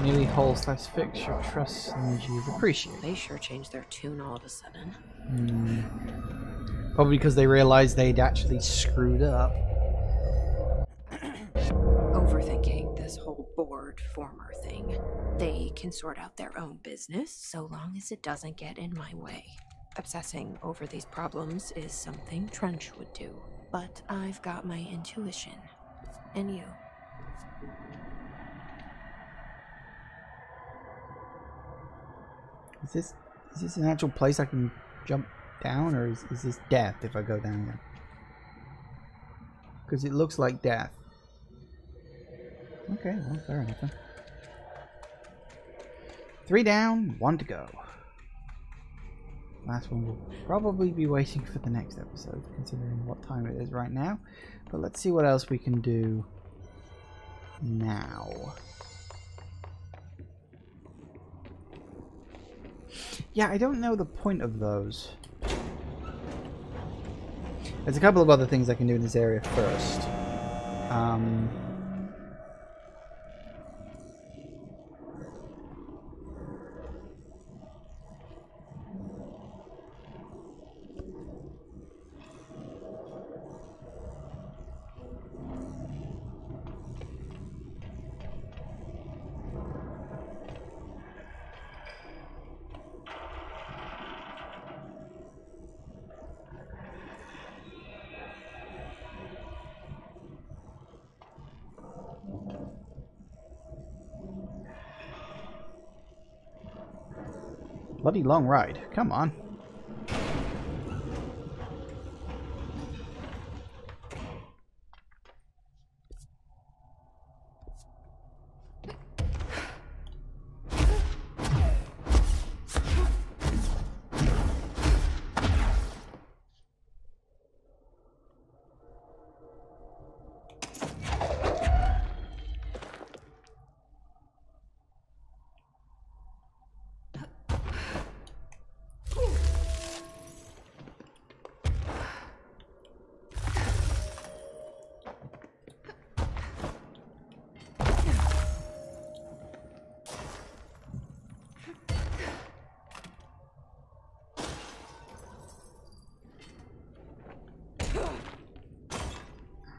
Nearly whole / fix your trust energy is appreciated. They sure changed their tune all of a sudden. Probably because they realized they'd actually screwed up. Overthinking this whole board former thing. They can sort out their own business so long as it doesn't get in my way. Obsessing over these problems is something Trench would do. But I've got my intuition. And you. Is this an actual place I can jump down, or is this death if I go down there? Because it looks like death. Okay, well, fair enough then. 3 down, 1 to go. Last one will probably be waiting for the next episode, considering what time it is right now. But let's see what else we can do now. Yeah, I don't know the point of those. There's a couple of other things I can do in this area first. Bloody long ride. Come on.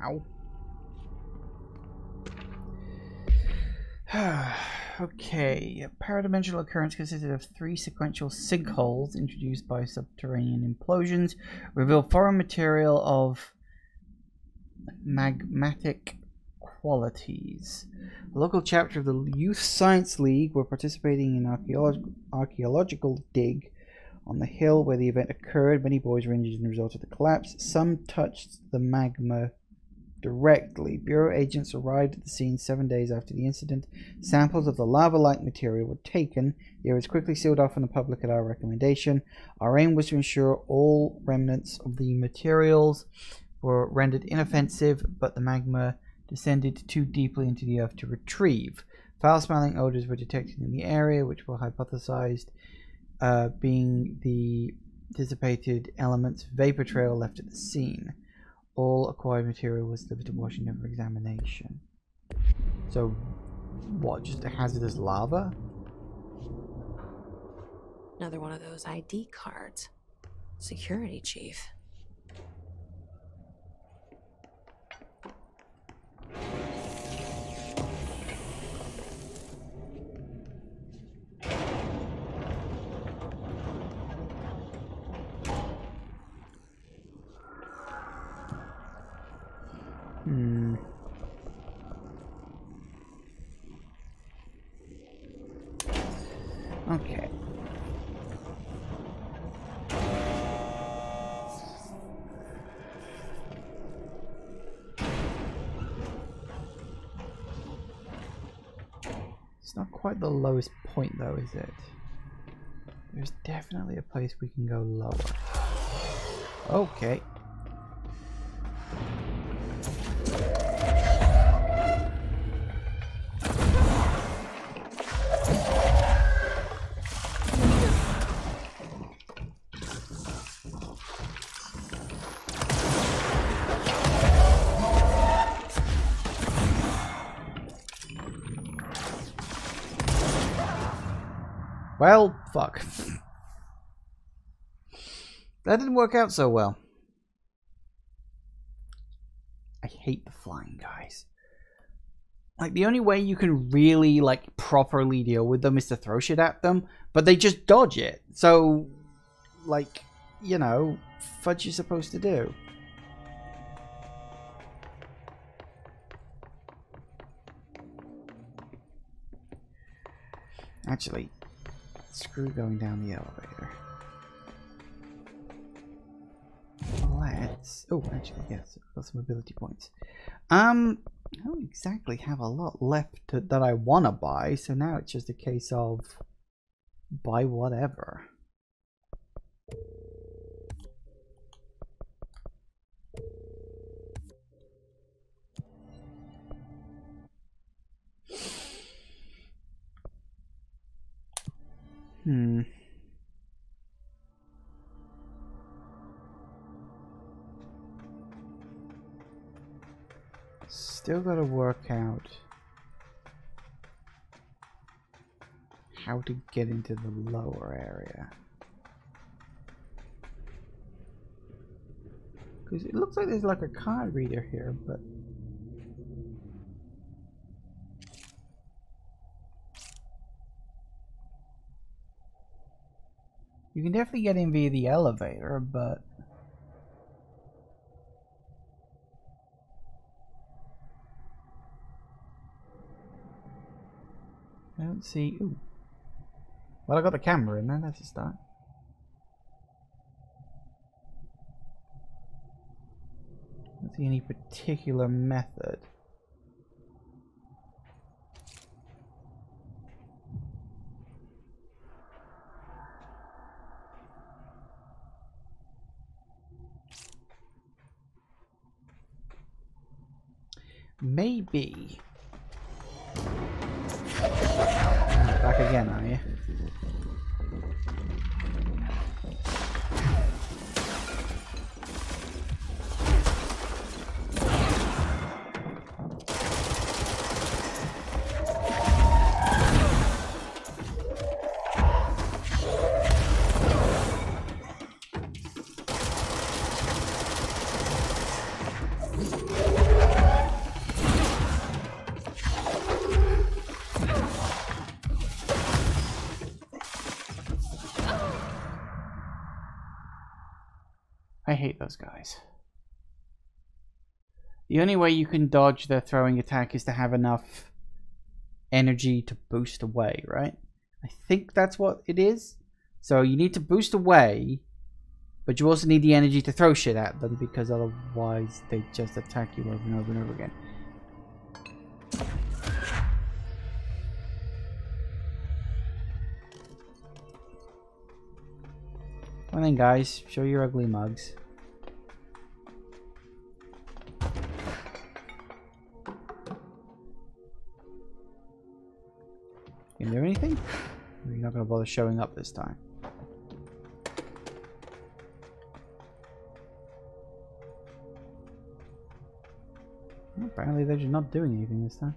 Ow. Okay, a paradimensional occurrence consisted of 3 sequential sinkholes introduced by subterranean implosions, reveal foreign material of magmatic qualities. A local chapter of the Youth Science League were participating in archaeological dig on the hill where the event occurred. Many boys were injured as a result of the collapse. Some touched the magma directly. Bureau agents arrived at the scene 7 days after the incident. Samples of the lava-like material were taken. The area was quickly sealed off from the public at our recommendation. Our aim was to ensure all remnants of the materials were rendered inoffensive, but the magma descended too deeply into the earth to retrieve. Foul-smelling odors were detected in the area, which were hypothesized being the dissipated elements vapor trail left at the scene. All acquired material was delivered to Washington for examination. So, what, just a hazardous lava? Another one of those ID cards. Security chief. Okay. It's not quite the lowest point though, is it? There's definitely a place we can go lower. Okay. Well, fuck. That didn't work out so well. I hate the flying guys. Like, the only way you can really, like, properly deal with them is to throw shit at them, but they just dodge it. So, like, you know, fudge you supposed to do? Actually, screw going down the elevator. Let's... Oh, actually, yes, I've got some ability points. I don't exactly have a lot left that I want to buy, so now it's just a case of buy whatever. Still gotta work out how to get into the lower area. Because it looks like there's like a card reader here, but... You can definitely get in via the elevator, but... I don't see... Ooh. Well, I got the camera in there, that's a start. I don't see any particular method. Maybe. Back again, are you? I hate those guys. The only way you can dodge their throwing attack is to have enough energy to boost away, right? I think that's what it is. So you need to boost away, but you also need the energy to throw shit at them, because otherwise they just attack you over and over and over again. Come on then, guys, show your ugly mugs. Can you do anything? Or are you not going to bother showing up this time? Well, apparently they're just not doing anything this time.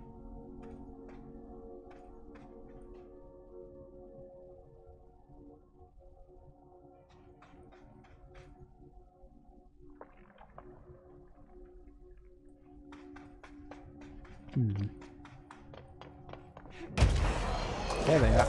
There they are.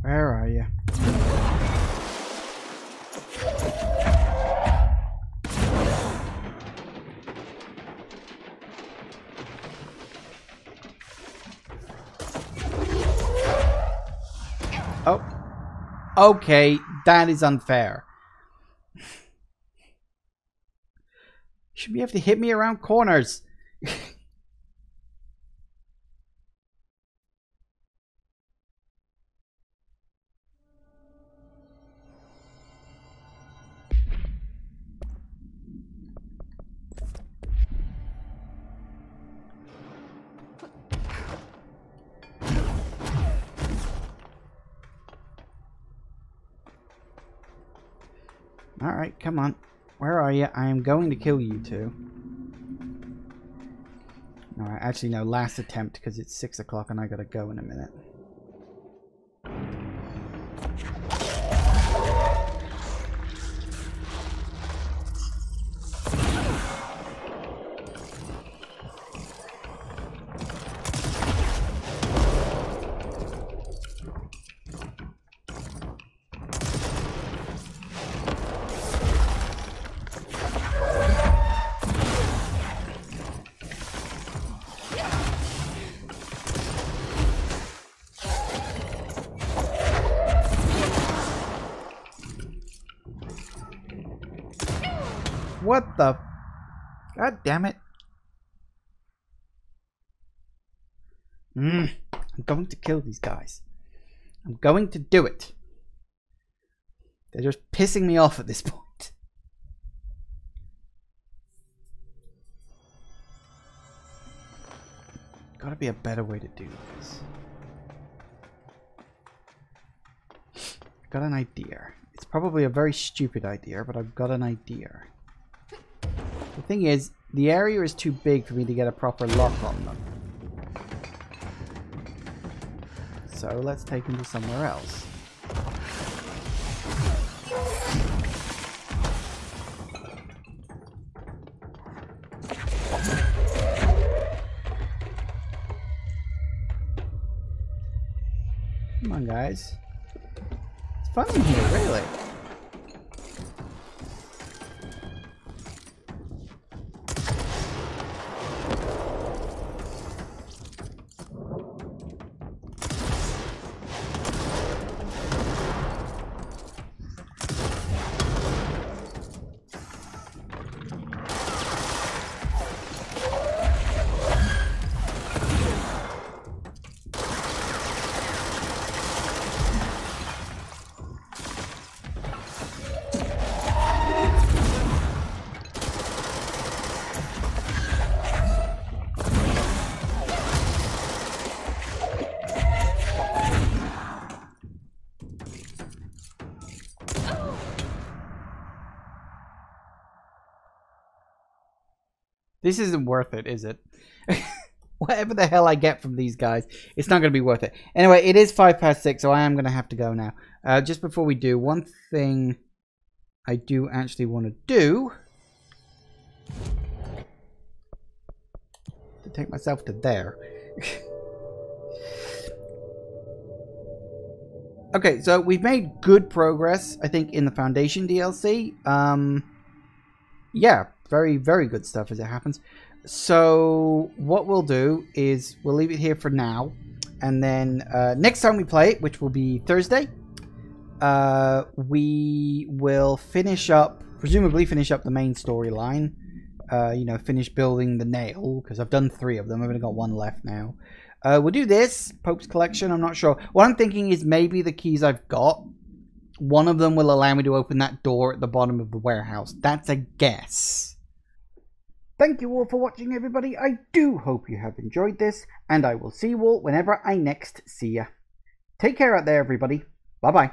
Where are you? Oh. Okay, that is unfair. Should be able to hit me around corners. Alright, come on. Where are you? I am going to kill you two. Alright, actually no, last attempt because it's 6 o'clock and I gotta go in a minute. What the? God damn it. I'm going to kill these guys. I'm going to do it. They're just pissing me off at this point. Gotta be a better way to do this. Got an idea. It's probably a very stupid idea, but I've got an idea. The thing is, the area is too big for me to get a proper lock on them. So let's take them to somewhere else. Come on, guys. It's fun in here, really. This isn't worth it, is it? Whatever the hell I get from these guys, it's not going to be worth it. Anyway, it is 6:05, so I am going to have to go now. Just before we do, one thing I do actually want to do to take myself to there. Okay, so we've made good progress, I think, in the Foundation DLC. Yeah, very, very good stuff as it happens. So what we'll do is we'll leave it here for now. And then next time we play it, which will be Thursday, we will finish up, presumably finish up the main storyline. You know, finish building the nail, because I've done 3 of them. I've only got 1 left now. We'll do this, Pope's Collection, I'm not sure. What I'm thinking is maybe the keys I've got one of them will allow me to open that door at the bottom of the warehouse. That's a guess. Thank you all for watching, everybody. I do hope you have enjoyed this, and I will see you all whenever I next see ya. Take care out there, everybody. Bye-bye.